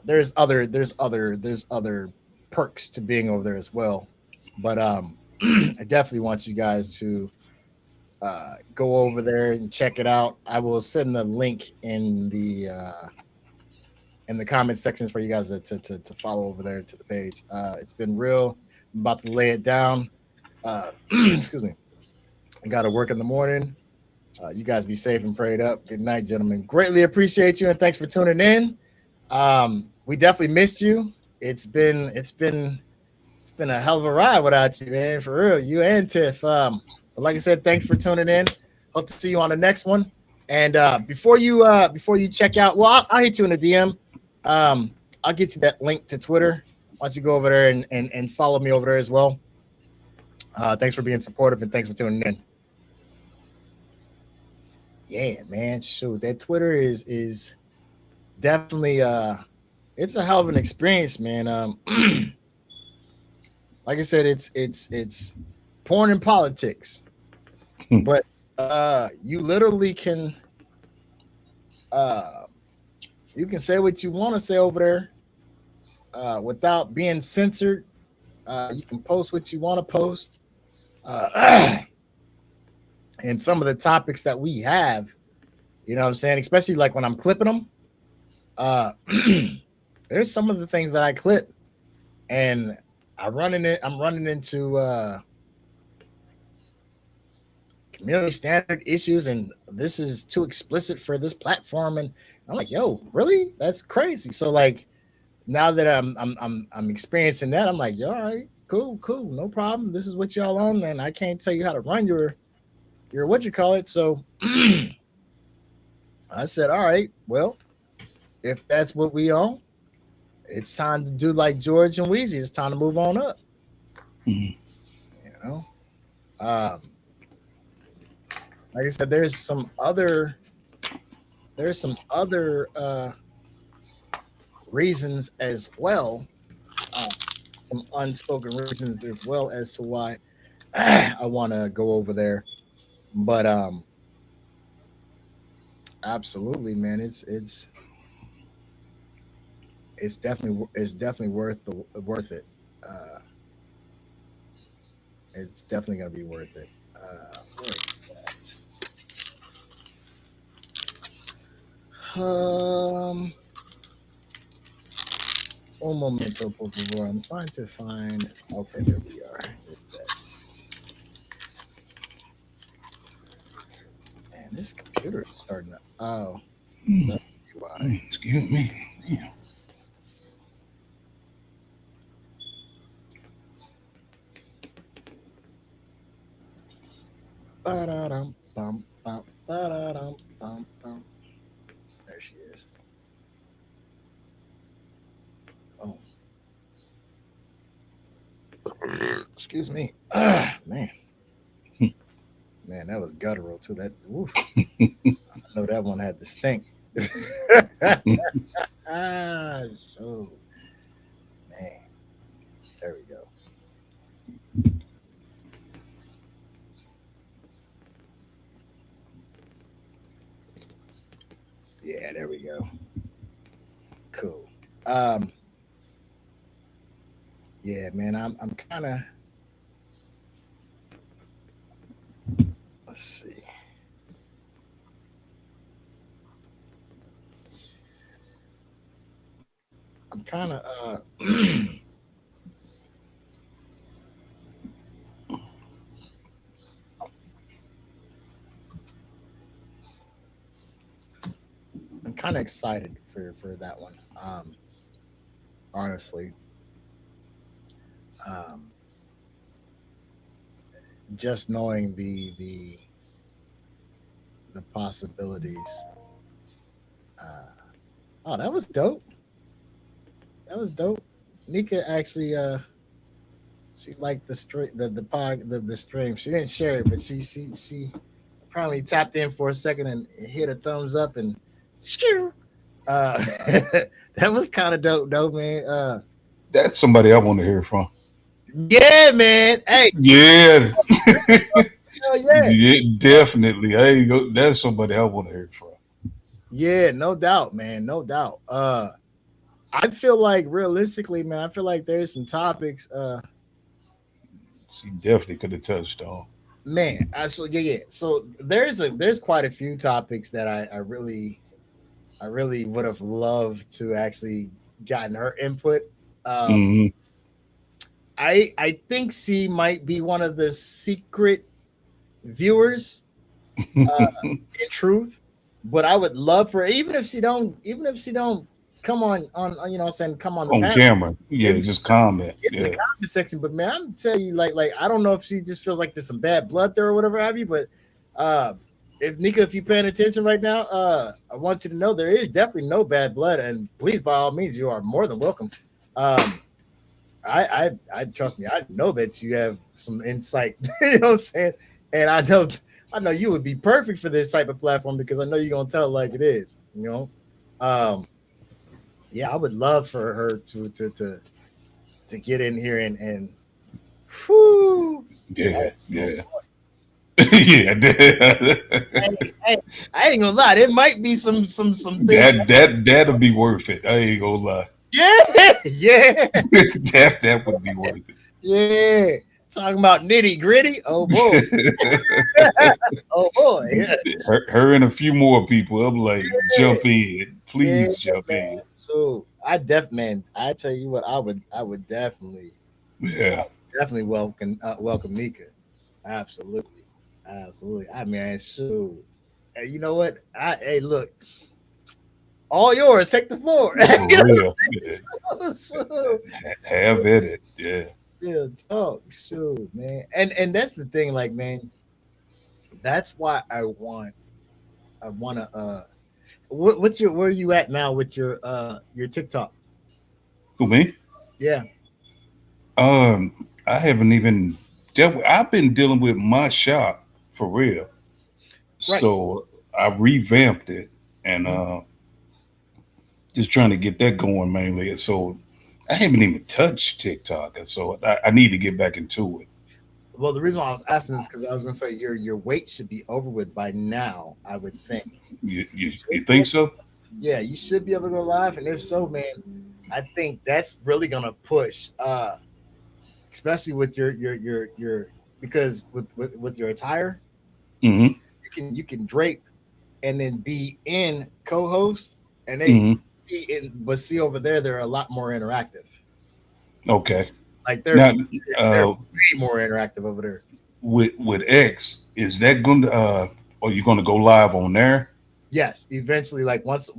There's other perks to being over there as well, but I definitely want you guys to go over there and check it out. I will send the link in the comment sections for you guys to follow over there to the page. It's been real. I'm about to lay it down. Excuse me. I got to work in the morning. You guys be safe and prayed up. Good night, gentlemen. Greatly appreciate you and thanks for tuning in. We definitely missed you. It's been a hell of a ride without you, man. For real, you and Tiff. But like I said, thanks for tuning in. Hope to see you on the next one. And before you check out, well, I'll hit you in the DM. I'll get you that link to Twitter. Why don't you go over there and follow me over there as well? Thanks for being supportive and thanks for tuning in. Yeah, man. Shoot, that Twitter is definitely it's a hell of an experience, man. Like I said, it's porn and politics, but you literally can you can say what you want to say over there without being censored. You can post what you want to post. And some of the topics that we have, you know what I'm saying, especially like when I'm clipping them, there's some of the things that I clip and I'm running into community standard issues, and this is too explicit for this platform. And I'm like, yo, really? That's crazy. So like now that I'm experiencing that, I'm like, yo, all right, cool, no problem. This is what y'all on, and I can't tell you how to run your what you call it. So I said, all right, well, if that's what we on, it's time to do like George and Wheezy. It's time to move on up. Mhm. You know, like I said, there's some other reasons as well, some unspoken reasons as well as to why I want to go over there. But absolutely, man, it's it's definitely worth it. Uh, it's definitely gonna be worth it. Where is that? Un momento, por favor. I'm trying to find. Okay, there we are. Here's that. Man, this computer is starting to. Oh, that's why. Excuse me. Yeah. Ba-da-dum, bum, bum, ba-da-dum, bum, bum. There she is. Oh, excuse me. Man, man, that was guttural too. That, woof. I know that one had the stink. So man, there we go. Yeah, there we go. Cool. Um, yeah, man, I'm kind of. Let's see. I'm kind of. I'm kind of excited for that one. Honestly, um, just knowing the possibilities. Uh, oh, that was dope. That was dope. Nika actually she liked the stream the stream. She didn't share it, but she probably tapped in for a second and hit a thumbs up and shoo. That was kind of dope, man. That's somebody I want to hear from. Yeah, man. Hey, Yeah, hell yeah. yeah, definitely. Hey, that's somebody I want to hear from. Yeah, no doubt, man. No doubt. I feel like realistically, man, I feel like there's some topics, She definitely could have touched on. man. So yeah. So there's quite a few topics that I really would have loved to actually gotten her input. Um, Hmm. I think she might be one of the secret viewers, uh, in truth. But I would love for, even if she don't come on, you know what I'm saying, come on the On panel camera. in, Yeah, just comment. in the Yeah. comment section. But man, I'm telling you, like I don't know if she just feels like there's some bad blood there or whatever have you. But uh, if Nika, if you're paying attention right now, I want you to know there is definitely no bad blood, and please, by all means, you are more than welcome. Um, I trust me. I know that you have some insight. You know what I'm saying? And I know you would be perfect for this type of platform because I know you're gonna tell it like it is. You know, um, yeah, I would love for her to get in here and whew, Yeah. oh, oh, Yeah. Yeah. hey, I ain't gonna lie. There might be some things. That'll be worth it. I ain't gonna lie. Yeah, yeah, That would be worth yeah. Talking about nitty gritty. Oh boy. it. Oh boy. Yes. Her and a few more people. I'm like, Yeah. jump in, Yeah, please jump man. in. So man, I tell you what, I would Yeah, definitely welcome Nika. Absolutely, absolutely. I mean, so hey, you know what? Hey, look, all yours. Take the floor. for real. Yeah. So, Have at it. Yeah. real talk, sure, man. And that's the thing, like, man, that's why I wanna what's your where are you at now with your TikTok? Who me? Yeah, I haven't even dealt with, I've been dealing with my shop for real. right. So I revamped it and Mhm. just trying to get that going mainly. So I haven't even touched TikTok. And so I need to get back into it. Well, the reason why I was asking is because I was going to say your weight should be over with by now. I would think. You Should be think able- so? Yeah, you should be able to go live, and if so, man, I think that's really gonna push, especially with your because with your attire, Hmm. you can drape and then be in co-host, and they Hmm. see over there they're a lot more interactive. Okay. Like Now, they're uh, way more interactive over there. with X, is that going to are you going to go live on there Yes, eventually, like once I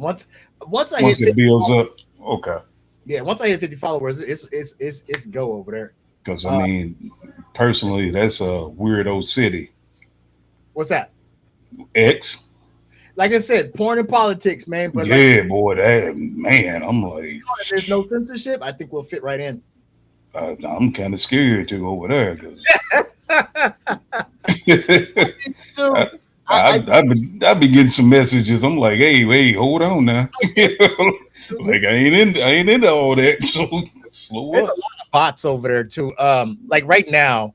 once hit it 50, builds up? Okay. yeah, once I hit 50 followers, it's go over there. Because I Uh, mean, personally, that's a weirdo city. what's that? X. Like I said, porn and politics, man. But like Yeah, boy, that man, I'm like, if there's no censorship, I think we'll fit right in. I'm kind of scared to go over there because So I, I be getting some messages. I'm like, hey, hold on now. Like I ain't into all that. So slow there's a up. lot of bots over there too. Like right now,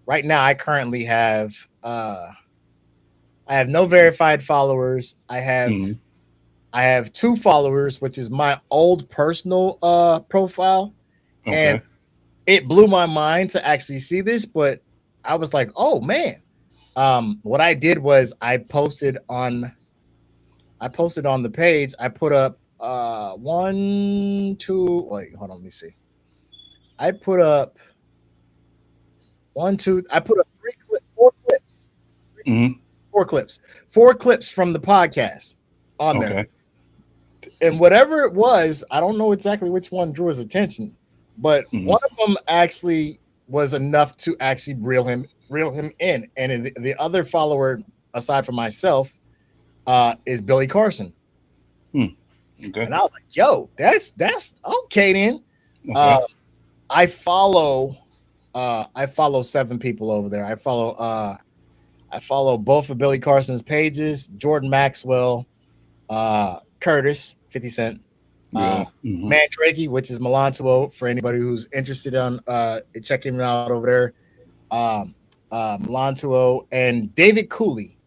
I currently have I have no verified followers. Mhm. I have two followers, which is my old personal profile, and Okay. it blew my mind to actually see this. But I was like, oh man. What I did was I posted on the page. I put up one, two. Wait, hold on. Let me see. I put up one, two. I put up four clips, Hmm. four clips, four clips from the podcast on there. Okay. And whatever it was, I don't know exactly which one drew his attention, but Hmm. one of them actually was enough to actually reel him in. And the other follower, aside from myself, is Billy Carson. Hmm. Okay. And I was like, "Yo, that's okay then." Uh, Okay. I follow 7 people over there. I follow both of Billy Carson's pages, Jordan Maxwell, Curtis, 50 Cent, uh, Yeah. Hmm. Mandrake, which is Melantuo for anybody who's interested on checking him out over there. Um, Melantuo and David Cooley.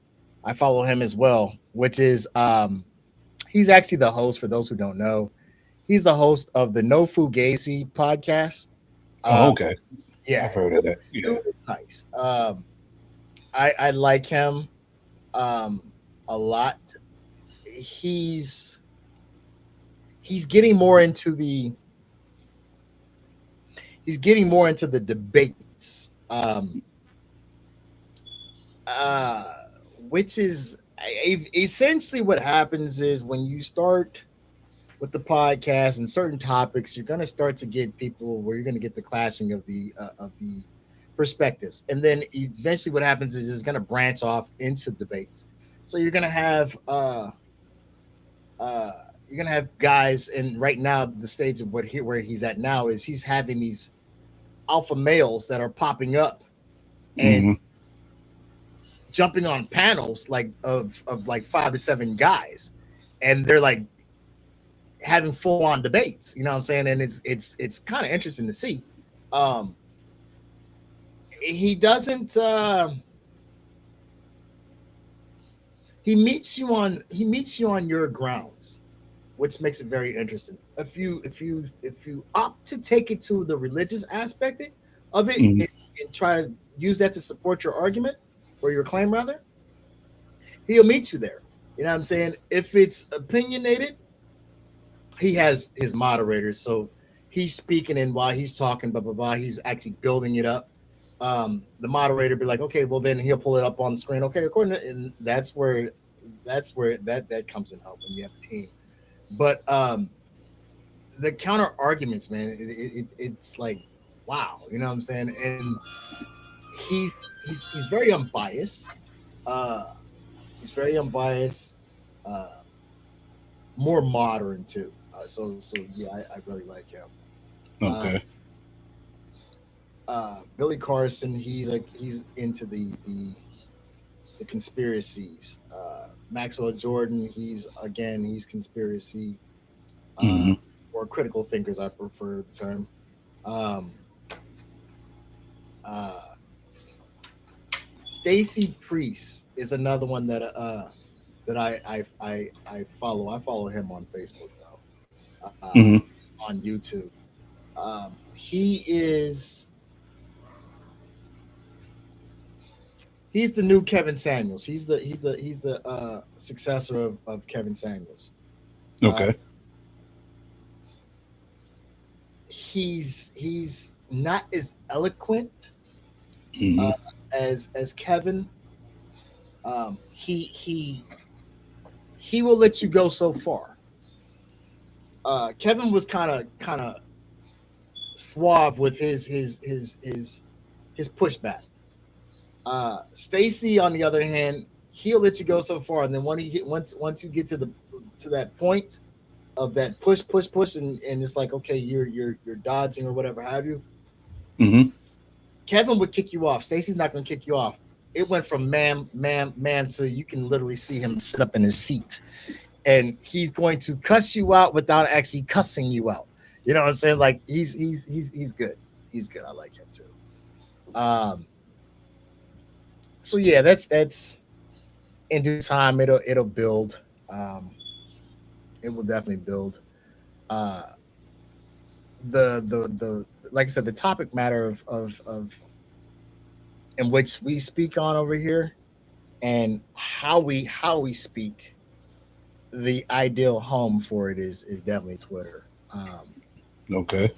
I follow him as well, which is he's actually the host for those who don't know. He's the host of the No Fugazi podcast. Oh, Uh, okay. yeah, I've heard of that. Yeah. dude is nice. I like him um, a lot. He's he's getting more into the he's getting more into the debates, uh, which is essentially what happens is when you start with the podcast and certain topics, you're going to start to get people where you're going to get the clashing of the perspectives, and then eventually what happens is it's going to branch off into debates. So uh, you're going to have guys, and right now the stage of where he's at now is he's having these alpha males that are popping up and Hmm. jumping on panels like of like 5 to 7 guys, and they're like having full on debates. You know what I'm saying? And it's kind of interesting to see. Um, he doesn't. He meets you on your grounds, which makes it very interesting. If you opt to take it to the religious aspect of it Hmm. and try to use that to support your argument or your claim rather, he'll meet you there. You know what I'm saying? If it's opinionated, he has his moderators, so he's speaking, and while he's talking, blah blah blah, he's actually building it up. The moderator be like, okay, well then he'll pull it up on the screen. Okay, according to, and that's where that comes in help when you have a team. But the counter arguments, man, it's like, wow, you know what I'm saying? And he's very unbiased. Uh, he's very unbiased. Uh, More modern too. So yeah, I really like him. Uh, Okay. Billy Carson, he's into the conspiracies. Maxwell Jordan, he's conspiracy uh, Hmm. or critical thinkers. I prefer the term. Um, uh, Stacy Priest is another one that I follow. I follow him on Facebook though. Hmm. on YouTube. He is he's the new Kevin Samuels. He's the successor of Kevin Samuels. Uh, Okay. he's not as eloquent Hmm. as Kevin. He will let you go so far. Kevin was kind of suave with his pushback. Stacy, on the other hand, he'll let you go so far, and then when he hit once you get to that point of that push, and it's like, okay, you're dodging or whatever have you. Hmm. Kevin would kick you off. Stacy's not going to kick you off. It went from ma'am to you can literally see him sit up in his seat, and he's going to cuss you out without actually cussing you out. You know what I'm saying? Like he's good. He's good. I like him too. So yeah, that's in due time. It'll build. It will definitely build. Uh, the like I said, the topic matter of in which we speak on over here and how we speak, the ideal home for it is definitely Twitter. Okay.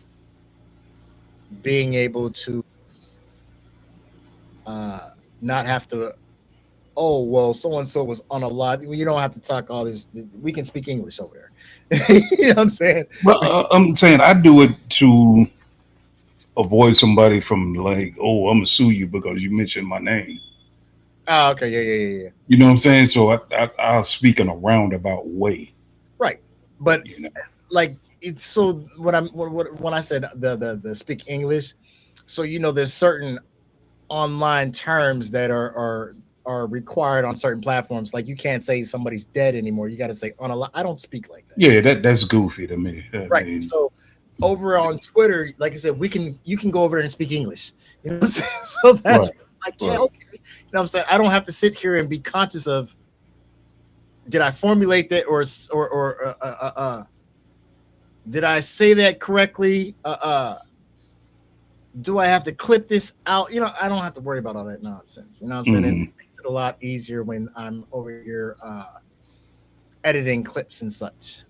Being able to uh, not have to, oh well, so and so was on a lot. You don't have to talk all this. We can speak English over there. You know what I'm saying? Well, I'm saying I do it to avoid somebody from like, oh, I'm gonna sue you because you mentioned my name. Oh, okay, yeah. You know what I'm saying? So I'll speak in a roundabout way. Right, but You know. like it's so when I said the speak English, so there's certain online terms that are required on certain platforms. Like you can't say somebody's dead anymore. You got to say on a. I don't speak like that. Yeah, that's goofy to me. I Right. mean, So over on Twitter, like I said, you can go over there and speak English. You know what I'm saying? So that's right, like, yeah, right. okay. You know what I'm saying? I don't have to sit here and be conscious of did I formulate that or did I say that correctly? Do I have to clip this out? I don't have to worry about all that nonsense. You know what I'm saying? It Hmm. makes it a lot easier when I'm over here editing clips and such.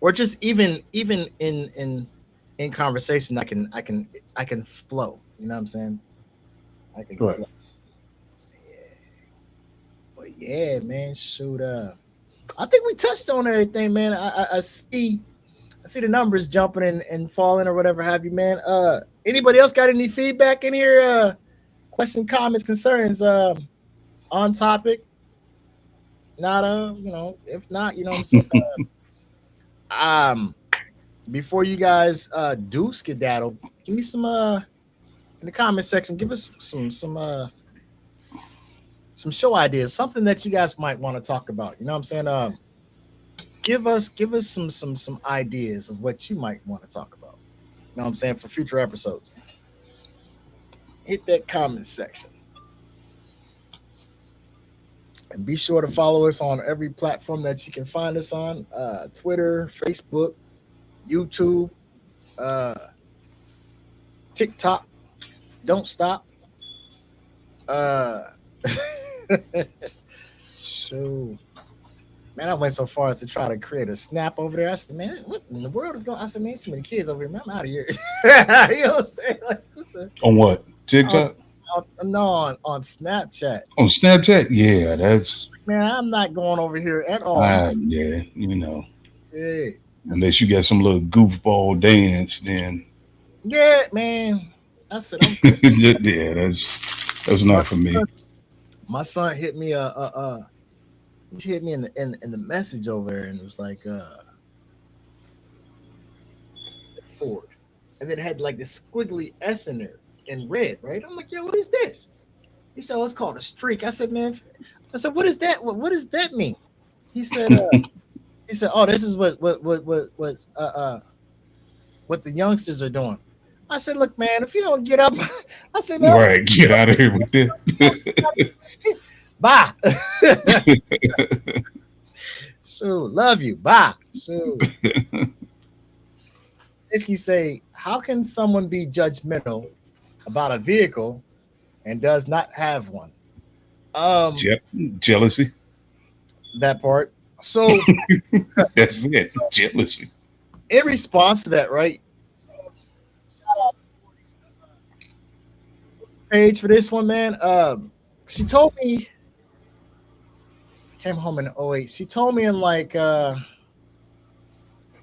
Or just even in conversation, I can flow. You know what I'm saying? I can Right. flow. But yeah, man, shoot. I think we touched on everything, man. I see the numbers jumping and falling or whatever have you, man. Anybody else got any feedback in here? Question, comments, concerns? On topic? Not if not, you know what I'm saying. Um, Before you guys do skedaddle, give me some in the comment section. Give us some show ideas, something that you guys might want to talk about. You know what I'm saying? Give us some ideas of what you might want to talk about. You know what I'm saying for future episodes. Hit that comment section and be sure to follow us on every platform that you can find us on: Twitter, Facebook, YouTube, uh, TikTok. Don't stop. Uh, so, man, I went so far as to try to create a snap over there. I said, man, what in the world is going? I said, man, there's too many kids over here. Man, I'm out of here. You know what I'm saying? Like, On what? on, TikTok? no, on Snapchat. On Snapchat? Yeah, that's Man, I'm not going over here at all. yeah, you know. Yeah, Unless you got some little goofball dance, then yeah, man. I said, I'm good. yeah, that's My not for me. son, my son hit me he hit me in the message over there, and it was like Ford, and then it had like this squiggly S in there in red, right? I'm like, yo, what is this? He said, oh, it's called a streak. I said, man, I said, what is that? What does that mean? He said, oh, this is what the youngsters are doing. I said, look, man, if you don't get up, I said, man, Right, get out of here with that. bye. So love you, bye. So basically say, how can someone be judgmental about a vehicle and does not have one? Um, Je- Jealousy. that part. So, That's it. Jealousy. in response to that, right? Page for this one, man. She told me came home in '08. She told me in like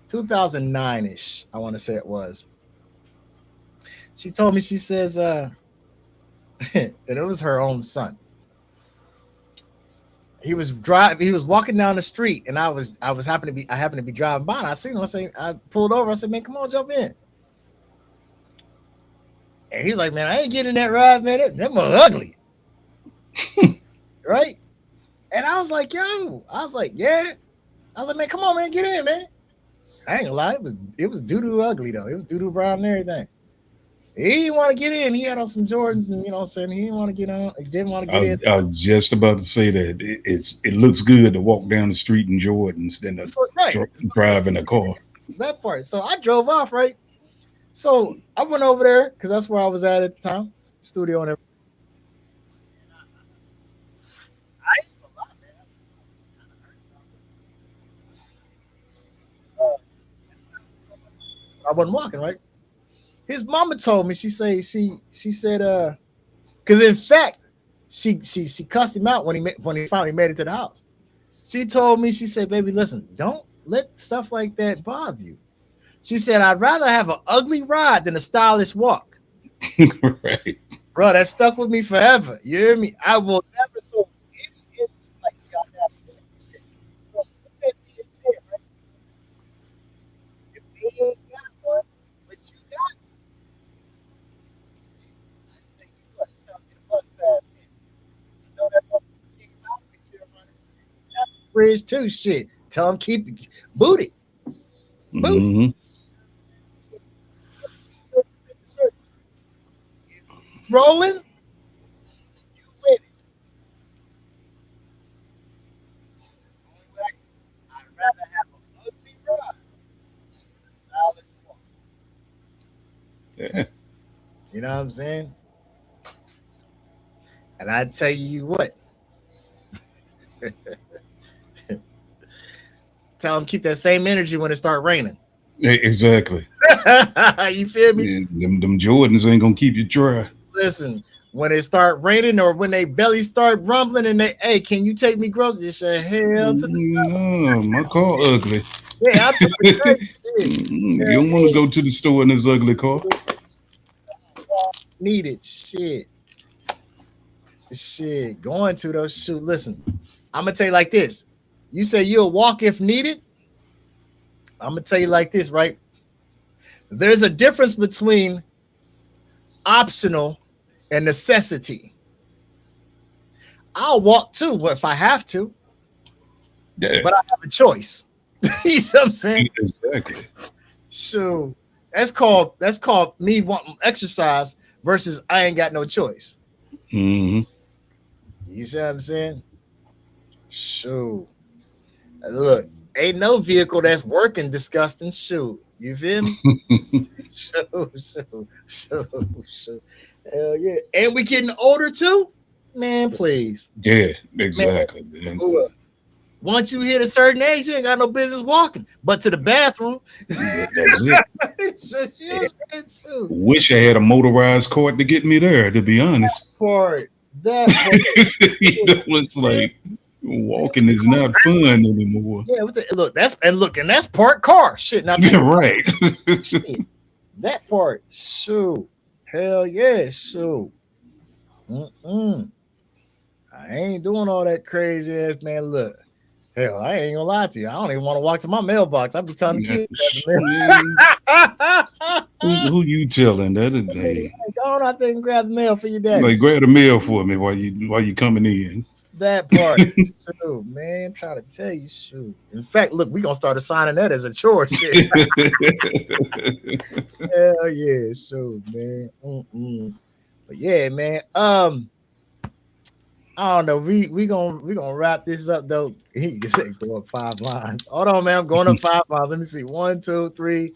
2009 ish. I want to say it was. She told me she says and it was her own son. He was walking down the street and I happened to be driving by and I seen him. I pulled over. I said, man, come on, jump in. And he's like, man, I ain't getting in that ride, man. That mother ugly. Right? And I was like, yo, I was like, yeah. I was like, man, come on, man, get in, man. I ain't gonna lie, it was doo-doo ugly though. It was doo-doo brown and everything. He didn't want to get in. He had on some Jordans, and you know what I'm saying? He didn't want to get on. He didn't want to get in. I was just about to say that it looks good to walk down the street in Jordans than to Right. drive in a car. That part. So I drove off, right? So I went over there because that's where I was at the time, studio and everything. I wasn't walking, right? His mama told me, she said, because in fact, she cussed him out when he finally made it to the house. She told me, she said, baby, listen, don't let stuff like that bother you. She said, I'd rather have an ugly ride than a stylish walk. Right. Bro, that stuck with me forever. You hear me? I will never so like you got that. So, with that being said, right, if they ain't got one, but you got one, see, I tell you what, tell me the bus pass in. You know that motherfucker King's always still running shit. That's the bridge too, shit. Tell them keep it booty. Booty. Mm-hmm. Rolling, you win it. I'd rather have an ugly ride than a stylish walk. Yeah. You know what I'm saying? And I tell you what, tell them keep that same energy when it start raining. Exactly. You feel me? Yeah, them Jordans ain't gonna keep you dry. Listen, when it start raining or when they belly start rumbling and they, hey, can you take me groceries? You say, hell to the No, my car ugly. yeah, I took the crazy shit. You don't want to go to the store in this ugly car. Needed shit. Going to those shoot. Listen, I'm gonna tell you like this. You say you'll walk if needed. I'm gonna tell you like this, right? There's a difference between optional and necessity. I'll walk too if I have to, Yeah, but I have a choice. You see what I'm saying? exactly. So that's called me wanting exercise versus I ain't got no choice. Mm-hmm. You see what I'm saying? Shoot. Look, ain't no vehicle that's working disgusting. Shoot. You feel me? Shoot. Hell yeah. And we getting older too? Man, please. Yeah, exactly. Man. Look, once you hit a certain age, you ain't got no business walking. But to the bathroom. That's it. Shoot. Wish I had a motorized cart to get me there, to be honest. That part. You know, it's like walking is not fun anymore. Yeah, look, that's part car. Shit, not Yeah, right. shit. That part. Shoot. Hell yeah, shoot. Mm-mm. I ain't doing all that crazy ass, man. Look, hell, I ain't gonna lie to you. I don't even want to walk to my mailbox. I be telling the kids. Who you telling that today? Go on out there and grab the mail for your daddy. Like, grab the mail for me while you coming in. That part. Shoot, man. I'm trying to tell you, shoot. In fact, look, we gonna start assigning that as a chore. Shit. Hell yeah, shoot, man. Mm-mm. But yeah, man. I don't know. We gonna wrap this up though. He just said go up 5 lines. Hold on, man. I'm going up 5 lines. Let me see. 1, 2, 3,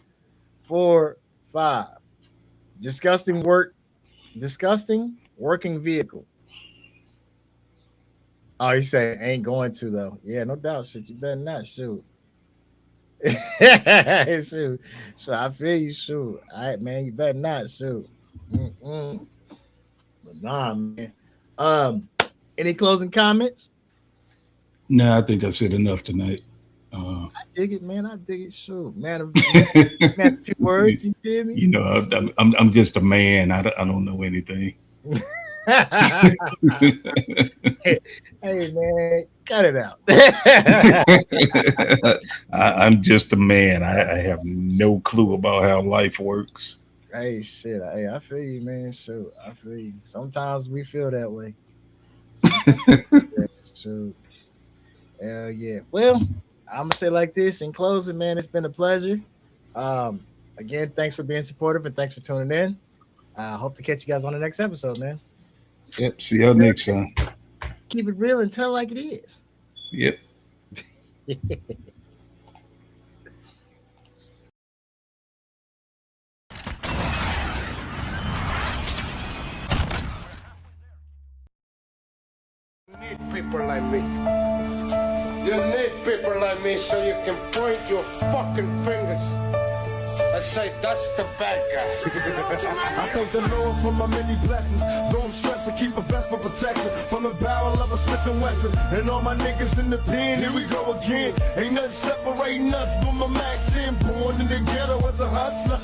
4, 5. Disgusting working vehicle. Oh, he said ain't going to though. Yeah, no doubt. Shit, you better not shoot. Shoot. So I feel you. Shoot. All right, man. You better not shoot. Mm-mm. But nah, man. Any closing comments? Nah, I think I said enough tonight. I dig it, man. I dig it. Shoot, man. Man, a few words. You feel me? You know, I'm just a man. I don't know anything. Hey, man, cut it out. I'm just a man. I have no clue about how life works. Hey, shit. Hey, I feel you, man. Shoot, I feel you. Sometimes we feel that way. Shoot. Hell yeah. Well, I'm gonna say like this in closing, man. It's been a pleasure. Again, thanks for being supportive and thanks for tuning in. I hope to catch you guys on the next episode, man. Yep. See y'all next time. Keep it real and tell it like it is. Yep. You need people like me. You need people like me so you can point your fucking fingers and say, that's the bad guy. I thank the Lord for my many blessings. Don't stress and keep a vest for protection from the barrel of a Smith & Wesson. And all my niggas in the pen, here we go again. Ain't nothing separating us but my Mac 10. Born in the ghetto as a hustler.